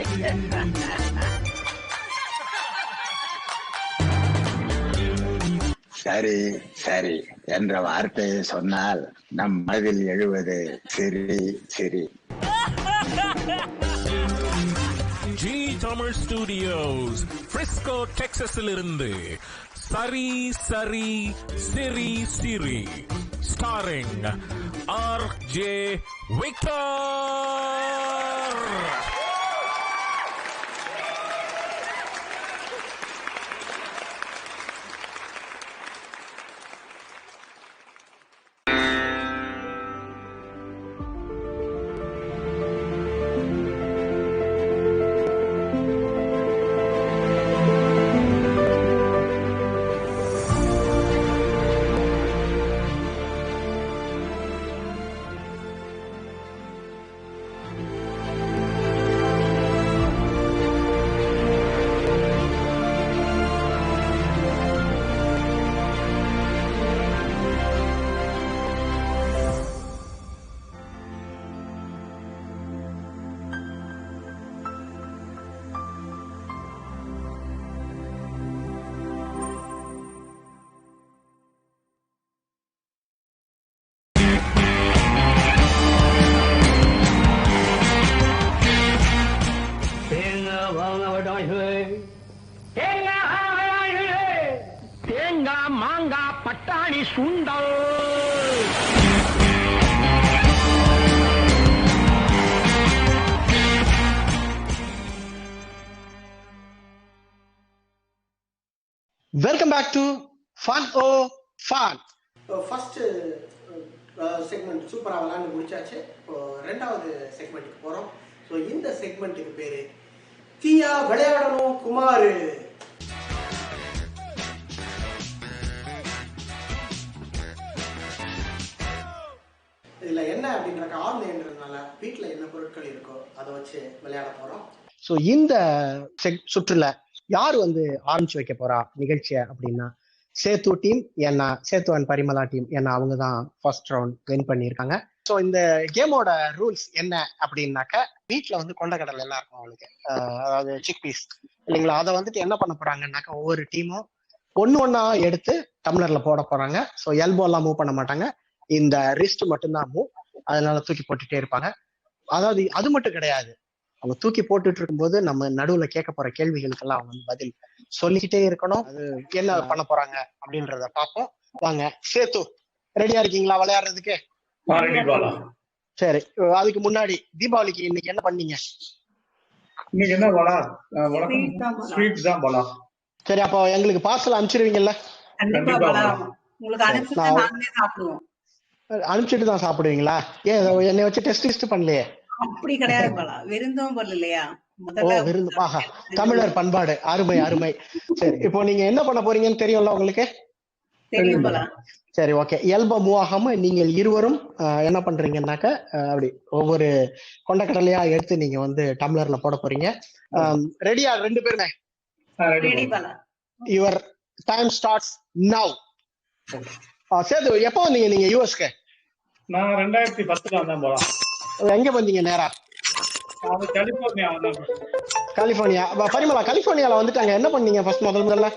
சரி சரி என்ற வார்த்தையை சொன்னால் நம் மனதில் எழுவது சிரி சிரி. ஜி தமிழ் ஸ்டுடியோஸ் பிரிஸ்கோ டெக்சாஸில் இருந்து சரி சரி சிரி சிரி ஸ்டாரிங் ஆர்.ஜே. விக்டர். தேங்காய் மாங்காய் பட்டாணி சுண்டல். Welcome back to fun o fun. First segment சூப்பராக விளையாண்டு முடிச்சாச்சு. இப்போ ரெண்டாவது செக்மெண்ட்டுக்கு போகிறோம். ஸோ இந்த செக்மெண்ட்டுக்கு பேர் தீயா விளையாடணும் குமார். இதில் என்ன அப்படின்றக்க ஆன்லைன்றதுனால வீட்டில் என்ன பொருட்கள் இருக்கோ அதை வச்சு விளையாட போகிறோம். ஸோ இந்த சுற்றுல யார் ஆரம்பிச்சு வைக்க போறா நிகழ்ச்சியை அப்படின்னா சேத்து டீம், ஏன்னா சேத்து அண்ட் பரிமலா டீம், ஏன்னா அவங்க தான் ஃபர்ஸ்ட் ரவுண்ட் வின் பண்ணியிருக்காங்க. ஸோ இந்த கேமோட ரூல்ஸ் என்ன அப்படின்னாக்க, வீட்டில் கொண்டக்கடலை எல்லாம் இருக்கும் அவங்களுக்கு, அதாவது சிக் பீஸ் இல்லைங்களா. அதை என்ன பண்ண போறாங்கன்னாக்கா, ஒவ்வொரு டீமும் ஒன்னா எடுத்து டம்ளர்ல போட போறாங்க. ஸோ எல்போ எல்லாம் மூவ் பண்ண மாட்டாங்க, இந்த ரிஸ்ட் மட்டும்தான் மூவ். அதனால தூக்கி போட்டுட்டே இருப்பாங்க. அதாவது அது மட்டும் கிடையாது, அவங்க தூக்கி போட்டுட்டு இருக்கும்போது நம்ம நடுவுல கேட்க போற கேள்விகளுக்கெல்லாம் அவங்க பதில் சொல்லிக்கிட்டே இருக்கணும். அது என்ன பண்ண போறாங்க அப்படின்றத பார்ப்போம். வாங்க சேத்து, ரெடியா இருக்கீங்களா விளையாடுறதுக்கு? சரி, அதுக்கு முன்னாடி தீபாவளிக்கு இன்னைக்கு என்ன பண்ணீங்க? இன்னைக்கு என்ன சரி, அப்போ எங்களுக்கு பார்சல் அனுப்பிச்சிருவீங்கல்ல? அனுப்பிச்சிட்டு தான் சாப்பிடுவீங்களா? ஏன் என்னை வச்சு டெஸ்ட் பண்ணலையே? அப்படி கிடையாது பாலா, விருந்தும் இல்லையா? விருந்து. ஆஹா, தமிழர் பண்பாடு, அருமை அருமை. சரி, இப்போ நீங்க என்ன பண்ண போறீங்கன்னு தெரியும்ல உங்களுக்கு? தெரியும் பாலா. சரி, ஓகே. எல்போ மூவ் ஆகாம நீங்கள் இருவரும் என்ன பண்றீங்கன்னாக்க, அப்படி ஒவ்வொரு கொண்டக்கடலையா எடுத்து நீங்க டம்ளர்ல போட போறீங்க. ரெடியா ரெண்டு பேருமே? Your time starts now. Sethu, எப்போ வந்தீங்க நீங்க யூஎஸ்க்கு? நான் 2010 வந்தேன் போலாம். எங்க வந்தீங்க? நேரா கலிபோர்னியா. பரிமலா, கலிபோர்னியால வந்துட்டாங்க. என்ன பண்ணீங்க ஃபர்ஸ்ட் முதல்ல?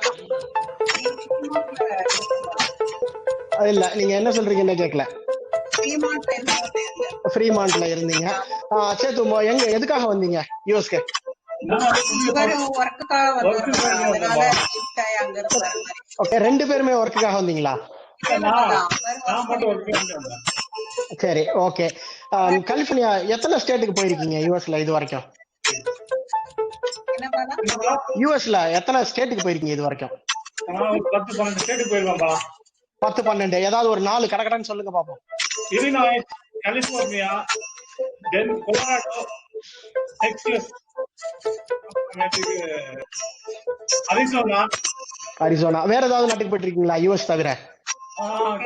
இல்ல, நீங்க என்ன சொல்றீங்கன்னு கேட்கல. ஃப்ரீமான்ட்ல இருந்தீங்க. சேத்து, எங்க எதுக்காக வந்தீங்க யூஎஸ்க்கு? ஓகே, ரெண்டு பேருமே ஒர்க்குக்காக வந்தீங்களா? சரி, ஓகே. கலிபோர்னியா எத்தனை ஸ்டேட்டுக்கு போயிருக்கீங்க யூஎஸ்ல இது வரைக்கும்? யூஎஸ்ல எத்தனை ஸ்டேட்டுக்கு போயிருக்கீங்க இது வரைக்கும்? 10-12 ஸ்டேட்டுக்கு போயிருக்கேன். 10-12. ஏதாவது ஒரு 4 கடகடன்னு சொல்லுங்க பாப்போம். இலினாய்ஸ், கலிபோர்னியா, தென் கொலராடோ, டெக்சாஸ், அரிசோனா. வேற ஏதாவது நாட்டுக்கு போயிட்டு இருக்கீங்களா யூஎஸ் தவிர?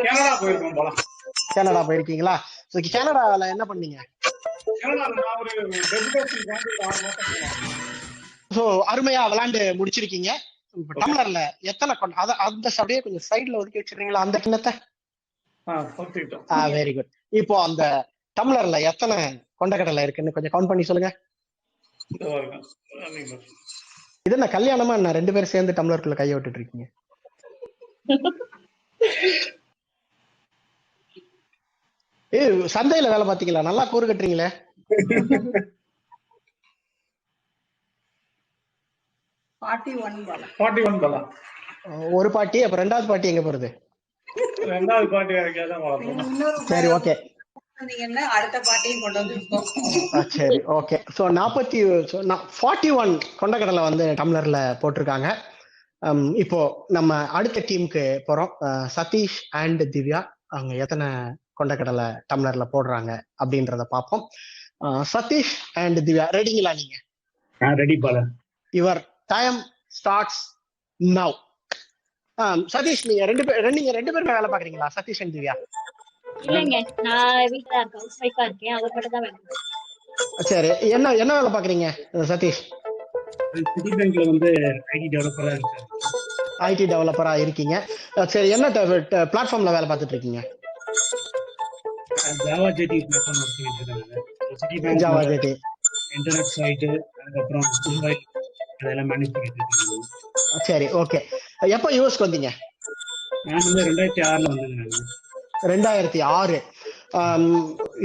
கனடா போயிருக்கோம் போலாம். கனடா போயிருக்கீங்களா? கனடால என்ன பண்ணீங்க? அருமையா விளையாண்டு முடிச்சிருக்கீங்க. டம்ளர்ல எத்தனை அந்த அப்படியே கொஞ்சம் சைடுல ஒதுக்கி வச்சிருக்கீங்களா அந்த கிண்ணத்தை? Very good. இப்போ அந்த டம்ளர்ல எத்தனை கொண்டக்கடலை இருக்குன்னு கொஞ்சம் கவுண்ட் பண்ணி சொல்லுங்க. இது என்ன கல்யாணமா என்ன, 2 பேரும் சேர்ந்து டம்ளருக்குள்ள கையை விட்டுட்டு இருக்கீங்க? சந்தையில வேலை பாத்தீங்களா? நல்லா கூறு கட்டுறீங்களே. ஒரு பாட்டி. அப்ப ரெண்டாவது பாட்டி எங்க போறது? ரெண்டாவது பாட்டி. சரி, ஓகே. அடுத்த பாட்டியும் கொண்டு வந்துருக்கோம். சரி, ஓகே. 41 கொண்டக்கடலை டம்ளர்ல போட்டிருக்காங்க. இப்போ நம்ம அடுத்த டீமுக்கு போறோம். சதீஷ் அண்ட் திவ்யா, அவங்க எத்தனை கொண்டக்கடலை டம்ளர்ல போடுறாங்க அப்படின்றத பார்ப்போம். சதீஷ் அண்ட் திவ்யா, ரெடிங்களா நீங்க? Ready Bala. Your time starts now. Satish, நீங்க ரெண்டு பேருமே வேலை பாக்குறீங்களா? சதீஷ் அண்ட் திவ்யா? இல்லங்க, நான் வீட்ல இருக்கேன். அவர் மட்டும் தான் வேலை. சரி, என்ன வேலை பாக்குறீங்க சதீஷ்? சிட்டி பேங்க்ல ஐடி டெவலப்பரா இருக்கீங்க. சரி, என்ன பிளாட்ஃபார்ம்ல வேலை பார்த்துட்டு இருக்கீங்க? ஜாவா ஜெடி பிளாட்ஃபார்ம் ஒர்க் பண்ணிட்டு இருக்காங்க. ஜாவா ஜெடி இன்டர்நெட் சைட், அதுக்கப்புறம் மொபைல் அதெல்லாம் மேனேஜ் பண்ணிட்டு இருக்காங்க. சரி, ஓகே. எப்போ யூஎஸ்க்கு வந்தீங்க? நான் 2006ல வந்தேன். 2006.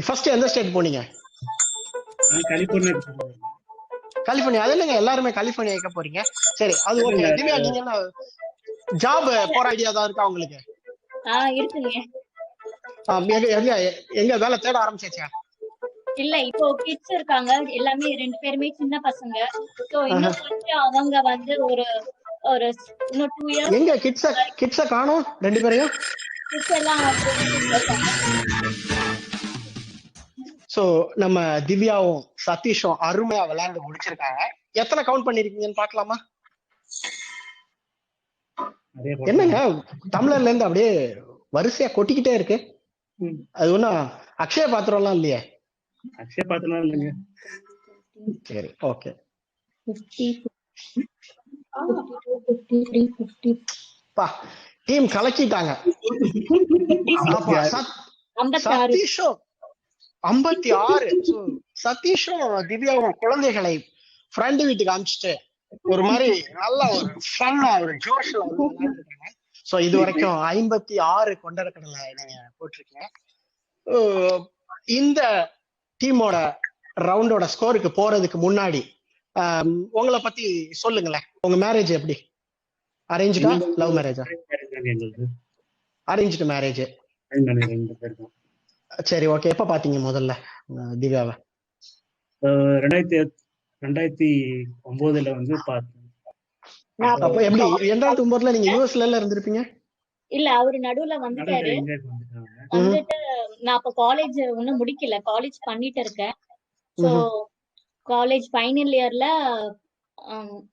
ஃபர்ஸ்ட் எந்த ஸ்டேட் போனீங்க? கலிபோர்னியா. கலிபோர்னியா. அது இல்லைங்க, எல்லாருமே கலிபோர்னியா வைக்க போறீங்க. சரி, அது ஓகே. திவ்யா, நீங்க என்ன ஜாப் போற ஐடியா தான் இருக்கா உங்களுக்கு? இருக்குங்க. எங்க வேலை தேட ஆரம்பிச்சாச்சா? இல்ல, இப்போ கிட்ஸ் இருக்காங்க, எல்லாமே 2 பேருமே சின்ன பசங்க. சோ இன்னும் கொஞ்சம் அவங்க வந்து ஒரு இன்னும் 2 இயர்ஸ். எங்க கிட்ஸ காணோம் 2 பேரையும்? கிட்ஸ் எல்லாம் சோ நம்ம திவ்யாவும் சதீஷும் அருமையா விளையாண்டு முடிச்சிருக்காங்க. எத்தனை கவுண்ட் பண்ணிருக்கீங்கன்னு பாக்கலாமா? என்னங்க தமிழர்ல இருந்து அப்படியே வரிசையா கொட்டிக்கிட்டே இருக்கு. அது ஒண்ணும் அக்ஷய பாத்திரம்லாம் இல்லையே? அக்ஷய பாத்திரம் இல்லைங்க. சரி, ஓகே. 50 டீம் கலக்கிட்டாங்க. சதீஷும் 56. சதீஷும் திவ்யாவும் குழந்தைகளை ஃப்ரெண்டு வீட்டுக்கு அனுப்பிச்சிட்டு ஒரு மாதிரி நல்ல ஒரு ஃபன்னா ஒரு ஜோஷ்ல விளையாண்டுருக்காங்க. சோ இது வரைக்கும் 56 கொண்டரக்கடலை நீங்க போட்டிருக்கீங்க. இந்த டீமோட ரவுண்டோட ஸ்கோருக்கு போறதுக்கு முன்னாடி உங்களை பத்தி சொல்லுங்களேன். உங்க மேரேஜ் எப்படி? அரேஞ்சுடா லவ் மேரேஜா? Arranged marriage. சரி, ஓகே. எப்ப பாத்தீங்க முதல்ல திவ்யாவை? 2009 வந்து பார்த்தேன். அப்ப எப்படி 2009 நீங்க யூஎஸ்ல இருந்திருப்பீங்க? இல்ல, அவரு நடுவுல வந்துட்டாரு. வந்துட்டு நான் அப்ப காலேஜ் இன்னும் முடிக்கல, காலேஜ் பண்ணிட்டு இருக்கேன். சோ காலேஜ் ஃபைனல் இயர்ல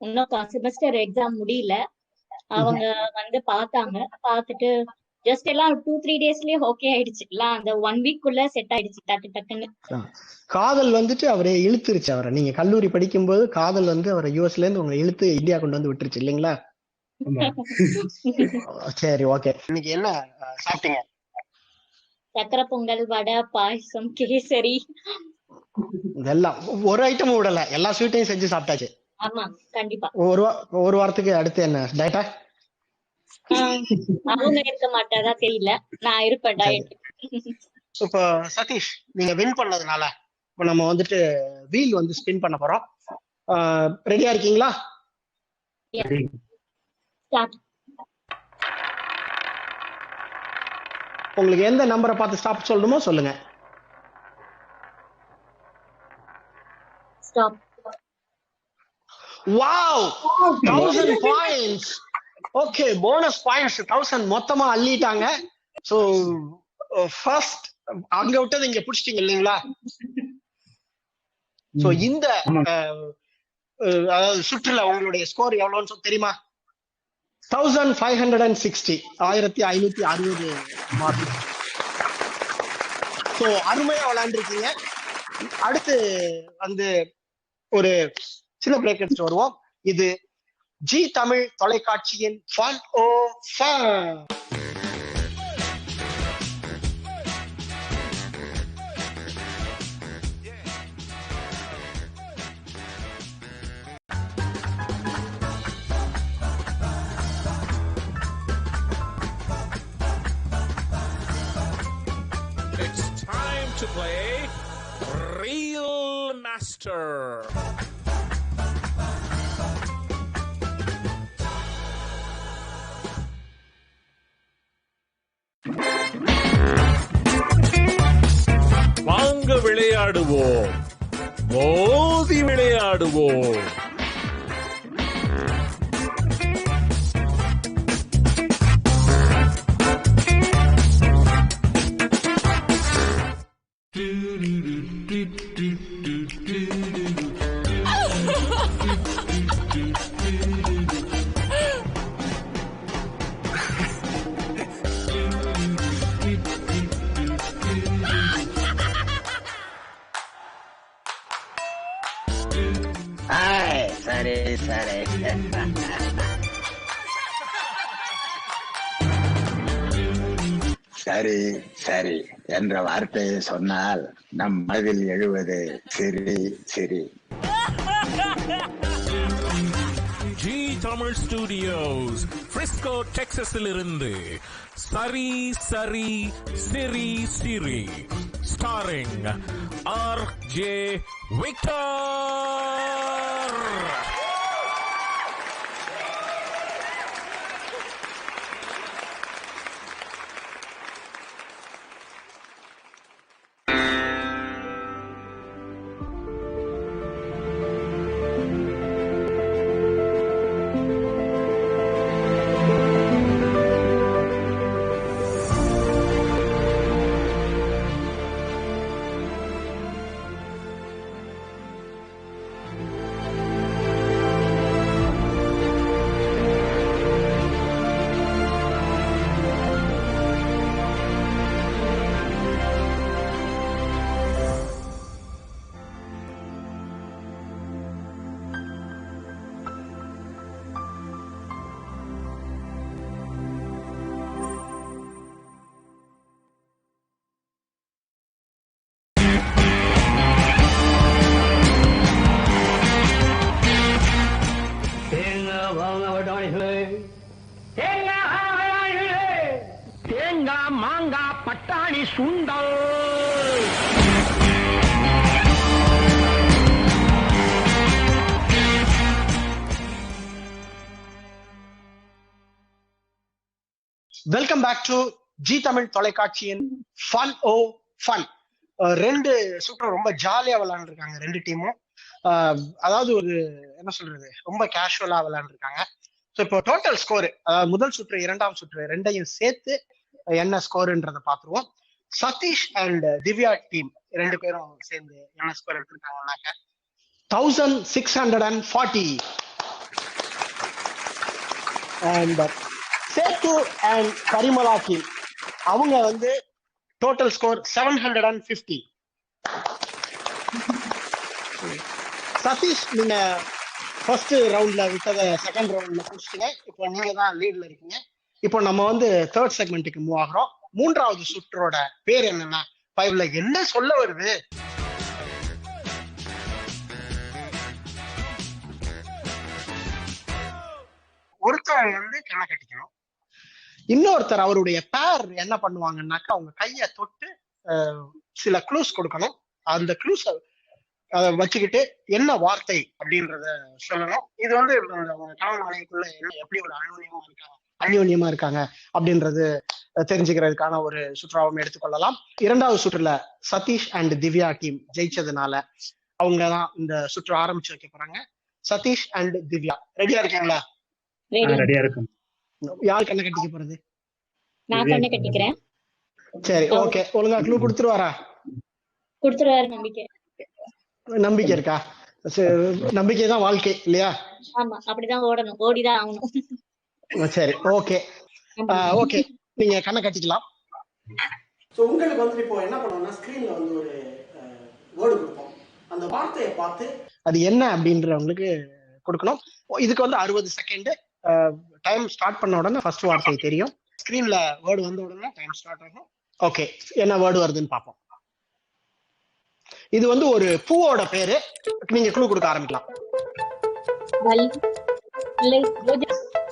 இன்னும் செமஸ்டர் எக்ஸாம் முடியல. அவங்க வந்து பார்த்தாங்க. பார்த்துட்டு ஜஸ்ட் எல்லாம் 2-3 டேஸ்லயே ஓகே ஆயிடுச்சு. எல்லாம் அந்த 1 வீக்குள்ள செட் ஆயிடுச்சு டக்குன்னு. காதல் வந்துட்டு அவரை இழுத்துருச்சு. அவரை நீங்க கல்லூரி படிக்கும் போது காதல் வந்து அவரை யூஎஸ்ல இருந்து உங்களை இழுத்து இந்தியா கொண்டு வந்து விட்டுருச்சு இல்லைங்களா? சரி, ஓகே. இன்னைக்கு என்ன சாப்பிட்டீங்க? சக்கரை பொங்கல், வடை, பாயசம், கேசரி. இதெல்லாம் ஒரு ஐட்டம் விடல, எல்லா ஸ்வீட்டையும் செஞ்சு சாப்பிட்டாச்சு. ஆமா, கண்டிப்பா. ஒரு வாரத்துக்கு அடுத்து என்ன டயட்டா? அவங்க இருக்க மாட்டாதா தெரியல, நான் இருப்பேன் டயட். இப்ப சதீஷ், நீங்க வின் பண்ணதுனால இப்ப நம்ம வந்துட்டு வீல் வந்து ஸ்பின் பண்ண போறோம். ரெடியா இருக்கீங்களா? உங்களுக்கு எந்த நம்பரை பார்த்து ஸ்டாப் சொல்லணுமோ சொல்லுங்க. Stop. Wow, 1000 points. Okay, bonus points 1000 மொத்தமா அள்ளிட்டாங்க. சோ ஃபர்ஸ்ட் அங்க விட்டது இங்க புடிச்சிட்டீங்க இல்லைங்களா? சோ இந்த அதாவது சுற்றுல உங்களுடைய ஸ்கோர் எவ்வளவுன்னு தெரியுமா? 1560, 1560 மார்க். சோ அருமையா விளையாண்டுருக்கீங்க. அடுத்து வந்து ஒரு சின்ன பிரேக் எடுத்துட்டு வருவோம். இது ஜி தமிழ் தொலைக்காட்சியின் fun o fun. It's time to play Real Master. வாங்க விளையாடுவோம், மோதி விளையாடுவோம். சரி சரி சரி சரி என்ற வார்த்தையை சொன்னால் நம் மனதில் எழுவது சிரி சிரி. ஜி தமிழ் ஸ்டுடியோஸ், பிரிஸ்கோ டெக்சாஸில் இருந்து சரி சரி சிரி சிரி starring R.J. Victor. தேங்காய் மாங்காய் பட்டாணி சுண்டல். Welcome back to G Tamil தொலைக்காட்சியின் ஃபன் ஓ ஃபன். ரெண்டு சுற்று ரொம்ப ஜாலியா விளையாண்டுருக்காங்க ரெண்டு டீமும். அதாவது ஒரு என்ன சொல்றது, ரொம்ப கேஷுவலா விளையாண்டுருக்காங்க. ஸோ இப்போ டோட்டல் ஸ்கோர், அதாவது முதல் சுற்று இரண்டாம் சுற்று ரெண்டையும் சேர்த்து என்ன ஸ்கோருன்றதை பார்த்துருவோம். சதீஷ் அண்ட் திவ்யா டீம் ரெண்டு பேரும் சேர்ந்து என்ன ஸ்கோர் எடுத்திருக்காங்கன்னாக்க 1640. அண்ட் சேத்து அண்ட் பரிமலா டீம் அவங்க வந்து டோட்டல் ஸ்கோர் 750. சதீஷ், நீங்க ஃபர்ஸ்ட் ரவுண்ட்ல விட்டதை செகண்ட் ரவுண்ட்ல முடிச்சிட்டீங்க. இப்போ நீங்க தான் லீட்ல இருக்கீங்க. இப்போ நம்ம வந்து தேர்ட் செக்மெண்ட்டுக்கு மூவ் ஆகிறோம். மூன்றாவது சுற்றோட பேர் என்னன்னா, 5ல என்ன சொல்ல வருது? ஒருத்தர் வந்து கண்ணை கட்டிக்கணும், இன்னொருத்தர் அவருடைய பேர் என்ன பண்ணுவாங்கன்னாக்கா அவங்க கையை தொட்டு சில க்ளூஸ் கொடுக்கணும். அந்த க்ளூஸ் வச்சுக்கிட்டு என்ன வார்த்தை அப்படின்றத சொல்லணும். இது வந்து கணவன் மனைவிக்குள்ள எப்படி ஒரு அந்யோன்யமா இருக்காங்க அப்படின்றது தெரிஞ்சுக்கிறதுக்கான ஒரு சுற்றுலாவும் எடுத்துக்கொள்ளலாம். இரண்டாவது சுற்றுல சதீஷ் அண்ட் திவ்யா டீம் ஜெயிச்சதுனால அவங்க தான் இந்த சுற்று ஆரம்பிச்சு வைக்க போறாங்க. சதீஷ் அண்ட் திவ்யா ரெடியா இருக்கீங்களா? ரெடியா இருக்கும். யார் கண்ணை கட்டிக்க போறது? நான் கண்ணை கட்டிக்கிறேன். சரி, ஓகே. ஒழுங்கா க்ளூ கொடுத்துருவாரா? கொடுத்துருவாரு. நம்பிக்கை இருக்கா? நம்பிக்கை தான் வாழ்க்கை இல்லையா? ஆமா, அப்படிதான் ஓடணும், ஓடிதான் ஆகணும். சரி, ஓகே ஓகே, நீங்க கண்ணை கட்டிக்கலாம். ஸோ உங்களுக்கு வந்து இப்போ என்ன பண்ணோம்னா, ஸ்கிரீன்ல வந்து ஒரு வேர்டு கொடுப்போம். அந்த வார்த்தையை பார்த்து அது என்ன அப்படின்றவங்களுக்கு கொடுக்கணும். இதுக்கு வந்து 60 செகண்ட் டைம் ஸ்டார்ட் பண்ண உடனே ஃபர்ஸ்ட் வார்த்தை தெரியும். ஸ்கிரீன்ல வேர்டு வந்த உடனே டைம் ஸ்டார்ட் ஆகும். ஓகே, என்ன வேர்டு வருதுன்னு பார்ப்போம். இது வந்து ஒரு பூவோட பேரு. நீங்க குழு கொடுக்க ஆரம்பிக்கலாம்.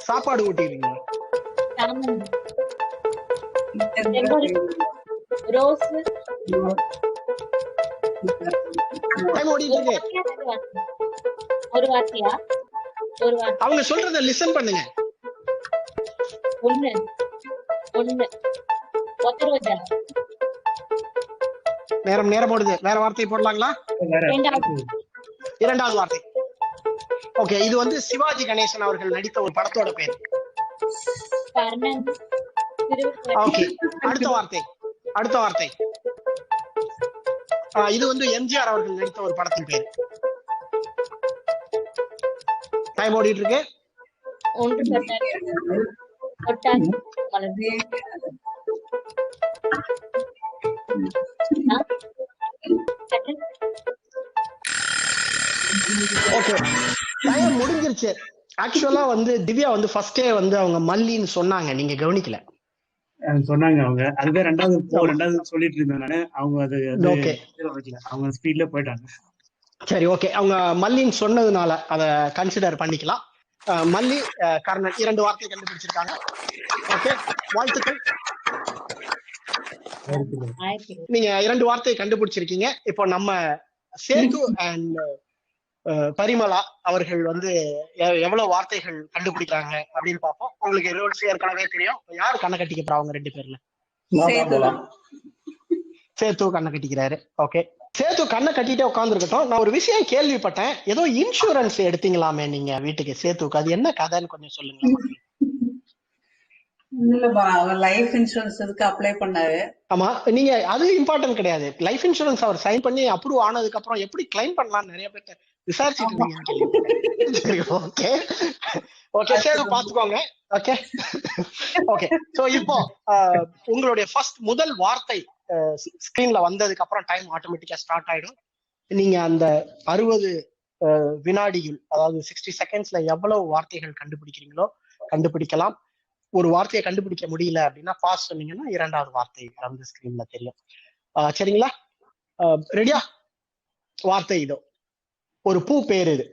சாப்பாடு ஊட்டிடுறீங்க. அவங்க சொல்றத லிசன் பண்ணுங்க. நேரம் ஓடுது. வேற வார்த்தை போடலாங்களா? இரண்டாவது வார்த்தை. ஓகே, இது வந்து சிவாஜி கணேசன் அவர்கள் நடித்த ஒரு படத்தோட பேர். ஓகே, அடுத்த வார்த்தை. இது வந்து எம்ஜிஆர் அவர்கள் நடித்த ஒரு படத்தின் பேர். டைம் ஓடிட்டு இருக்கு. ஓகே, டைம் முடிஞ்சிருச்சு. ஆக்சுவலா வந்து திவ்யா வந்து ஃபர்ஸ்டே வந்து அவங்க மல்லின்னு சொன்னாங்க, நீங்க கவனிக்கல. சொன்னாங்க அவங்க. அதுவே ரெண்டாவது சொல்லிட்டு இருந்தேன் நானு. அவங்க அது அவங்க ஸ்பீட்ல போயிட்டாங்க. சரி, ஓகே, அவங்க மல்லின்னு சொன்னதுனால அதை கன்சிடர் பண்ணிக்கலாம். மல்லி, கர்ணன் 2 வார்த்தை கண்டுபிடிச்சிருக்காங்க. ஓகே, வாழ்த்துக்கள். நீங்க 2 வார்த்தையை கண்டுபிடிச்சிருக்கீங்க. இப்போ நம்ம சேது அண்ட் பரிமளா அவர்கள் வந்து எவ்வளவு வார்த்தைகள் கண்டுபிடிக்கிறாங்க அப்படின்னு பார்ப்போம். உங்களுக்கு ரூல்ஸ் ஏற்கனவே தெரியும். யாரு கண்ணை கட்டிக்க போறா அவங்க 2 பேர்ல? சேது கண்ணை கட்டிக்கிறாரு. ஓகே, சேது கண்ணை கட்டிட்டே உட்காந்துருக்கட்டும். நான் ஒரு விஷயம் கேள்விப்பட்டேன், ஏதோ இன்சூரன்ஸ் எடுத்தீங்களாமே நீங்க வீட்டுக்கு சேத்துக்கு, அது என்ன கதைன்னு கொஞ்சம் சொல்லுங்க. அவர் லைஃப் இன்சூரன்ஸ் இதுக்கு அப்ளை பண்ணாரு. ஆமா, நீங்க அது இம்பார்ட்டன்ட் கிடையாது. லைஃப் இன்சூரன்ஸ் அவர் சைன் பண்ணி அப்ரூவ் ஆனதுக்கு அப்புறம் எப்படி கிளைம் பண்ணலாம் நிறைய பேர்ட்ட விசாரிச்சுட்டு இருக்கீங்க. ஓகே ஓகே, சரி பாத்துக்கோங்க. ஓகே ஓகே, சோ இப்போ உங்களுடைய முதல் வார்த்தை ஸ்கிரீன்ல வந்ததுக்கு அப்புறம் டைம் ஆட்டோமேட்டிக்கா ஸ்டார்ட் ஆயிடும். நீங்க அந்த 60 வினாடிகள், அதாவது 60 செகண்ட்ஸ்ல எவ்வளவு வார்த்தைகள் கண்டுபிடிக்கிறீங்களோ கண்டுபிடிக்கலாம். ஒரு வார்த்தையை கண்டுபிடிக்க முடியல அப்படின்னா பாஸ் சொன்னீங்கன்னா 2வது வார்த்தை அந்த ஸ்கிரீன்ல தெரியும். சரிங்களா? ரெடியா? வார்த்தை இதோ. ஒரு பூ பேரு இது.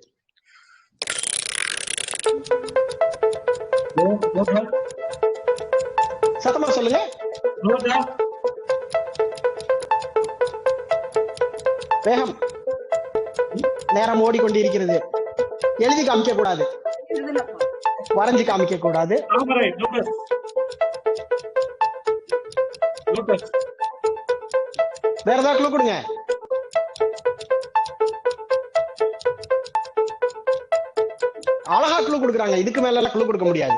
சத்தமா சொல்லுங்க. வேகம், நேரம் ஓடிக்கொண்டிருக்கிறது. எழுதி காமிக்க கூடாது, வரைஞ்சு காமிக்க கூடாது. வேற ஏதாவது க்ளூ கொடுங்க. அழகா க்ளூ கொடுக்குறாங்க, இதுக்கு மேல எல்லாம் க்ளூ கொடுக்க முடியாது.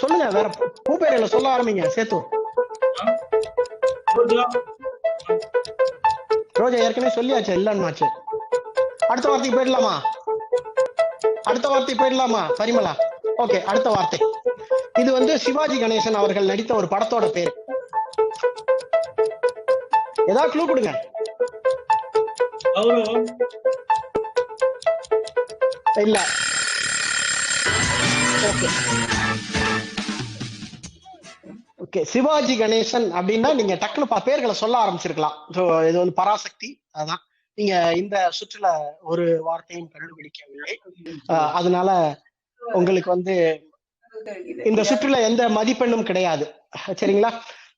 சொல்லுங்க, வேற பூ பேர்ல சொல்ல ஆரம்பிங்க. சேத்து, ரோஜா ஏற்கனவே சொல்லியாச்சு, இல்லன்னு. அடுத்த வார்த்தைக்கு போயிடலாமா? அடுத்த வார்த்தை போயிடலாமா பரிமளா? ஓகே, அடுத்த வார்த்தை. இது வந்து சிவாஜி கணேசன் அவர்கள் நடித்த ஒரு படத்தோட பேர். ஏதாவது க்ளூ கொடுங்க. இல்ல. ஓகே ஓகே, சிவாஜி கணேசன் அப்படின்னா நீங்க டக்குனு பேர்களை சொல்ல ஆரம்பிச்சிருக்கலாம். இது வந்து பராசக்தி. அதான் நீங்க இந்த சுற்றுல ஒரு வார்த்தையும் கண்டுபிடிக்கவில்லை. அதனால உங்களுக்கு வந்து இந்த சுற்றுல எந்த மதிப்பெண்ணும் கிடையாது. சரிங்களா?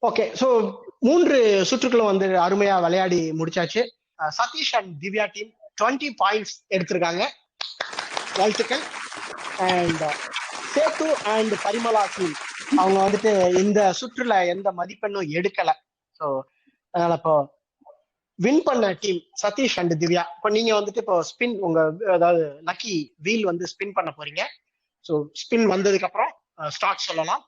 ஓகே, சோ 3 சுற்றுக்களும் வந்து அருமையா விளையாடி முடிச்சாச்சு. Satish and Divya team 20 points எடுத்திருக்காங்க. வாழ்த்துக்கள். அண்ட் சேத்து அண்ட் பரிமளா டீம் அவங்க வந்துட்டு இந்த சுற்றுல எந்த மதிப்பெண்ணும் எடுக்கல. ஸோ அதனால இப்போ வின் பண்ண டீம் சதீஷ் அண்ட் திவ்யா. இப்போ நீங்க வந்துட்டு இப்போ ஸ்பின், உங்க அதாவது லக்கி வீல் வந்து ஸ்பின் பண்ண போறீங்க. ஸோ ஸ்பின் வந்ததுக்கு அப்புறம் ஸ்டார்ட் சொல்லலாம்.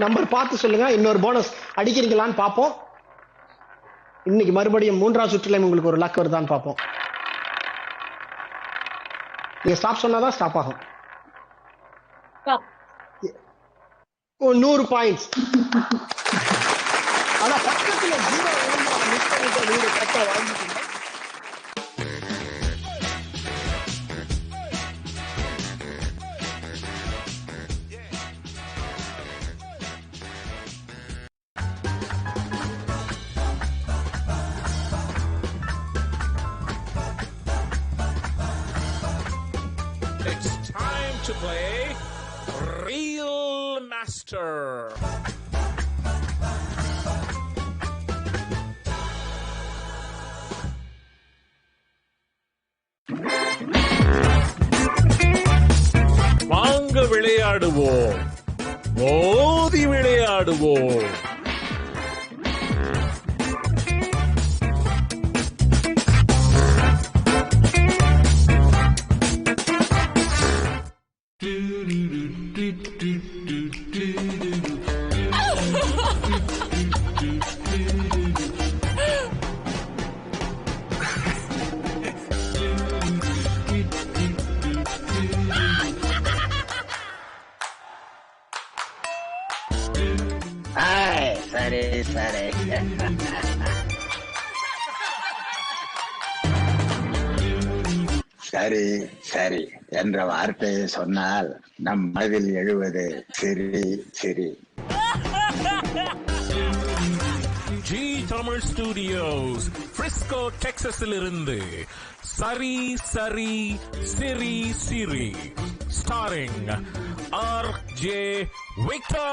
நம்பர் பார்த்து சொல்லுங்க. இன்னொரு போனஸ் அடிக்கிறீங்களான்னு பார்ப்போம். இன்னைக்கு மறுபடியும் 3வது சுற்றுல உங்களுக்கு ஒரு லக் வருதான்னு பார்ப்போம். நீங்க ஸ்டாப் சொன்னாதான் ஸ்டாப் ஆகும். 100 பாயிண்ட்ஸ். ஆனா பக்கத்துல 0 மிஸ் பண்ணிட்டு நீங்க கரெக்டா வாங்கிட்டீங்க. It's time to play Real Master. வாங்க விளையாடுவோம், மோதி விளையாடுவோம். சரி சரி. சரி சரி என்ற வார்த்தையை சொன்னால் நம் மனதில் எழுவது சிரி சிரி. ஜி தமிழ் ஸ்டுடியோஸ், பிரிஸ்கோ டெக்சாஸில் இருந்து சரி சரி சிரி சிரி. starring R.J. Victor.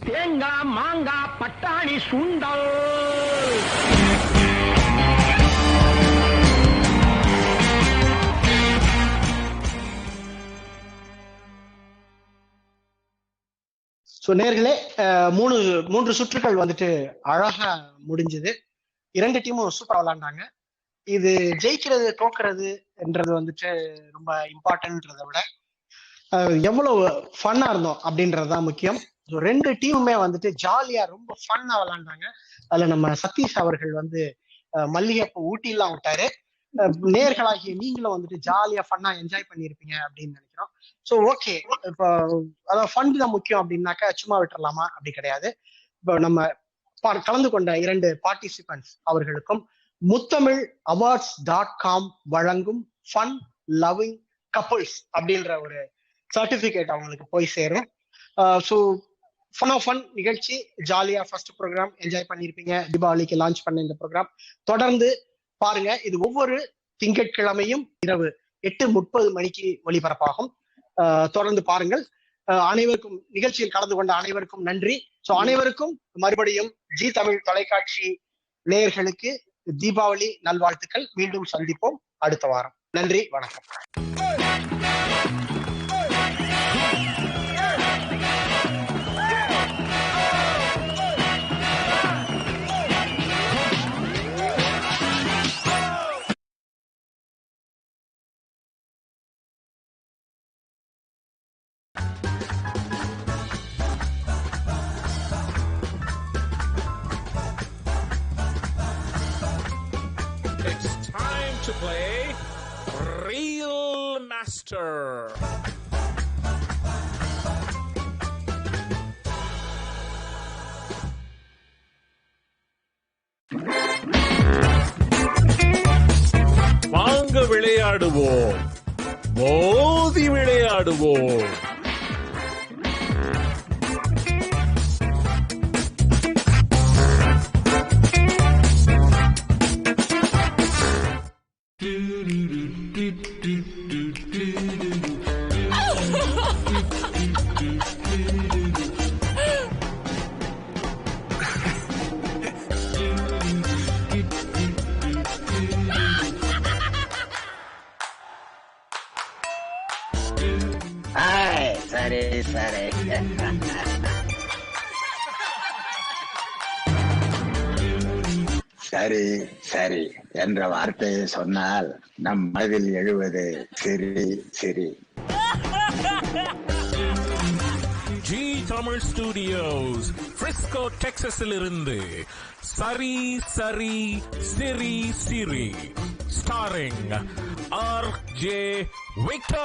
தேங்காய் மாங்காய் பட்டாணி சுண்டல். ஸோ நேர்களே, மூன்று சுற்றுகள் வந்துட்டு அழகா முடிஞ்சது. 2 டீமும் சூப்பரா விளையாண்டாங்க. இது ஜெயிக்கிறது தோக்குறது என்றது வந்துட்டு ரொம்ப இம்பார்ட்டன்ட்ன்றதை விட எவ்வளவு ஃபன்னா இருந்தோம் அப்படின்றதுதான் முக்கியம். 2 டீமுமே வந்துட்டு ஜாலியா ரொம்ப ஃபன்னா விளையாண்டாங்க. அதுல நம்ம சதீஷ் அவர்கள் வந்து மல்லிகைப்பூ ஊட்டிலாம் விட்டாரு. நேர்களாகிய நீங்களும் வந்துட்டு ஜாலியா ஃபன்னா என்ஜாய் பண்ணியிருப்பீங்க அப்படின்னு நினைக்கிறோம். ஸோ ஓகே, இப்போ அதாவது ஃபன் தான் முக்கியம் அப்படின்னாக்கா சும்மா விட்டுறலாமா? அப்படி கிடையாது. இப்போ நம்ம கலந்து கொண்ட 2 பார்ட்டிசிபென்ட்ஸ் அவர்களுக்கும் முத்தமிழ் awards.com வழங்கும் ஃபன் லவ்விங் கப்புள்ஸ் அப்படின்ற ஒரு சர்டிபிகேட் அவங்களுக்கு போய் சேரும். ஸோ ஃபன் நிகழ்ச்சி ஜாலியா ஃபர்ஸ்ட் ப்ரோக்ராம் என்ஜாய் பண்ணியிருப்பீங்க. தீபாவளிக்கு லான்ச் பண்ண இந்த ப்ரோக்ராம் தொடர்ந்து பாருங்க. இது ஒவ்வொரு திங்கட்கிழமையும் இரவு 8:30 மணிக்கு ஒளிபரப்பாகும். தொடர்ந்து பாருங்கள். அனைவருக்கும், நிகழ்ச்சியில் கலந்து கொண்ட அனைவருக்கும் நன்றி. ஸோ அனைவருக்கும் மறுபடியும் ஜி தமிழ் தொலைக்காட்சி நேயர்களுக்கு தீபாவளி நல்வாழ்த்துக்கள். மீண்டும் சந்திப்போம் அடுத்த வாரம். நன்றி, வணக்கம். It's time to play Real Master. வாங்க விளையாடுவோம், மோதி விளையாடுவோம். சரி சரி. சரி சரி என்ற வார்த்தையை சொன்னால் நம் மனதில் எழுவது சிரி சிரி. ஜி தமிழ் ஸ்டுடியோஸ் பிரிஸ்கோ டெக்சாஸில் இருந்து சரி சரி சிரி சிரி, ஸ்டாரிங் ஆர்.ஜே. விக்டர்.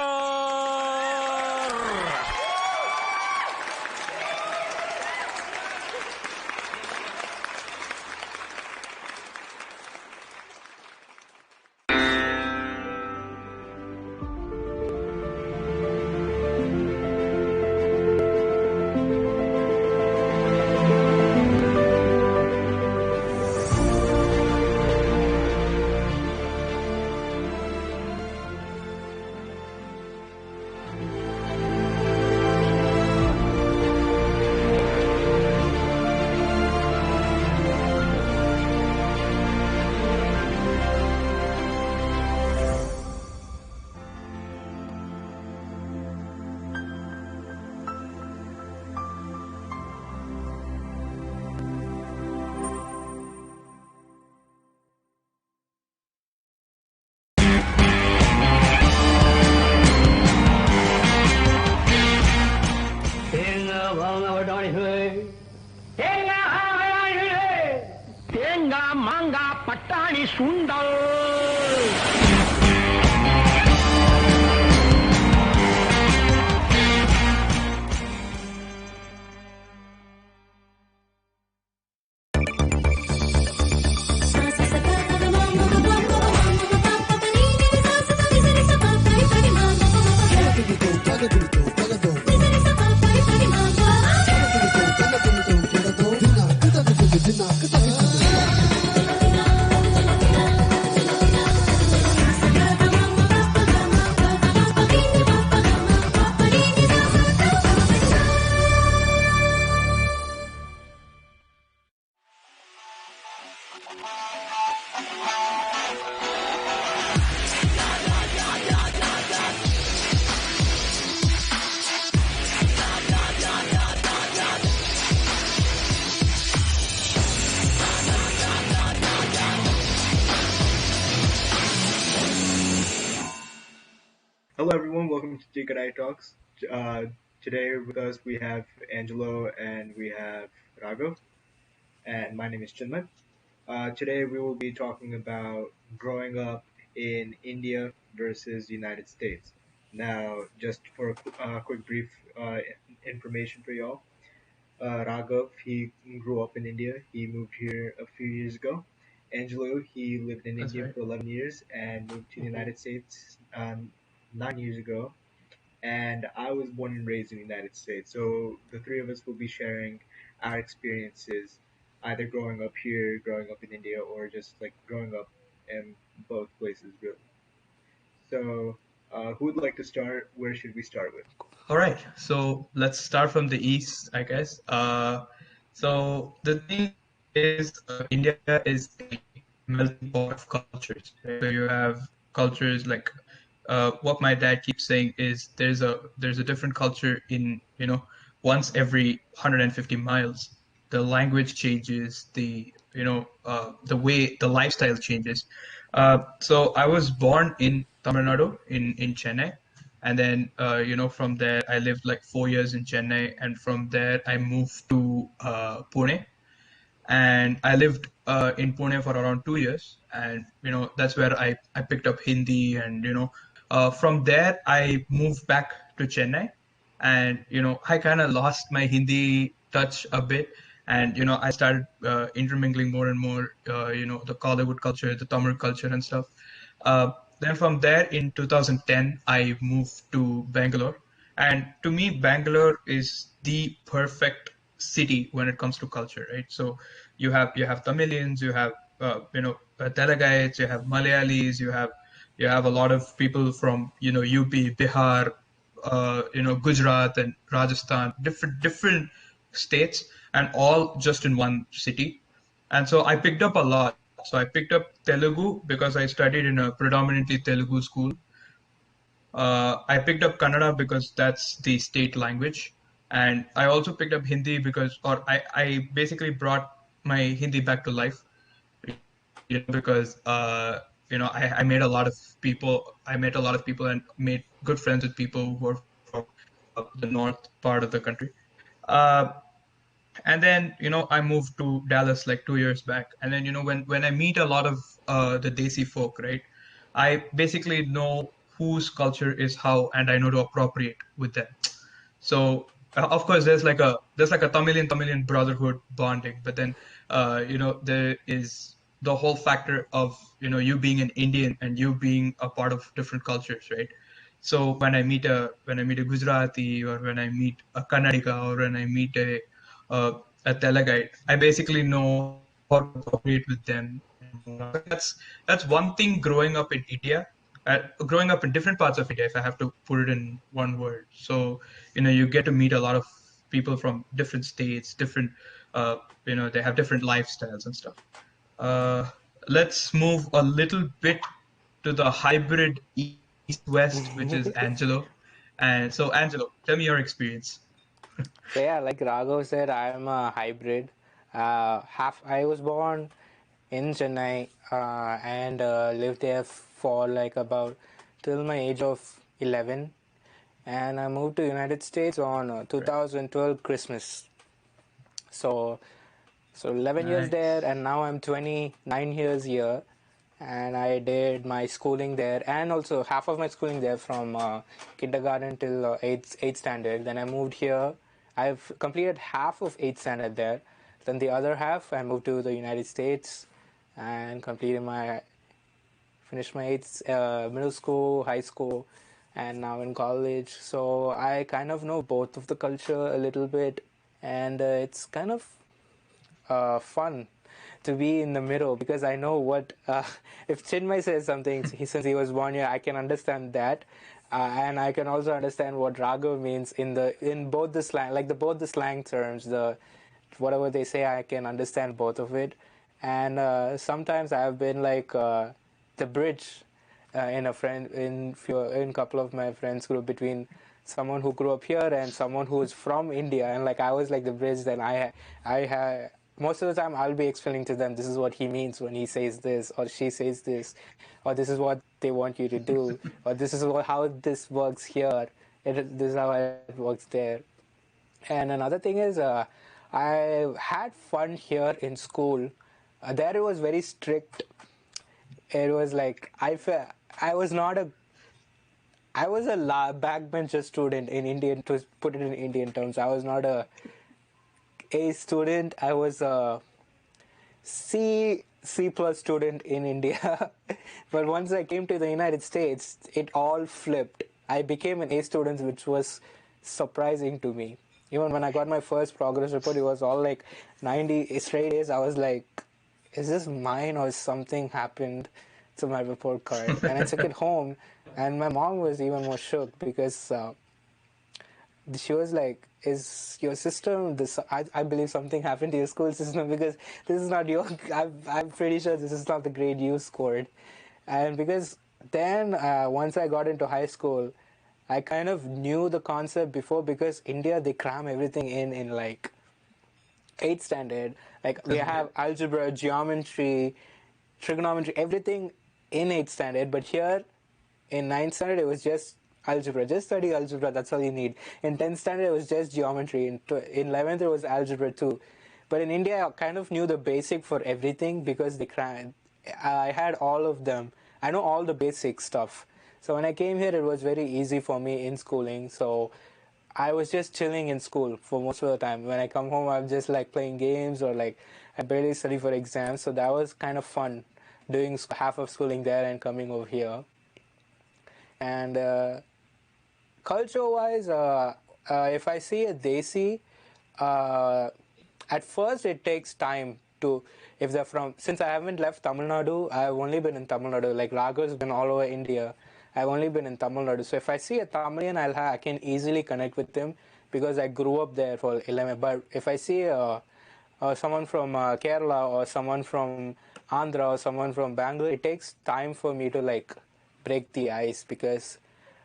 மாங்கா பட்டாணி சுண்டல். Hello everyone, welcome to Jikadai Talks. Today with us we have Angelo and we have Raghav, and my name is Chinmay. Today we will be talking about growing up in India versus United States. Now, just for a quick brief information for y'all, Raghav, he grew up in India. He moved here a few years ago. Angelo, he lived in That's India right. for 11 years and moved to the United States 9 years ago. And I was born and raised in the United States. So the three of us will be sharing our experiences, either growing up here, growing up in India, or just like growing up in both places, really. So, who would like to start? Where should we start with? All right, so let's start from the east, I guess. So the thing is, India is a melting pot of cultures. Right? So you have cultures like what my dad keeps saying is there's a different culture in once every 150 miles. The language changes, the way the lifestyle changes. So I was born in Tamil Nadu in Chennai. And then, from there, I lived like 4 years in Chennai, and from there, I moved to Pune, and I lived in Pune for around 2 years, and that's where I picked up Hindi, and from there, I moved back to Chennai, and I kind of lost my Hindi touch a bit, and I started intermingling more and more, the Kollywood culture, the Tamil culture, and stuff. Then from there in 2010, I moved to Bangalore. And to me, Bangalore is the perfect city when it comes to culture, right? So you have Tamilians, you have Telagaites, you have Malayalis, you have a lot of people from UP, Bihar, Gujarat and Rajasthan, different states, and all just in one city. And so I picked up a lot. So I picked up Telugu because I studied in a predominantly Telugu school. I picked up Kannada because that's the state language. And I also picked up Hindi or I basically brought my Hindi back to life, because, I made a lot of people, and made good friends with people who are from the north part of the country. And then I moved to Dallas like 2 years back, and then when I meet a lot of the Desi folk, right, I basically know whose culture is how, and I know to appropriate with them. So of course there's like a Tamilian brotherhood bonding, but then there is the whole factor of you being an Indian and you being a part of different cultures, right? So when I meet a Gujarati, or when I meet a Kannadiga, or when I meet a Telagite, I basically know how to cooperate with them. That's one thing growing up in India. Growing up in different parts of India, if I have to put it in one word. So you get to meet a lot of people from different states, different they have different lifestyles and stuff. Let's move a little bit to the hybrid east-west, which is Angelo. And so, Angelo, tell me your experience. So yeah, like Raghav said, I'm a hybrid. I was born in Chennai and lived there for like about till my age of 11, and I moved to United States on 2012 Christmas. So So 11 years Nice. there, and now I'm 29 years here. And I did my schooling there, and also half of my schooling there from kindergarten till eighth standard. Then I moved here. I've completed half of eighth standard there. Then the other half, I moved to the United States and finished my eighth middle school, high school, and now in college. So I kind of know both of the culture a little bit, and it's kind of fun to be in the middle, because I know what if Chinmay says something since he was born here, I can understand that, and I can also understand what Raghav means in both the slang, like both the slang terms, whatever they say, I can understand both of it. And sometimes I have been like the bridge in a couple of my friends group between someone who grew up here and someone who is from India, and like I was like the bridge. Then I had most of the time I'll be explaining to them, this is what he means when he says this, or she says this, or this is what they want you to do, or this is how this works here, this is how it works there. And another thing is, I had fun here in school. There it was very strict. It was like I was a backbencher student in Indian, to put it in Indian terms. I was not a student. I was a C plus student in India. But once I came to the United States, it all flipped. I became an A student, which was surprising to me. Even when I got my first progress report, it was all like 90 straight A's. I was like, is this mine or something happened to my report card? And I took it home, and my mom was even more shook, because she was like, is your system this? I believe something happened to your school system, because this is not your, I'm pretty sure this is not the grade you scored. And because then once I got into high school, I kind of knew the concept before, because India, they cram everything in like 8th standard. Like we have algebra, geometry, trigonometry, everything in 8th standard. But here in 9th standard, it was just algebra. Just study algebra, that's all you need. In 10th standard, it was just geometry. In 11th, it was algebra too. But in India, I kind of knew the basic for everything, because I had all of them. I know all the basic stuff. So when I came here, it was very easy for me in schooling. So I was just chilling in school for most of the time. When I come home, I'm just like playing games, or like I barely study for exams. So that was kind of fun, doing half of schooling there and coming over here. And culture-wise, if I see a Desi, at first it takes time to, if they're from, since I haven't left Tamil Nadu, I've only been in Tamil Nadu. Like Raghav's been all over India. I've only been in Tamil Nadu. So if I see a Tamilian, I can easily connect with him, because I grew up there for 11. But if I see someone from Kerala, or someone from Andhra, or someone from Bangalore, it takes time for me to like break the ice, because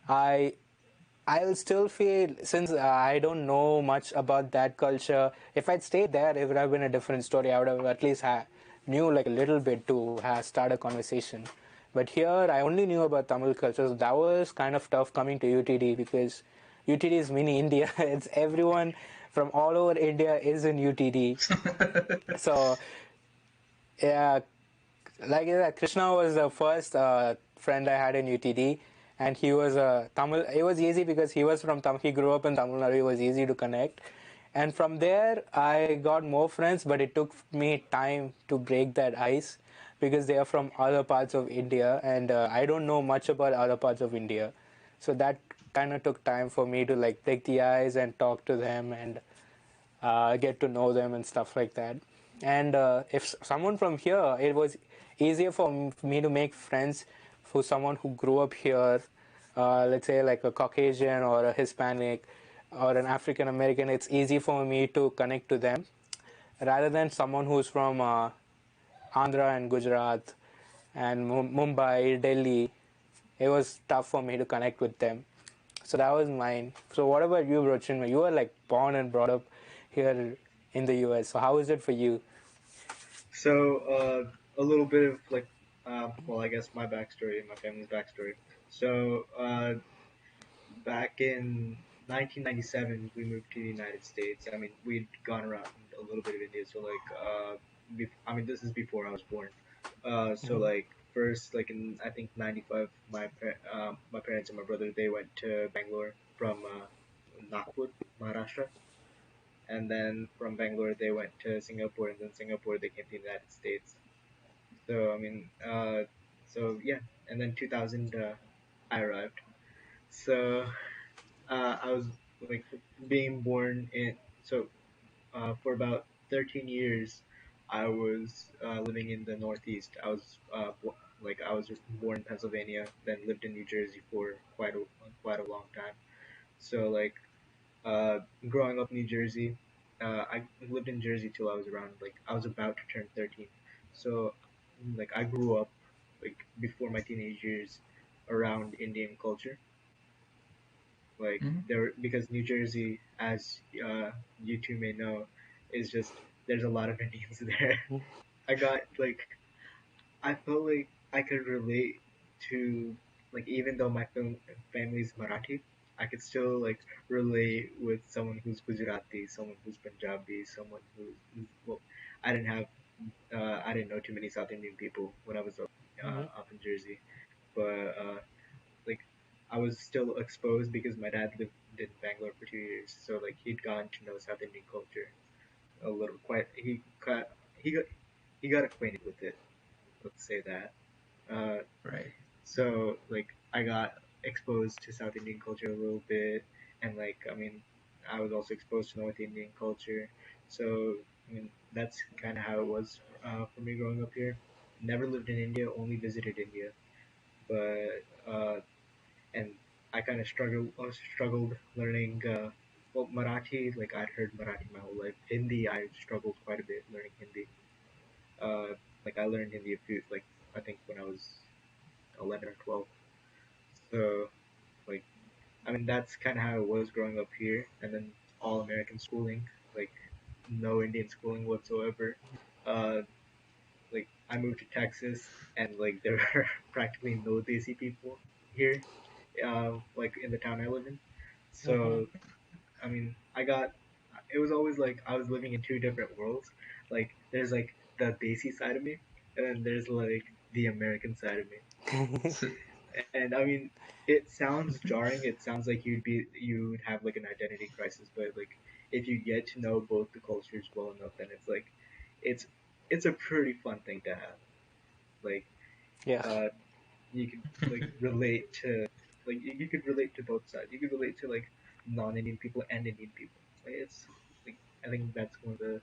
I'll still feel, since I don't know much about that culture, if I'd stayed there, it would have been a different story. I would have at least knew like a little bit to start a conversation. But here, I only knew about Tamil culture. So that was kind of tough coming to UTD, because UTD is mini India. It's everyone from all over India is in UTD. So, yeah, like Krishna was the first friend I had in UTD. And he was Tamil. It was easy because he was from Tamil. He grew up in Tamil Nadu. It was easy to connect. And from there, I got more friends, but it took me time to break that ice, because they are from other parts of India, and I don't know much about other parts of India. So that kind of took time for me to like break the ice and talk to them and get to know them and stuff like that. And if someone from here, it was easier for me to make friends for someone who grew up here, let's say like a Caucasian or a Hispanic or an African American. It's easy for me to connect to them, rather than someone who's from Andhra and Gujarat and Mumbai, Delhi. It was tough for me to connect with them. So that was mine. So what about you, Rochin? You were like born and brought up here in the US. So how is it for you? So a little bit of like, well, I guess my backstory, my family's backstory. So back in 1997 we moved to the United States. I mean, we'd gone around a little bit of India, so like I mean, this is before I was born. So like first, like in I think '95, my parents and my brother, they went to Bangalore from Nagpur, Maharashtra, and then from Bangalore they went to Singapore, and then Singapore they came to the United States. So I mean, so yeah, and then 2000 I arrived. So I was like being born in so for about 13 years I was living in the Northeast. I was I was born in Pennsylvania, then lived in New Jersey for quite a long time. So like growing up in New Jersey, I lived in Jersey till I was around like I was about to turn 13. So like I grew up like before my teenage years around Indian culture. Like there, because New Jersey, as you two may know, is just there's a lot of Indians there. I got like I felt like I could relate to like even though my family's Marathi, I could still like relate with someone who's Gujarati, someone who's Punjabi, someone who's well, I didn't know too many South Indian people when I was up in Jersey, but like I was still exposed because my dad lived in Bangalore for 2 years, so like he'd gotten to know South Indian culture a little. He got acquainted with it. Let's say that. Right. So like I got exposed to South Indian culture a little bit, and like I mean, I was also exposed to North Indian culture. So I mean, that's kind of how it was for me growing up here. Never lived in India, only visited India, but and I kind of struggled learning well Marathi. Like I'd heard Marathi my whole life. Hindi, I struggled quite a bit learning Hindi. Like I learned Hindi like I think when I was 11 or 12. So like I mean that's kind of how it was growing up here, and then all American schooling, like no Indian schooling whatsoever. Like I moved to Texas, and like there were practically no Desi people here, like in the town I live in. So I mean it was always like I was living in two different worlds. Like there's like the Desi side of me, and then there's like the American side of me. And I mean, it sounds jarring. It sounds like you would have like an identity crisis. But like, if you get to know both the cultures well enough, then it's like, it's a pretty fun thing to have. Like, you can like relate to like you could relate to both sides. You could relate to like non-Indian people and Indian people. Like, it's like I think that's one of the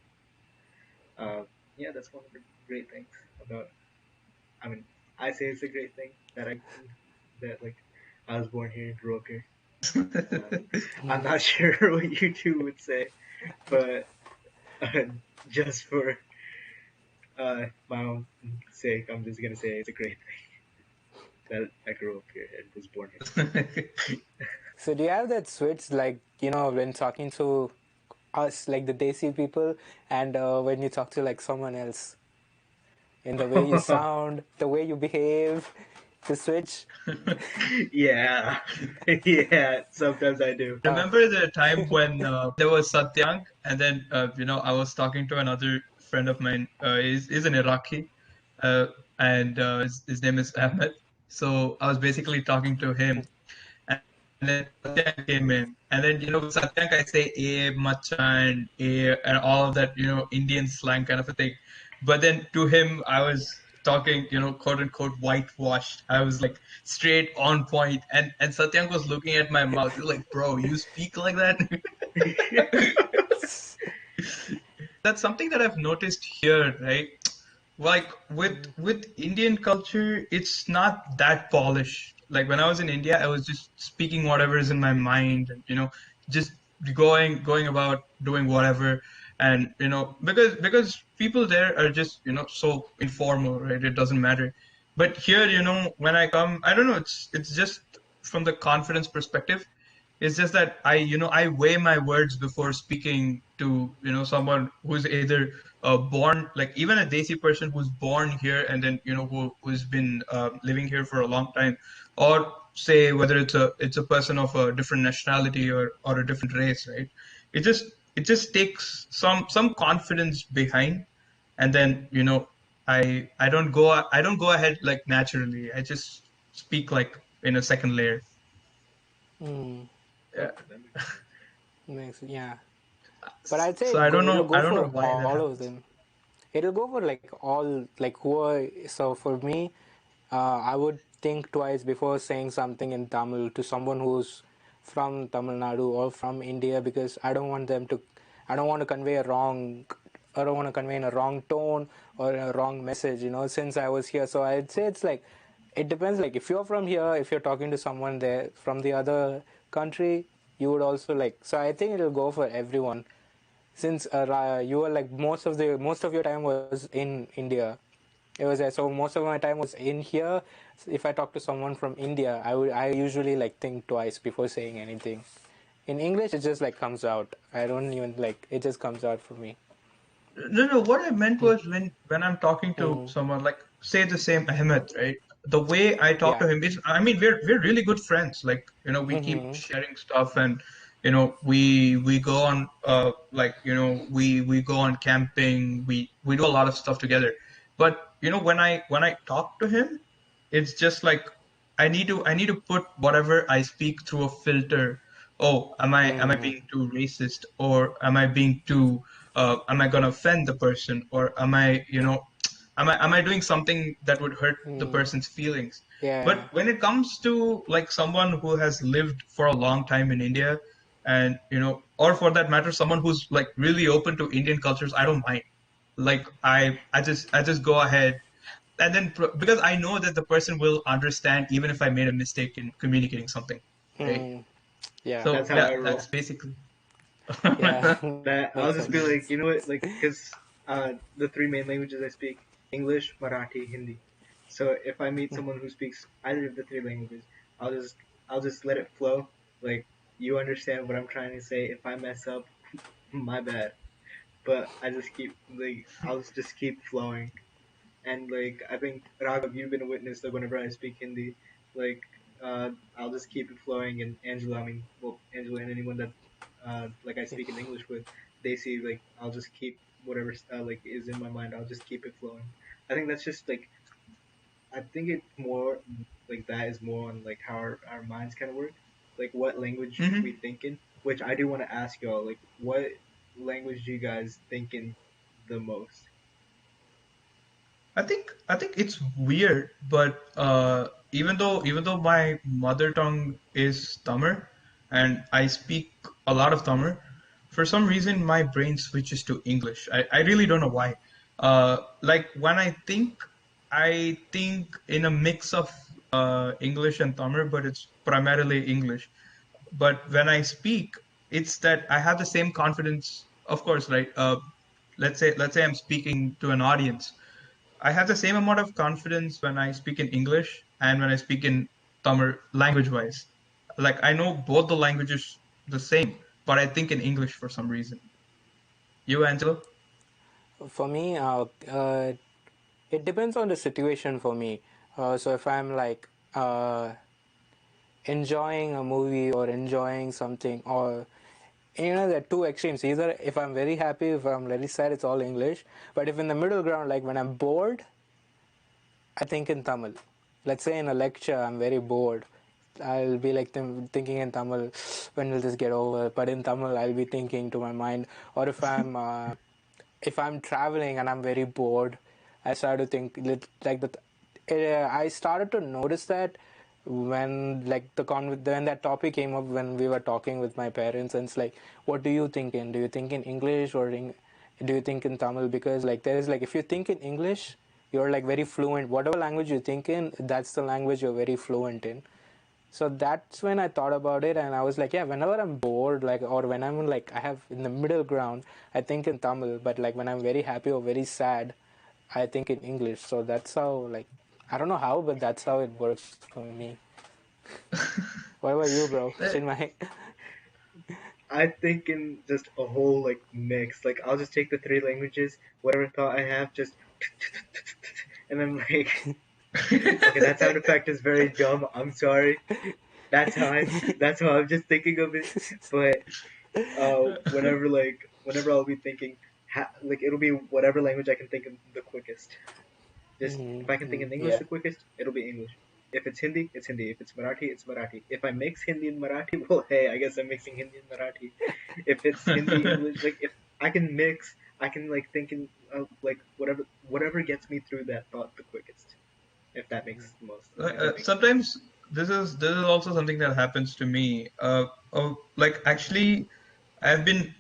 that's one of the great things about. I mean, I say it's a great thing that like I was born here, grew up here. I'm not sure what you two would say, but just for my own sake, I'm just gonna say it's a great thing that I grew up here and was born here. So do you have that switch, like, when talking to us, like the Desi people, and when you talk to like someone else, in the way you sound, the way you behave, the switch? Yeah, sometimes I do. Remember the time when there was Satyank, and then I was talking to another friend of mine. He's an Iraqi, and his name is Ahmed. So I was basically talking to him, and then Satyank came in, and then with Satyank I say "a machan," and all of that Indian slang kind of a thing. But then to him I was talking, quote unquote whitewashed. I was like straight on point, and Satyank was looking at my mouth. He's like, "Bro, you speak like that?" That's something that I've noticed here, right? Like with Indian culture, it's not that polished. Like when I was in India, I was just speaking whatever is in my mind, and just going about doing whatever. And because people there are just so informal, right? It doesn't matter. But here, when I come, I don't know, it's just from the confidence perspective, It's just that I weigh my words before speaking to, someone who's either born, like even a Desi person who's born here and then, who's been living here for a long time, or say whether it's a person of a different nationality or a different race, right? It just takes some confidence behind, and then, I don't go ahead like naturally. I just speak like in a second layer. Mm, Yeah. yeah. But I'd say So I don't it'll know. go I don't know for why that all of happens. them. It'll go for like all, like who are, so for me, I would think twice before saying something in Tamil to someone who's from Tamil Nadu or from India, because I don't want to convey I don't want to convey in a wrong tone or a wrong message, since I was here. So I'd say it's like, it depends. Like if you're from here, if you're talking to someone there from the other country, you would also like, so I think it'll go for everyone. Since you were like most of your time was in India, it was so most of my time was in here. If I talk to someone from India, I usually like think twice before saying anything. In English, it just like comes out. I don't even like, it just comes out for me. No. What I meant was when I'm talking to someone, like say the same Ahmed, right? The way I talk to him is, I mean, we're really good friends. Like, we keep sharing stuff, and we go on like, we go on camping. We do a lot of stuff together. But when I talk to him, it's just like I need to put whatever I speak through a filter. Oh, am I being too racist, or am I gonna offend the person, or am I doing something that would hurt the person's feelings? Yeah. But when it comes to like someone who has lived for a long time in India, and or for that matter, someone who's like really open to Indian cultures, I don't mind. Like I just go ahead, and then because I know that the person will understand even if I made a mistake in communicating something, right? Yeah. So That's how yeah, I roll. that's basically. Yeah. That I'll Makes just be sense. like, you know what, like, because the three main languages I speak: English, Marathi, Hindi. So if I meet someone who speaks either of the three languages, I'll just let it flow. Like, you understand what I'm trying to say. If I mess up, my bad. But I'll just keep flowing. And like, I think Raghav, you've been a witness that whenever I speak Hindi, like, I'll just keep it flowing. And Angela, I mean, well, Angela and anyone that like I speak in English with, they see like I'll just keep whatever like is in my mind. I'll just keep it flowing. I think that's just like, I think it's more like that is more on like how our minds kind of work, like what language Mhm. we think in. Which I do want to ask y'all, like, what language do you guys think in the most? I think it's weird, but even though my mother tongue is Tamil, and I speak a lot of Tamil, for some reason my brain switches to English. I really don't know why. Like when I think in a mix of English and Tamil, but it's primarily English. But when I speak, it's that I have the same confidence. Of course, right? Let's say I'm speaking to an audience. I have the same amount of confidence when I speak in English and when I speak in Tamil, language wise. Like I know both the languages the same, but I think in English for some reason. You, Angelo? For me, it depends on the situation for me. So if I'm like enjoying a movie or enjoying something, or there are two extremes. Either if I'm very happy, if I'm very sad, it's all English. But if in the middle ground, like when I'm bored, I think in Tamil. Let's say in a lecture, I'm very bored. I'll be like thinking in Tamil, when will this get over? But in Tamil, I'll be thinking to my mind. Or if I'm traveling and I'm very bored, I start to think like that. I started to notice that when like when that topic came up when we were talking with my parents, and it's like, what do you think in? Do you think in English or do you think in Tamil? Because like there is like, if you think in English, you're like very fluent. Whatever language you think in, that's the language you're very fluent in. So that's when I thought about it, and I was like, yeah, whenever I'm bored, like, or when I'm like, I have in the middle ground, I think in Tamil, but like when I'm very happy or very sad, I think in English. So that's how, like, I don't know how, but that's how it works for me. What about you, bro? Eh, Chinmay? I'm thinking just a whole like mix. Like I'll just take the 3 languages, whatever thought I have, just and then like okay, that sound effect is very dumb. I'm sorry. That's how I'm just thinking of it. But whenever I'll be thinking, like it'll be whatever language I can think of the quickest. Just if I can think in English the quickest, it'll be English. If it's Hindi, it's Hindi. If it's Marathi, it's Marathi. If I mix Hindi and Marathi, well, hey, I guess I'm mixing Hindi and Marathi. If it's Hindi, English, like if I can mix, I can like think in like whatever gets me through that thought the quickest. If that makes the most. Sometimes this is also something that happens to me. Like actually, I've been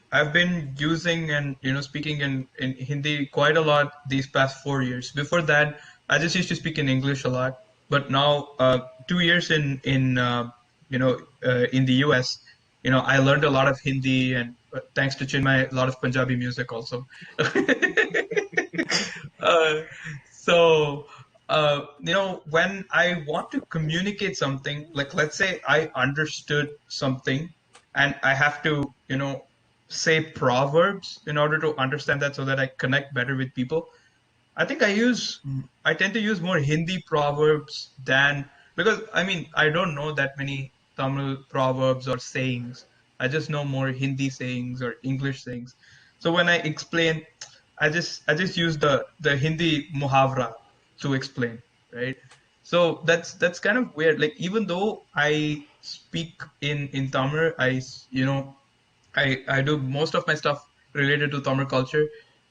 using and speaking in Hindi quite a lot these past 4 years. Before that, I just used to speak in English a lot. But now, 2 years in the US, I learned a lot of Hindi, and thanks to Chinmay, a lot of Punjabi music also. When I want to communicate something, like let's say I understood something, and I have to, say proverbs in order to understand that so that I connect better with people. I think I tend to use more Hindi proverbs because I don't know that many Tamil proverbs or sayings. I just know more Hindi sayings or English sayings. So when I explain, I just use the Hindi muhavra to explain, right? So that's kind of weird. Like even though I speak in Tamil, I do most of my stuff related to Tamil culture.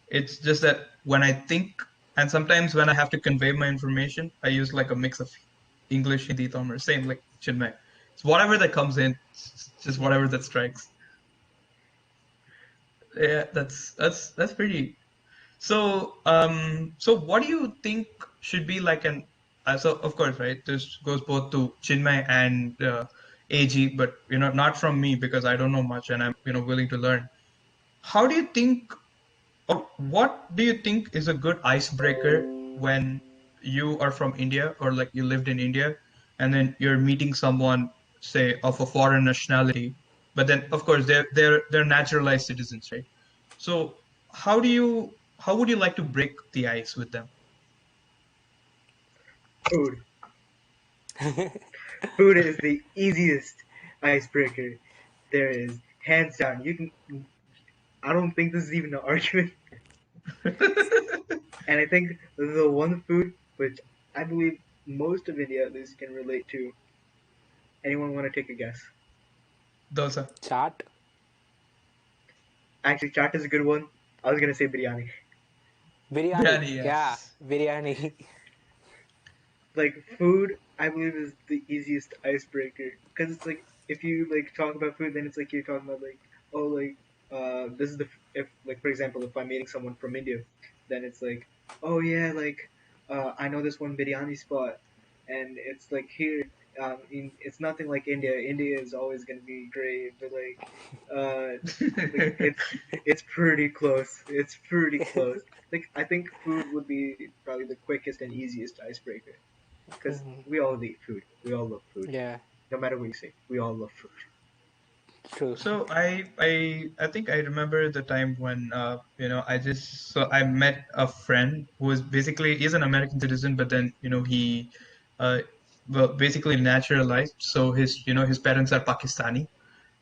It's just that when I think, and sometimes when I have to convey my information, I use like a mix of English, Hindi, Tamil, same like Chinmay. It's whatever that comes in, it's just whatever that strikes. Yeah, that's pretty. So, so what do you think should be like so of course, right, this goes both to Chinmay and AG, but not from me because I don't know much and I'm willing to learn. How do you think, or what do you think is a good icebreaker when you are from India or like you lived in India and then you're meeting someone, say, of a foreign nationality, but then of course they're naturalized citizens, right? So how would you like to break the ice with them? Food. Food is the easiest icebreaker there is, hands down. I don't think this is even an argument. And I think the one food which I believe most of India at least can relate to. Anyone want to take a guess? Dosa. Chaat. Actually, chaat is a good one. I was gonna say biryani. Biryani. Yes. Yeah, biryani. Like food, I believe is the easiest icebreaker because it's like if you like talk about food, then it's like you're talking about like this is if like for example if I'm meeting someone from India, then it's like oh yeah like I know this one biryani spot, and it's like here. It's nothing like India. India is always gonna be great, but like it's pretty close. It's pretty close. Like I think food would be probably the quickest and easiest icebreaker, because we all eat food. We all love food. Yeah. No matter what you say, we all love food. True. So I think I remember the time when I met a friend who was he's an American citizen, but then he basically naturalized. So his parents are Pakistani,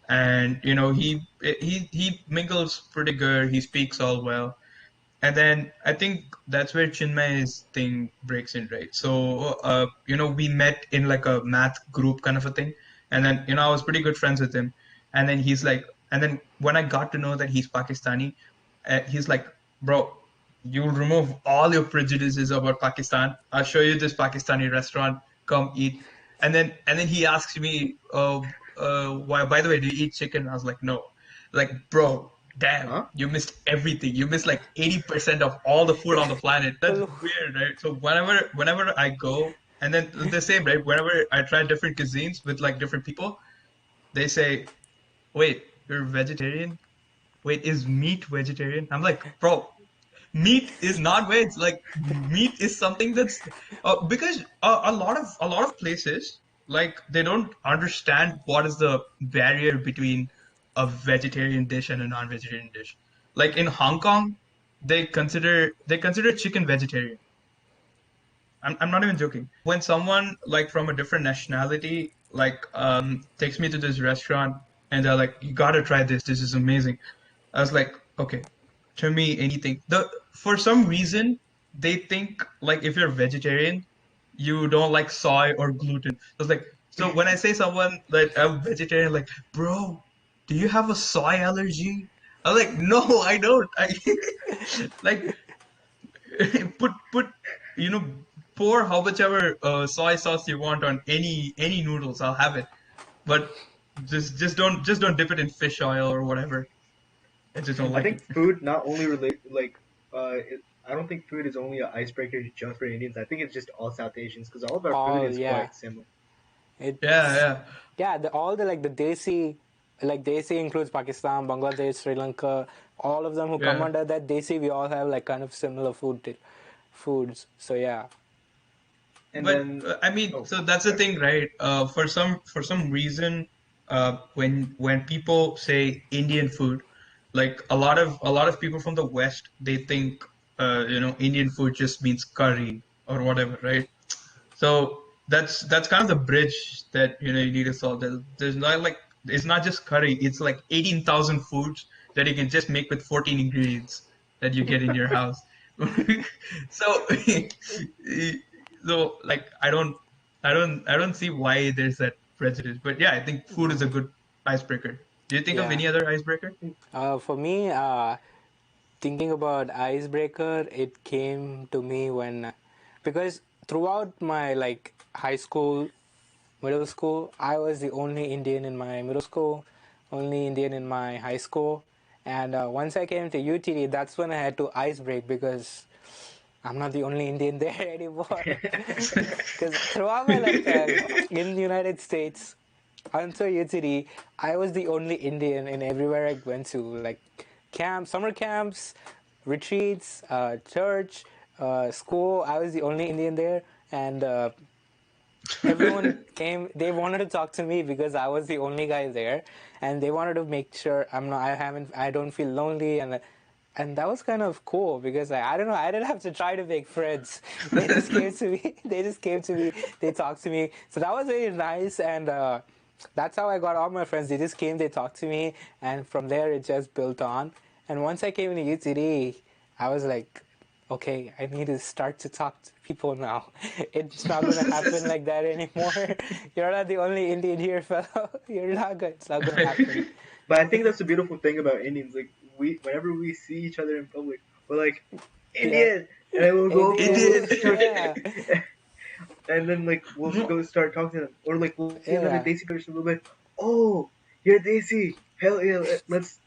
and he mingles pretty good. He speaks all well, and then I think that's where Chinmay's thing breaks in, right? So we met in like a math group kind of a thing, and then I was pretty good friends with him. And then he's like, and then when I got to know that he's Pakistani, he's like, bro, you'll remove all your prejudices about Pakistan. I'll show you this Pakistani restaurant. Come eat. And then he asks me, why? By the way, do you eat chicken? I was like, no. Like, bro, damn, you missed everything. You missed like 80% of all the food on the planet. That's weird, right? So whenever I go, and then the same, right? Whenever I try different cuisines with like different people, they say, wait, you're vegetarian? Wait, is meat vegetarian? I'm like, bro, meat is not veg. Like, meat is something that's because a lot of places, like, they don't understand what is the barrier between a vegetarian dish and a non-vegetarian dish. Like in Hong Kong, they consider chicken vegetarian. I'm not even joking. When someone like from a different nationality like takes me to this restaurant and they're like, you gotta try this. This is amazing. I was like, okay, to me anything. For some reason they think like if you're vegetarian, you don't like soy or gluten. I was like, so when I say someone that I'm vegetarian, like, bro, do you have a soy allergy? I was like, no, I don't. I like put you know pour how much ever soy sauce you want on any noodles. I'll have it, but just don't dip it in fish oil or whatever. I just don't I like think it. food not only relate like I don't think food is only an icebreaker just for Indians. I think it's just all South Asians because all of our Oh food is yeah, quite similar. it's Yeah. all the like the desi, like desi includes Pakistan, Bangladesh, Sri Lanka, all of them who come Yeah. under that desi. We all have like kind of similar foods. So yeah. And But then I mean, so that's the thing, right? For some reason, when people say Indian food, like a lot of people from the West, they think Indian food just means curry or whatever, right? So that's kind of the bridge that you need to solve. There's not like it's not just curry. It's like 18,000 foods that you can just make with 14 ingredients that you get in your house. So so like I don't see why there's that prejudice. But yeah, I think food is a good icebreaker. Do you think of Yeah. any other icebreaker? For me, thinking about icebreaker, it came to me when, because throughout my like high school, middle school, I was the only Indian in my middle school, only Indian in my high school, and once I came to UTD, that's when I had to icebreak because I'm not the only Indian there anymore. Because throughout my lifetime in the United States, until UTD, I was the only Indian in everywhere I went to, like camps, summer camps, retreats, church, school. I was the only Indian there, and everyone came. They wanted to talk to me because I was the only guy there, and they wanted to make sure I don't feel lonely, and that was kind of cool because I don't know, I didn't have to try to make friends. They just came to me. They talked to me. So that was really nice, and that's how I got all my friends. They just came, they talked to me, and from there it just built on. And once I came into UTD, I was like, okay, I need to start to talk to people now. It's not going to happen like that anymore. You're not the only Indian here, fellow. You're not good. It's not going to happen. But I think that's the beautiful thing about Indians. Like whenever we see each other in public, we're like Indian, and then we'll go Indian, Indian. And then like we'll go start talking to them, or like we'll see another Desi person, we'll be like, oh, you're Desi, hell yeah, let's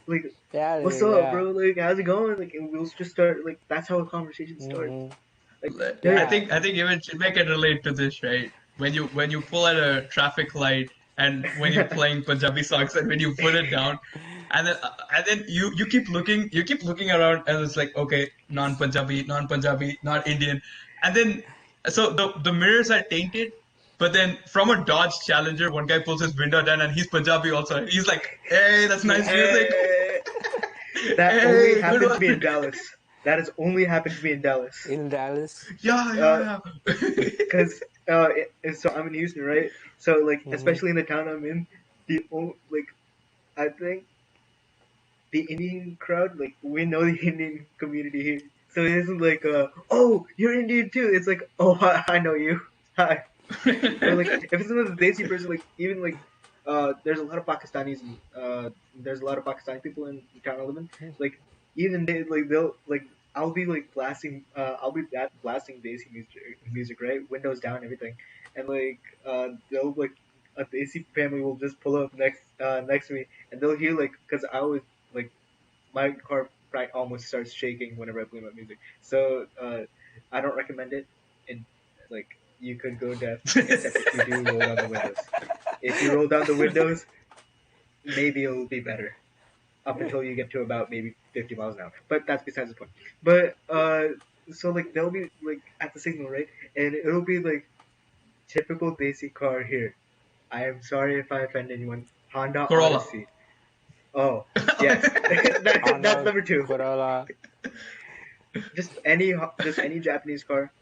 like, what's up, bro? Like, how's it going? Like, and we'll just start like that's how a conversation starts. Like, I think even Chinmay can relate to this, right? When you pull at a traffic light and when you're playing Punjabi songs and when you put it down, and then you keep looking around and it's like, okay, non-Punjabi, not Indian, and then so the mirrors are tainted. But then from a Dodge Challenger, one guy pulls his window down and he's Punjabi also. He's like, hey, that's nice music. That only happened to me in Dallas. That has only happened to me in Dallas. In Dallas? Yeah. Because so I'm in Houston, right? So like, especially in the town I'm in, I think the Indian crowd, like we know the Indian community here, so it isn't like, oh, you're Indian too. It's like, oh, I know you. Hi. Or like if it's another Desi person, like even like there's a lot of Pakistanis and there's a lot of Pakistani people in the town I live in. Like even they'll I'll be blasting Desi music, right? Windows down, everything, and they'll a Desi family will just pull up next to me, and they'll hear because I always my car almost starts shaking whenever I play my music. So I don't recommend it, and you could go deaf, except if you do roll down the windows. If you roll down the windows, maybe it'll be better. Up until you get to about maybe 50 miles an hour. But that's besides the point. But, so they'll be at the signal, right? And it'll be typical Desi car here. I am sorry if I offend anyone. Honda Corolla. Odyssey. Oh, yes. That's number 2. Corolla. Just any Japanese car,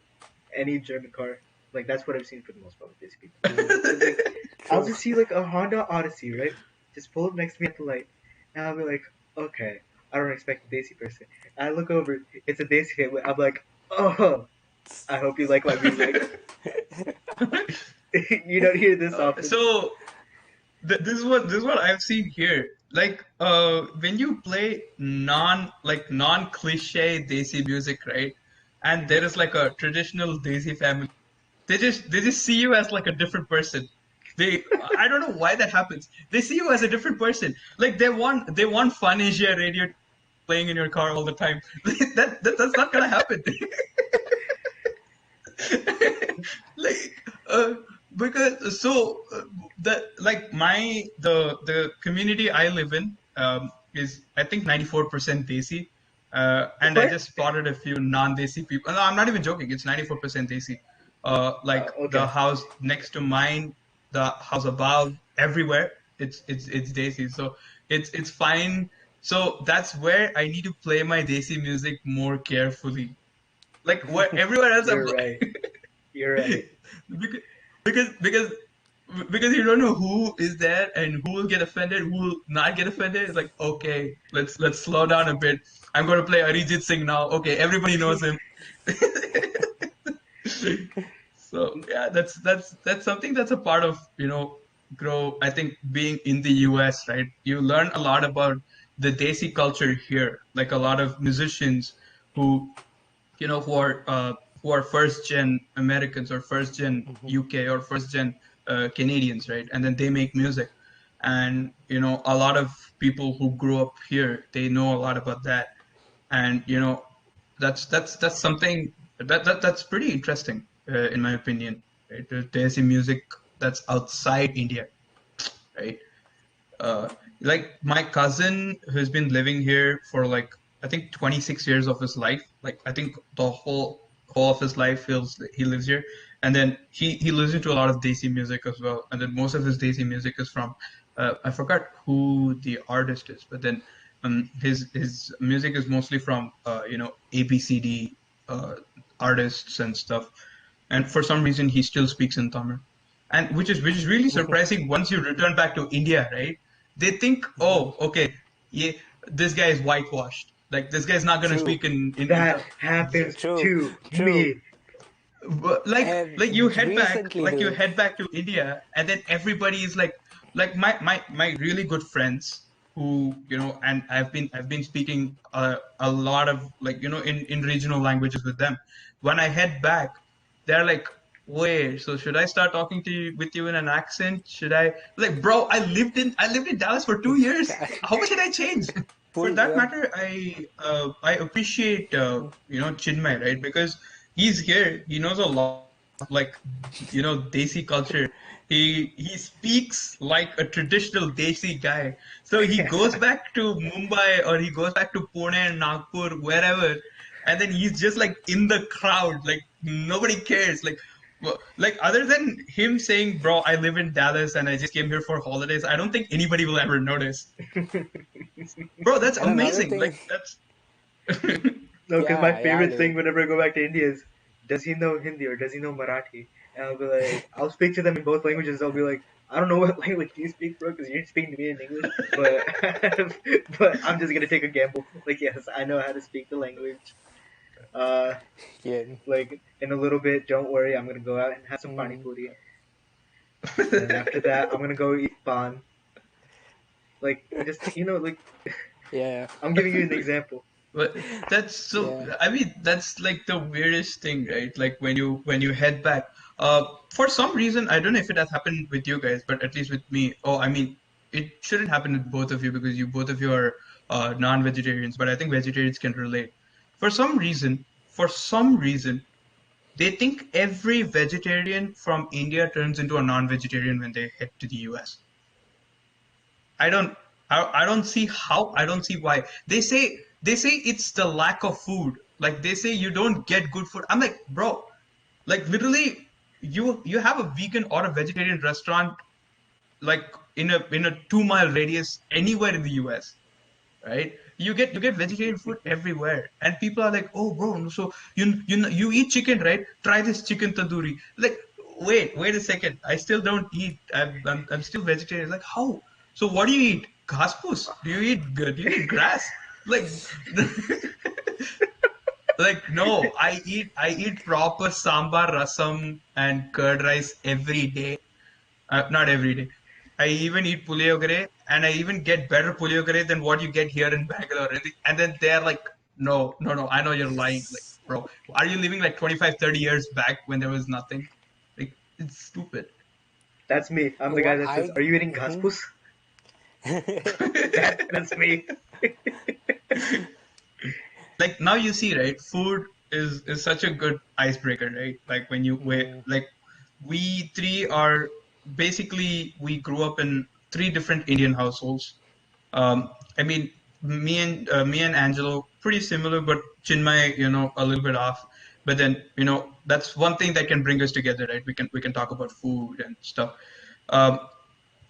any German car. Like, that's what I've seen for the most part with these people. Like, I'll just see like a Honda Odyssey, right? Just pull up next to me at the light, and I'll be like, okay, I don't expect a Desi person. And I look over, it's a Desi kid. I'm like, oh, I hope you like my music. You don't hear this often. So this is what I've seen here. Like when you play non cliche Desi music, right? And there is like a traditional Desi family. They just see you as like a different person. I don't know why that happens. They see you as a different person. Like they want Fun Asia radio playing in your car all the time. That's not gonna happen. Like because the community I live in is I think 94% Desi. And I just spotted a few non-Desi people. No, I'm not even joking. It's 94% Desi. The house next to mine, the house above, everywhere, it's Desi. So it's fine. So that's where I need to play my Desi music more carefully. Like where everywhere else, You're right. because you don't know who is there and who will get offended, who will not get offended. It's like, okay, let's slow down a bit. I'm going to play Arijit Singh now. Okay, everybody knows him. So yeah, that's something that's a part of grow. I think being in the US, right? You learn a lot about the Desi culture here. Like a lot of musicians who are first gen Americans or first gen UK or first gen Canadians, right? And then they make music, and a lot of people who grew up here, they know a lot about that, and that's something that's pretty interesting in my opinion, right? There's music that's outside India, right? Like my cousin who's been living here for like I think 26 years of his life, like I think the whole of his life he lives here, and then he listens to a lot of Desi music as well, and then most of his Desi music is from I forgot who the artist is, but then his music is mostly from ABCD artists and stuff, and for some reason he still speaks in Tamil, and which is really surprising. Once you return back to India, right, they think, oh, okay, yeah, this guy is whitewashed. Like this guy's not gonna speak in that happens to me. But like you head back to India, and then everybody is like my really good friends who and I've been speaking a lot of in regional languages with them. When I head back, they're like, wait, so should I start talking with you in an accent? Should I, like, bro, I lived in Dallas for 2 years. How much did I change? For that matter, I appreciate Chinmay, right? Because he's here, he knows a lot of, like, Desi culture. He speaks like a traditional Desi guy. So he goes back to Mumbai or he goes back to Pune and Nagpur, wherever, and then he's just like in the crowd, like nobody cares. Like other than him saying, bro, I live in Dallas and I just came here for holidays, I don't think anybody will ever notice. Bro, that's amazing. Like that's no, because my favorite thing whenever I go back to India is, does he know Hindi or does he know Marathi? And I'll be like, I'll speak to them in both languages. I'll be like, I don't know what language you speak, bro, because you're speaking to me in English. But I'm just gonna take a gamble. Like, yes, I know how to speak the language. Like in a little bit, don't worry, I'm gonna go out and have some pani puri. And after that, I'm gonna go eat pan. Like, just like, yeah. I'm giving you an example. But that's so. Yeah. I mean, that's like the weirdest thing, right? Like when you head back. For some reason, I don't know if it has happened with you guys, but at least with me. Oh, I mean, it shouldn't happen with both of you because both of you are non-vegetarians. But I think vegetarians can relate. For some reason, they think every vegetarian from India turns into a non-vegetarian when they head to the US. I don't see how. I don't see why. They say it's the lack of food. Like they say you don't get good food. I'm like, bro, like literally, you have a vegan or a vegetarian restaurant like in a 2 mile radius anywhere in the US, right? You get vegetarian food everywhere, and people are like, "Oh, bro, so you eat chicken, right? Try this chicken tandoori." Like, wait a second, I still don't eat. I'm still vegetarian. Like, how? So what do you eat? Ghaspus? Do you eat grass? Like, like no, I eat proper sambar, rasam, and curd rice every day. Not every day. I even eat puliyogare, and I even get better puliyogare than what you get here in Bangalore. And then they're like, no, I know you're lying. Like, bro, are you living like 25, 30 years back when there was nothing? Like, it's stupid. That's me. I'm the guy that says, "Are you eating ghaspus?" That's me. Like now you see, right? Food is such a good icebreaker, right? Like when you like we three are basically we grew up in three different Indian households. I mean, me and Angelo pretty similar, but Chinmay, a little bit off. But then, that's one thing that can bring us together, right? We can talk about food and stuff.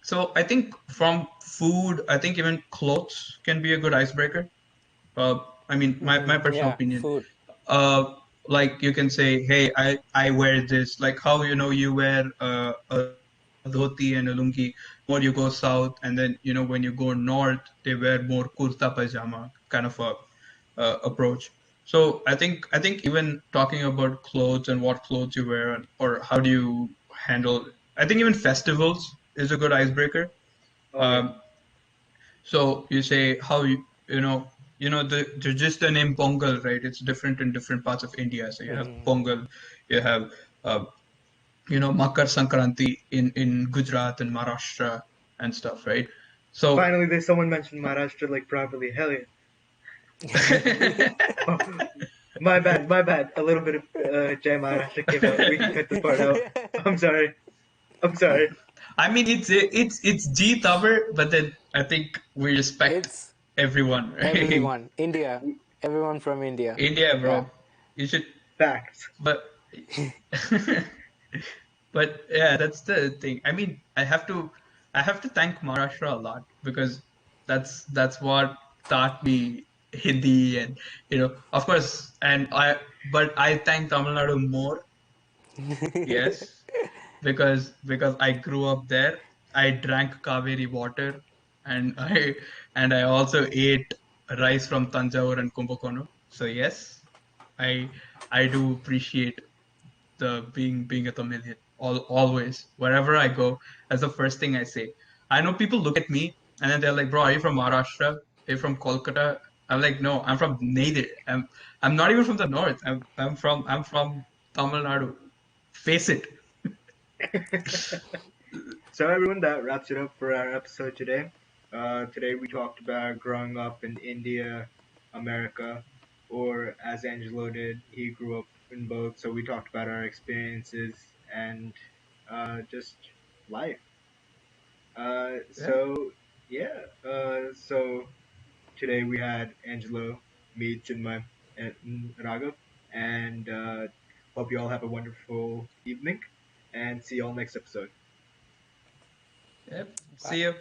So I think from food, I think even clothes can be a good icebreaker. I mean, my personal opinion. Food. Like you can say, hey, I wear this. Like how you wear a dhoti and a lungi. Or you go south, and then when you go north, they wear more kurta pajama kind of a approach. So I think even talking about clothes and what clothes you wear or how do you handle. I think even festivals is a good icebreaker. So you say how just the name Pongal, right? It's different in different parts of India. So you have Pongal, you have Makar Sankranti in Gujarat and Maharashtra and stuff, right? So finally, someone mentioned Maharashtra like properly. Hell yeah. Oh, my bad. A little bit of Jai Maharashtra came out. We can cut this part out. I'm sorry. I mean, it's G Tamil, but then I think we respect everyone, right? Everyone, India, everyone from India. India, bro. Yeah. You should facts. But yeah, that's the thing. I mean, I have to thank Maharashtra a lot because that's what taught me Hindi and of course, but I thank Tamil Nadu more. Yes. Because I grew up there. I drank Kaveri water and I also ate rice from Tanjavur and Kumbakonam. So yes, I do appreciate the being a Tamilian. Always, wherever I go, that's the first thing I say. I know people look at me and then they're like, "Bro, are you from Maharashtra? Are you from Kolkata?" I'm like, "No, I'm from neither. I'm not even from the north. I'm from Tamil Nadu. Face it." So everyone, that wraps it up for our episode today. Today we talked about growing up in India, America, or as Angelo did, he grew up in both. So we talked about our experiences and just life. So today we had Angelo, me, Chinmay, and Raghav, and hope you all have a wonderful evening, and see you all next episode. Yep. See you.